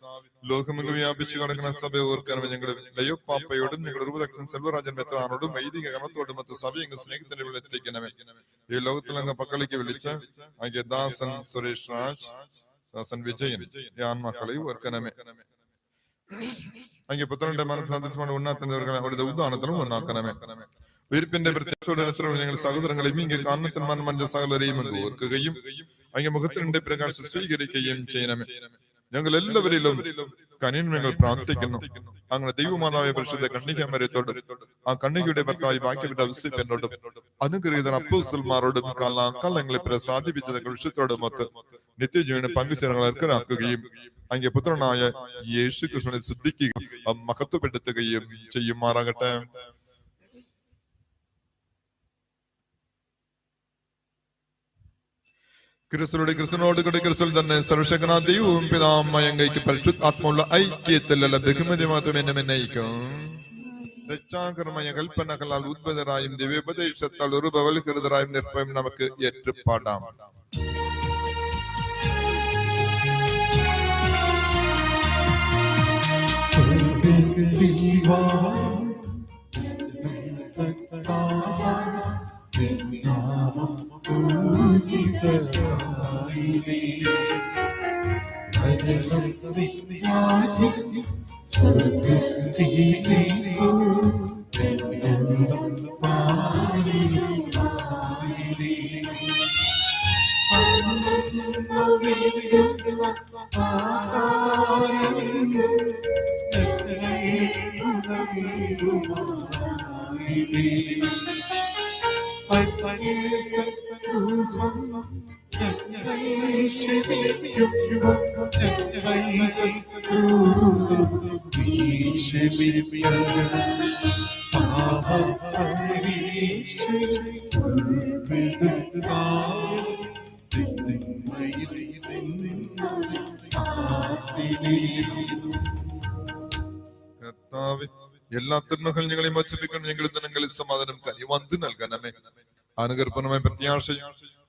ലോകമെങ്ങും വ്യാപിച്ചു കിടക്കുന്ന സഭയെ ഓർക്കണമെന്ന് ഞങ്ങൾ ലയോപ്പാപ്പയോടും ഞങ്ങളുടെ രൂപദക്ഷൻ സെൽവരാജൻ മെത്രാനോടും വൈദിക കർമ്മത്തോടും മറ്റു സഭയെ സ്നേഹത്തിന്റെ വിളി എത്തിക്കണമേ. ഈ ലോകത്തിലങ്ങ് പക്കളിക്ക് വിളിച്ച അങ്ങ് ദാസൻ സുരേഷ് രാജ്, ദാസൻ വിജയൻ, ഈ ആൺമക്കളെ ഓർക്കണമേ. അങ്ങ് പുത്രന്റെ മനസ്സിലാണ് ഉണ്ണാത്തിന്റെ അവിടുത്തെ ഉദാഹരണത്തിലും ഒന്നാക്കണമേ. വീർപ്പിന്റെ പ്രത്യക്ഷോടനത്തിലൂടെ ഞങ്ങൾ സഹോദരങ്ങളെയും ഇങ്ങനെ കാരണത്തിൽ മൺമഞ്ച സകലരെയും ഓർക്കുകയും അങ്ങ് മുഖത്തിന്റെ പ്രകാശം സ്വീകരിക്കുകയും ചെയ്യണമേ. ഞങ്ങൾ എല്ലാവരിലും കനിന്മകൾ പ്രാർത്ഥിക്കുന്നു. അങ്ങനെ ദൈവമാതാവായ പരിശുദ്ധ കന്യകാമരിയത്തോടും ആ കന്യകയുടെ ഭർത്താവ് വാക്യപ്പെട്ട ഔസേപ്പിനോടും അനുഗ്രഹീതർ അപ്പോസ്തലന്മാരോടും കള്ളങ്ങളെ പ്രസാദിപ്പിച്ചത് വിഷയത്തോടും ഒക്കെ നിത്യജീവനെ പങ്കുചേരങ്ങൾ ഏർക്കരാക്കുകയും അങ്ങ് പുത്രനായ യേശു ക്രിസ്തുവിനെ ശുദ്ധിക്കുകയും മഹത്വപ്പെടുത്തുകയും ചെയ്യുമാറാകട്ടെ. ക്രിസ്തുവിനോട് കൂടി ക്രിസ്തുവിൽ തന്നെ സർവശക്തനായ ദൈവവും പിതാവുമായ അങ്ങേക്ക് പരിശുദ്ധാത്മാവുള്ള ഐക്യത്തിലുള്ള ബഹുമതി മാത്രം എന്നെ നയിക്കും. രക്ഷാകരമായ കൽപ്പനകളാൽ ഉദ്ഭുതരായും ദിവ്യോപദേശത്താൽ ഉരുപവൽകൃതരായും നിർഭയം നമുക്ക് ഏറ്റുപാടാം. കർത്താവേ, എല്ലാ തിന്മകൾ ഞങ്ങളെ മോചിപ്പിക്കണം. ഞങ്ങളുടെ ദിനങ്ങളിൽ സമാധാനം കനിവന്ത് നൽകണമേ. അനുകർപ്പണമായ പ്രത്യാശ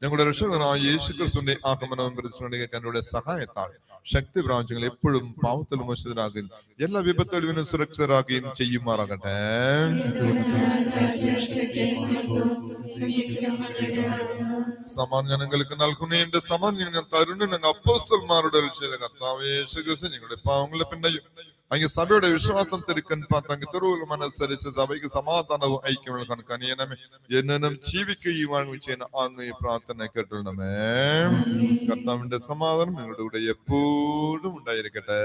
ഞങ്ങളുടെ രക്ഷകനായ യേശു ക്രിസ്തുവിന്റെ ആഗമനവും പ്രതിഷ്ഠയുടെ സഹായത്താൽ ശക്തി പ്രാപിച്ചങ്ങൾ എപ്പോഴും പാവത്തിലും മോചിതരാകുകയും എല്ലാ വിപത്തുകളിലും സുരക്ഷിതരാകുകയും ചെയ്യുമാറാകട്ടെ. സമാധാനം ഞങ്ങൾക്ക് നൽകുന്നതിന്റെ സമാധാനം തരുണിന് അപ്പോസ്തലന്മാരുടെ ചെയ്ത കർത്താവേ യേശു ക്രിസ്തു ഞങ്ങളുടെ പാവങ്ങളെ പിന്നെയും അങ്ങ് സഭയുടെ വിശ്വാസം തിരുക്കൻ തങ്ങ് തിരുവുമനുസരിച്ച് സഭയ്ക്ക് സമാധാനവും ഐക്യമുള്ള കണക്കനിയനമേ. എന്നും ജീവിക്കുകയും ചെയ്യുന്ന അങ്ങ് ഈ പ്രാർത്ഥന കേട്ടണമേ. കർത്താവിന്റെ സമാധാനം നിങ്ങളുടെ കൂടെ എപ്പോഴും ഉണ്ടായിരിക്കട്ടെ.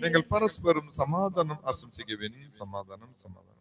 നിങ്ങൾ പരസ്പരം സമാധാനം ആശംസിക്കുവിൻ. സമാധാനം സമാധാനം.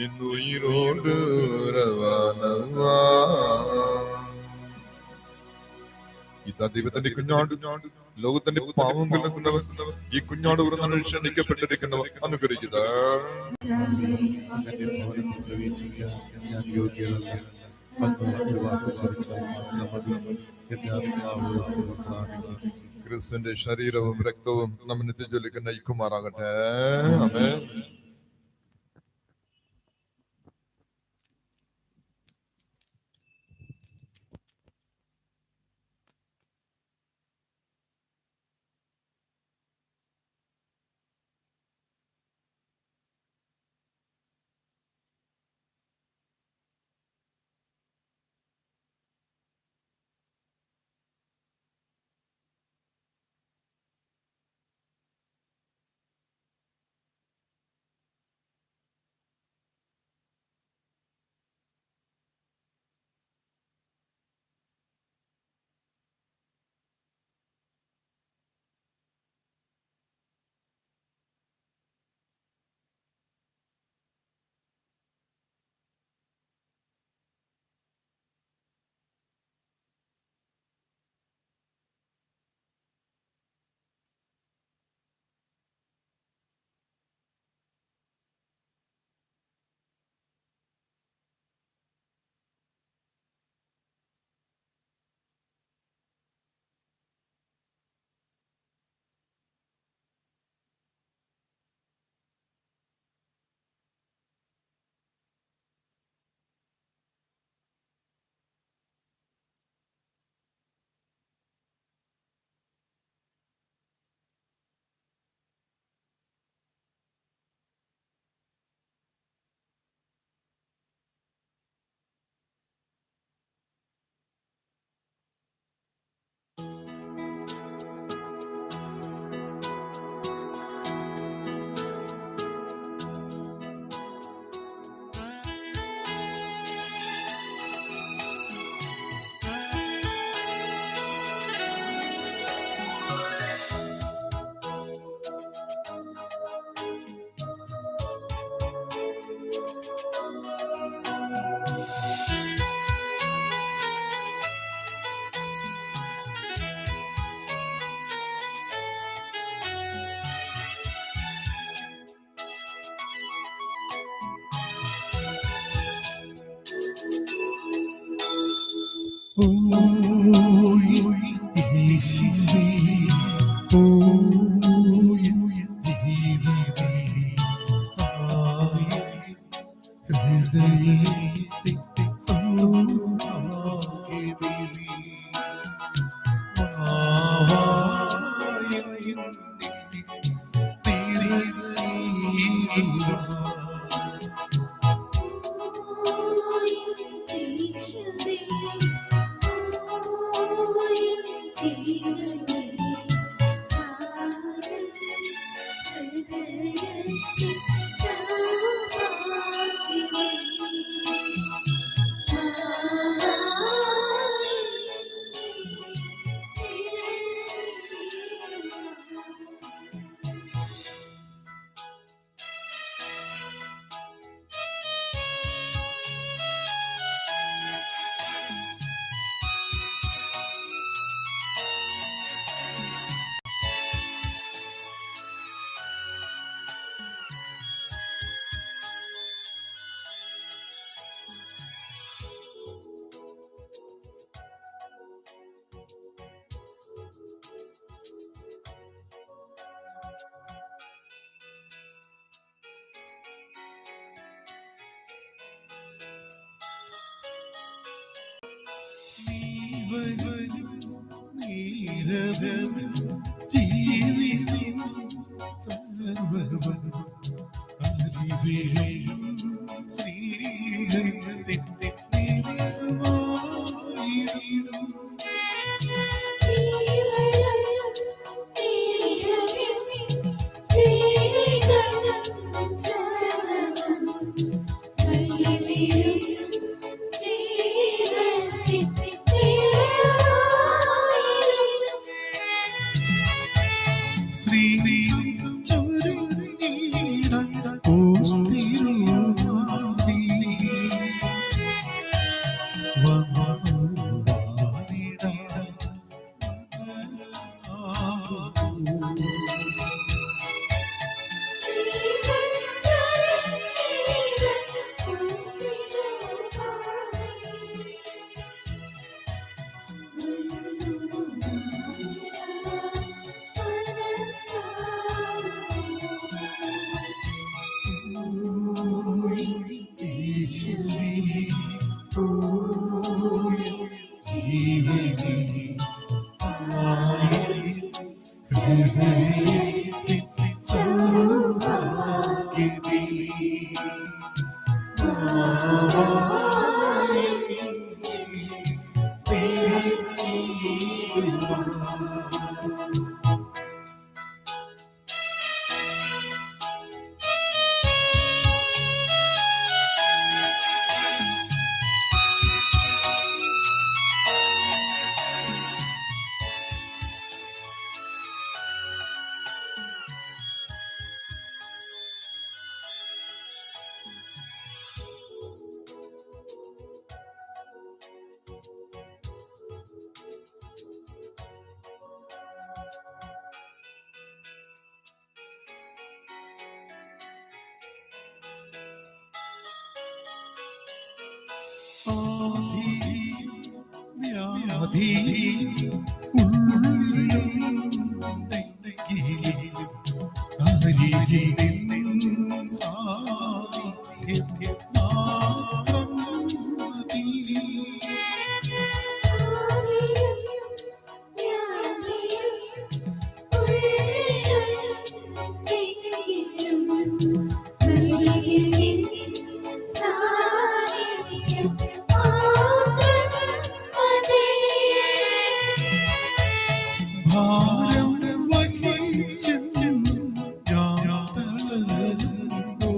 ഇന്നുയിരോട് ഉറവാനവാ. ഇതാ ദൈവത്തിന്റെ കുഞ്ഞാട്, ലോകത്തിന്റെ പാവം കലക്കുന്നവൻ, ഈ കുഞ്ഞാട് ഉറന്ന ക്ഷണിക്കപ്പെട്ടിരിക്കുന്നവർ അനുഗ്രഹിക്കുക. പ്രവേശിക്കാൻ ഞാൻ യോഗ്യനല്ല. വാക്ക് ചരിച്ചാൽ മാത്രം മതി. എന്റെ ആത്മാവ് സുഖപ്രാപിക്കും. ക്രിസ്തുവിന്റെ ശരീരവും രക്തവും നമ്മെ നിത്യജീവനിലേക്ക് നയിക്കുമാറാകട്ടെ. ആമേൻ. ശ്രീ ചൊരിഞ്ഞിട ഓ സ്ഥിരം വ്യാധി ഉള്ളിലുണ്ടെങ്കിലും അരികിൽ സാന്നിധ്യം മാത്രം മതി. ഭാരം വഹിച്ചെന്നും ഞാൻ തളരുന്നു.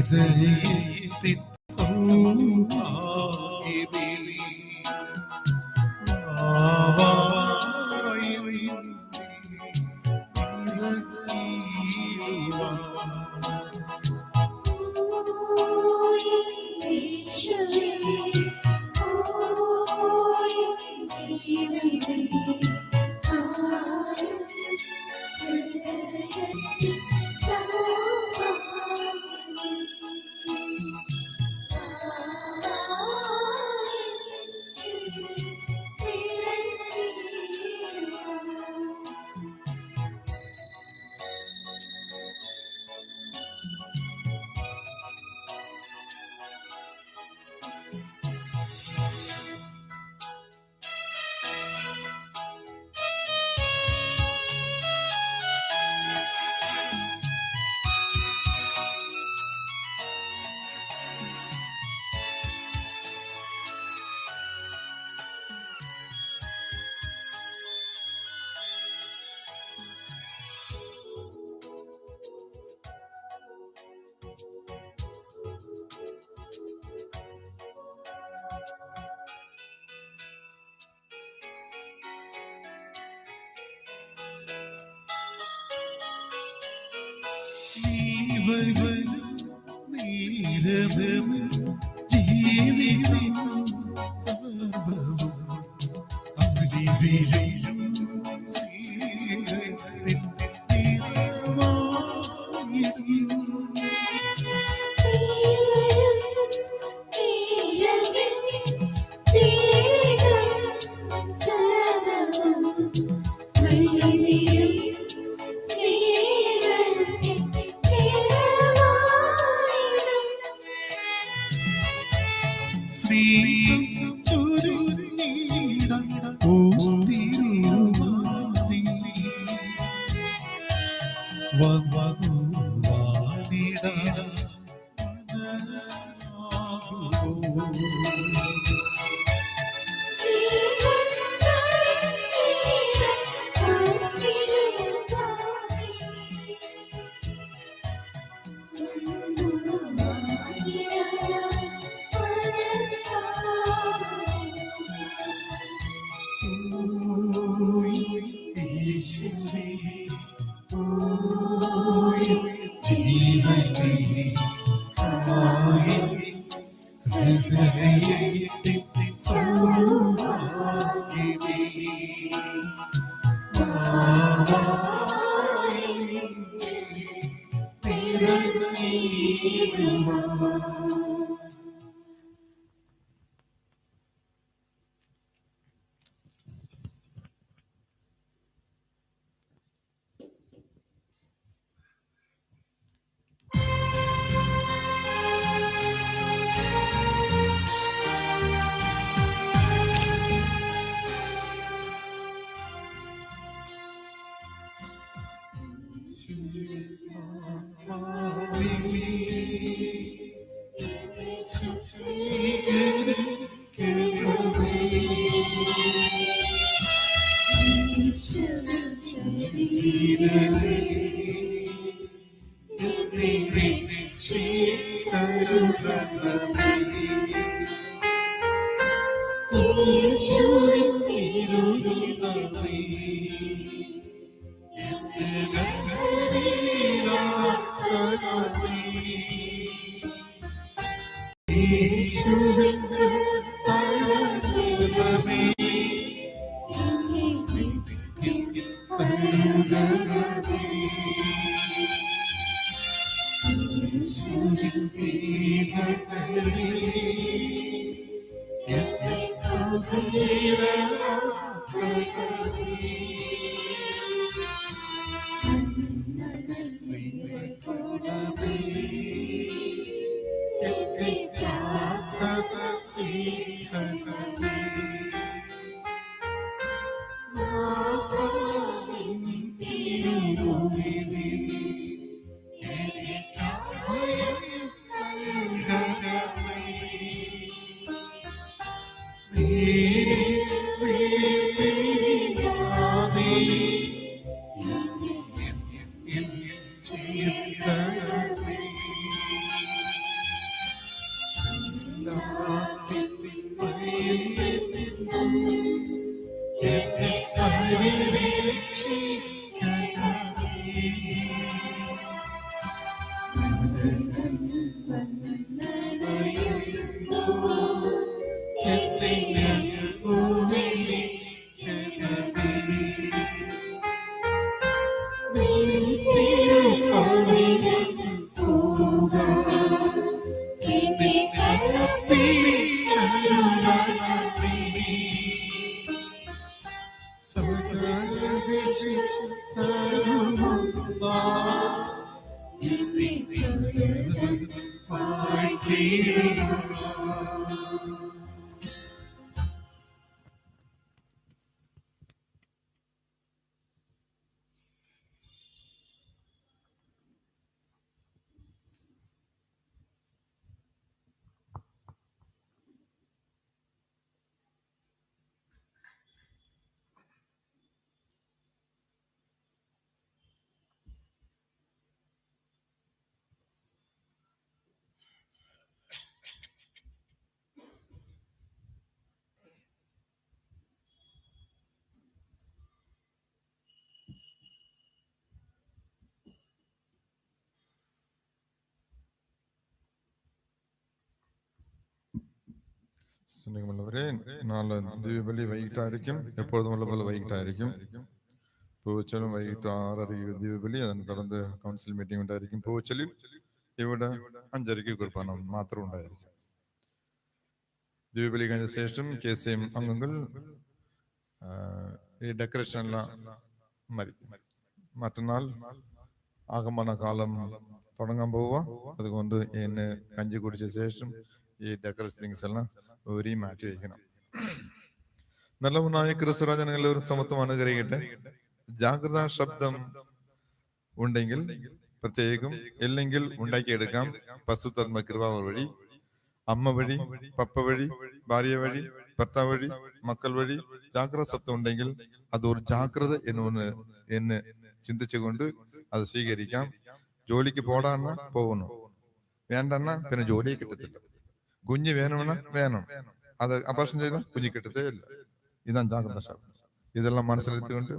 ഹൃദയത്തിൻ സൗഭാഗ്യമേ ജീവിതം സർവവും അറിവിലും സ്നേഹത്തിൻ നിറവായിരുന്നു. ജീവനേ സ്നേഹമുള്ളവരെ, നാളെ ദിവ്യബലി വൈകിട്ടായിരിക്കും. എപ്പോഴും ഉള്ള പോലെ വൈകിട്ടായിരിക്കും. പൂച്ചലും വൈകിട്ട് 6:30 ദിവ്യബലി, അതിനെ തുടർന്ന് കൗൺസിൽ മീറ്റിംഗ് ഉണ്ടായിരിക്കും. പൂച്ചലിൽ ഇവിടെ 5:30 കുർബാന മാത്രം ഉണ്ടായിരിക്കും. ദിവ്യബലി കഴിഞ്ഞ ശേഷം KCM അംഗങ്ങൾ ഈ ഡെക്കറേഷൻ എല്ലാം മതി. മറ്റന്നാൾ ആഗമന കാലം തുടങ്ങാൻ പോവുക. അതുകൊണ്ട് എന്നെ കഞ്ചി കുടിച്ച ശേഷം ഈ ഡെക്കറേഷൻ തിങ്സ് എല്ലാം ഒരു മാറ്റി വയ്ക്കണം. നല്ലവനായ ക്രിസ്തുരാജൻ എല്ലാവരും സമത്വം അനുഗ്രഹിക്കട്ടെ. ജാഗ്രതാ ശബ്ദം ഉണ്ടെങ്കിൽ പ്രത്യേകം, ഇല്ലെങ്കിൽ ഉണ്ടാക്കിയെടുക്കാം. പരിശുദ്ധാത്മ കൃപ വഴി, അമ്മ വഴി, പപ്പ വഴി, ഭാര്യ വഴി, ഭർത്താവ് വഴി, മക്കൾ വഴി ജാഗ്രത ശബ്ദം ഉണ്ടെങ്കിൽ അത് ഒരു ജാഗ്രത എന്ന് ചിന്തിച്ചുകൊണ്ട് അത് സ്വീകരിക്കാം. ജോലിക്ക് പോടാന്ന പോകുന്നു, വേണ്ടെന്ന പിന്നെ ജോലിയെ കിട്ടത്തില്ല. കുഞ്ഞ് വേണമെന്ന വേണം, അത് അപേക്ഷ ചെയ്താൽ കുഞ്ഞ് കിട്ടത്തേ ഇല്ല. ഇതാണ് ജാഗ്രത ശബ്ദം. ഇതെല്ലാം മനസ്സിലെത്തിക്കൊണ്ട്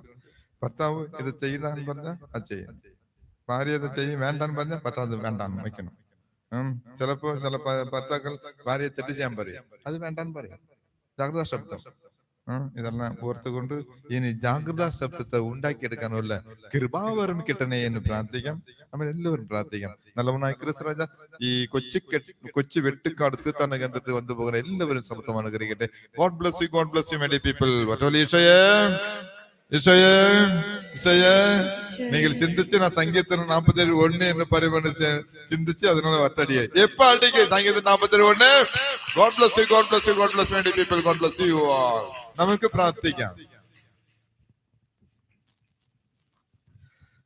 ഭർത്താവ് ഇത് ചെയ്താന്ന് പറഞ്ഞാൽ അത് ചെയ്യണം, ഭാര്യ ഇത് ചെയ്യും വേണ്ടാന്ന് പറഞ്ഞാൽ ഭർത്താവ് വേണ്ടാന്ന് വെക്കണം. ചിലപ്പോ ചില ഭർത്താക്കൾ ഭാര്യയെ തെറ്റ് ചെയ്യാൻ പറയും, അത് വേണ്ടാന്ന് പറയും. ജാഗ്രത ശബ്ദം. ഇതെല്ലാം ഓർത്തുകൊണ്ട് ഇനി ജാഗ്രതാ ശബ്ദത്തെ ഉണ്ടാക്കിയെടുക്കാനുള്ള കൃപാവരം കിട്ടണേ എന്ന് പ്രാർത്ഥിക്കാം. നമ്മൾ എല്ലാവരും പ്രാർത്ഥിക്കാം. നല്ലവനായ ക്രിസ്തുരാജ ഈ കൊച്ചു വെട്ടിക്കടുത്ത് തന്നെ ഗന്ധത്തിൽ വന്നു പോകുന്ന എല്ലാവരും സമത്വം അനുഗ്രഹിക്കട്ടെ. God bless you, God bless you my people. നിങ്ങൾ ചിന്തിച്ച് நான் சங்கீதம் 47:1 എന്ന് പറയുമ്പോൾ ചിന്തിച്ച് അതിനുള്ള ഒറ്റടിയെ എപ്പോ അടിക്ക് സംഗീതം 47:1. God bless you, God bless you, God bless my people, God bless you all. നമുക്ക് പ്രാർത്ഥിക്കാം.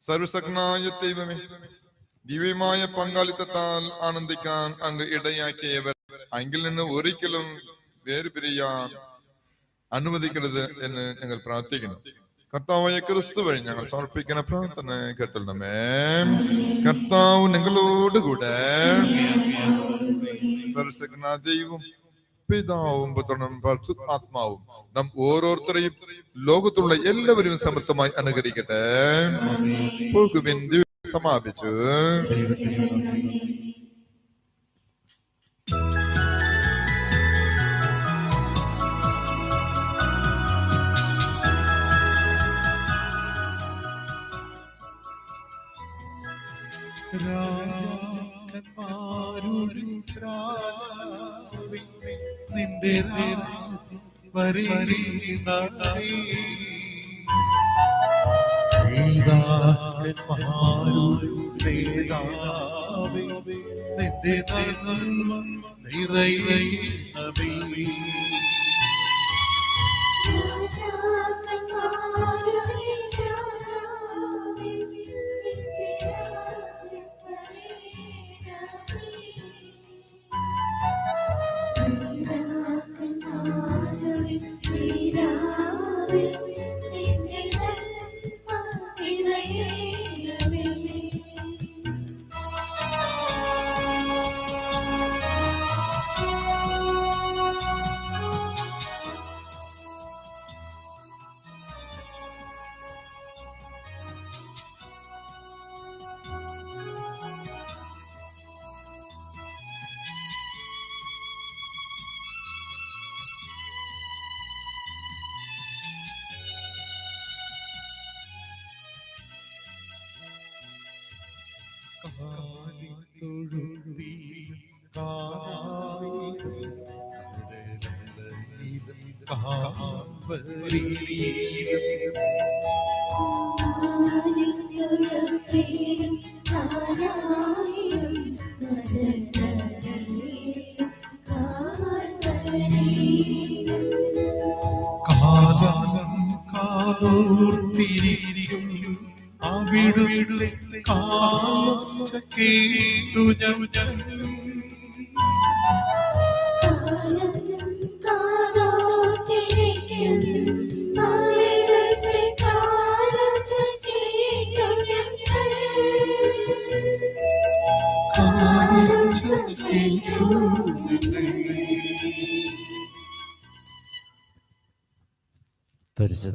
സർവശക്തനായ ദൈവമേ, ദിവ്യമായ പങ്കാളിത്തത്താൽ ആനന്ദിക്കാൻ അങ്ങ് ഇടയാക്കിയവർ അങ്കിൽ നിന്ന് ഒരിക്കലും വേർപിരിയാൻ അനുവദിക്കരുത് എന്ന് ഞങ്ങൾ പ്രാർത്ഥിക്കുന്നു. കർത്താവായ ക്രിസ്തു വഴി ഞങ്ങൾ സമർപ്പിക്കുന്ന പ്രാർത്ഥന കേട്ടണമേ. കർത്താവ് നിങ്ങളോടുകൂടെ സർവശക്തനായ ദൈവവും പിതാവും പുത്രനും പരിശുദ്ധാത്മാവും നാം ഓരോരുത്തരെയും ലോകത്തുള്ള എല്ലാവരും സമൃദ്ധമായി അനുഗ്രഹിക്കട്ടെ. പോകുവിൻ. സമാപിച്ചു. രാജാക്കന്മാരുടെ രാജാവേ, നിന്റെ വരേണമേ. നേതാക്കന്മാരുടെ നേതാവേ, നിന്റെ നന്മ നിറയണമേ. അവിടുത്തെ കാലൊച്ച കേട്ടു ഞാൻ പരിശുദ്ധ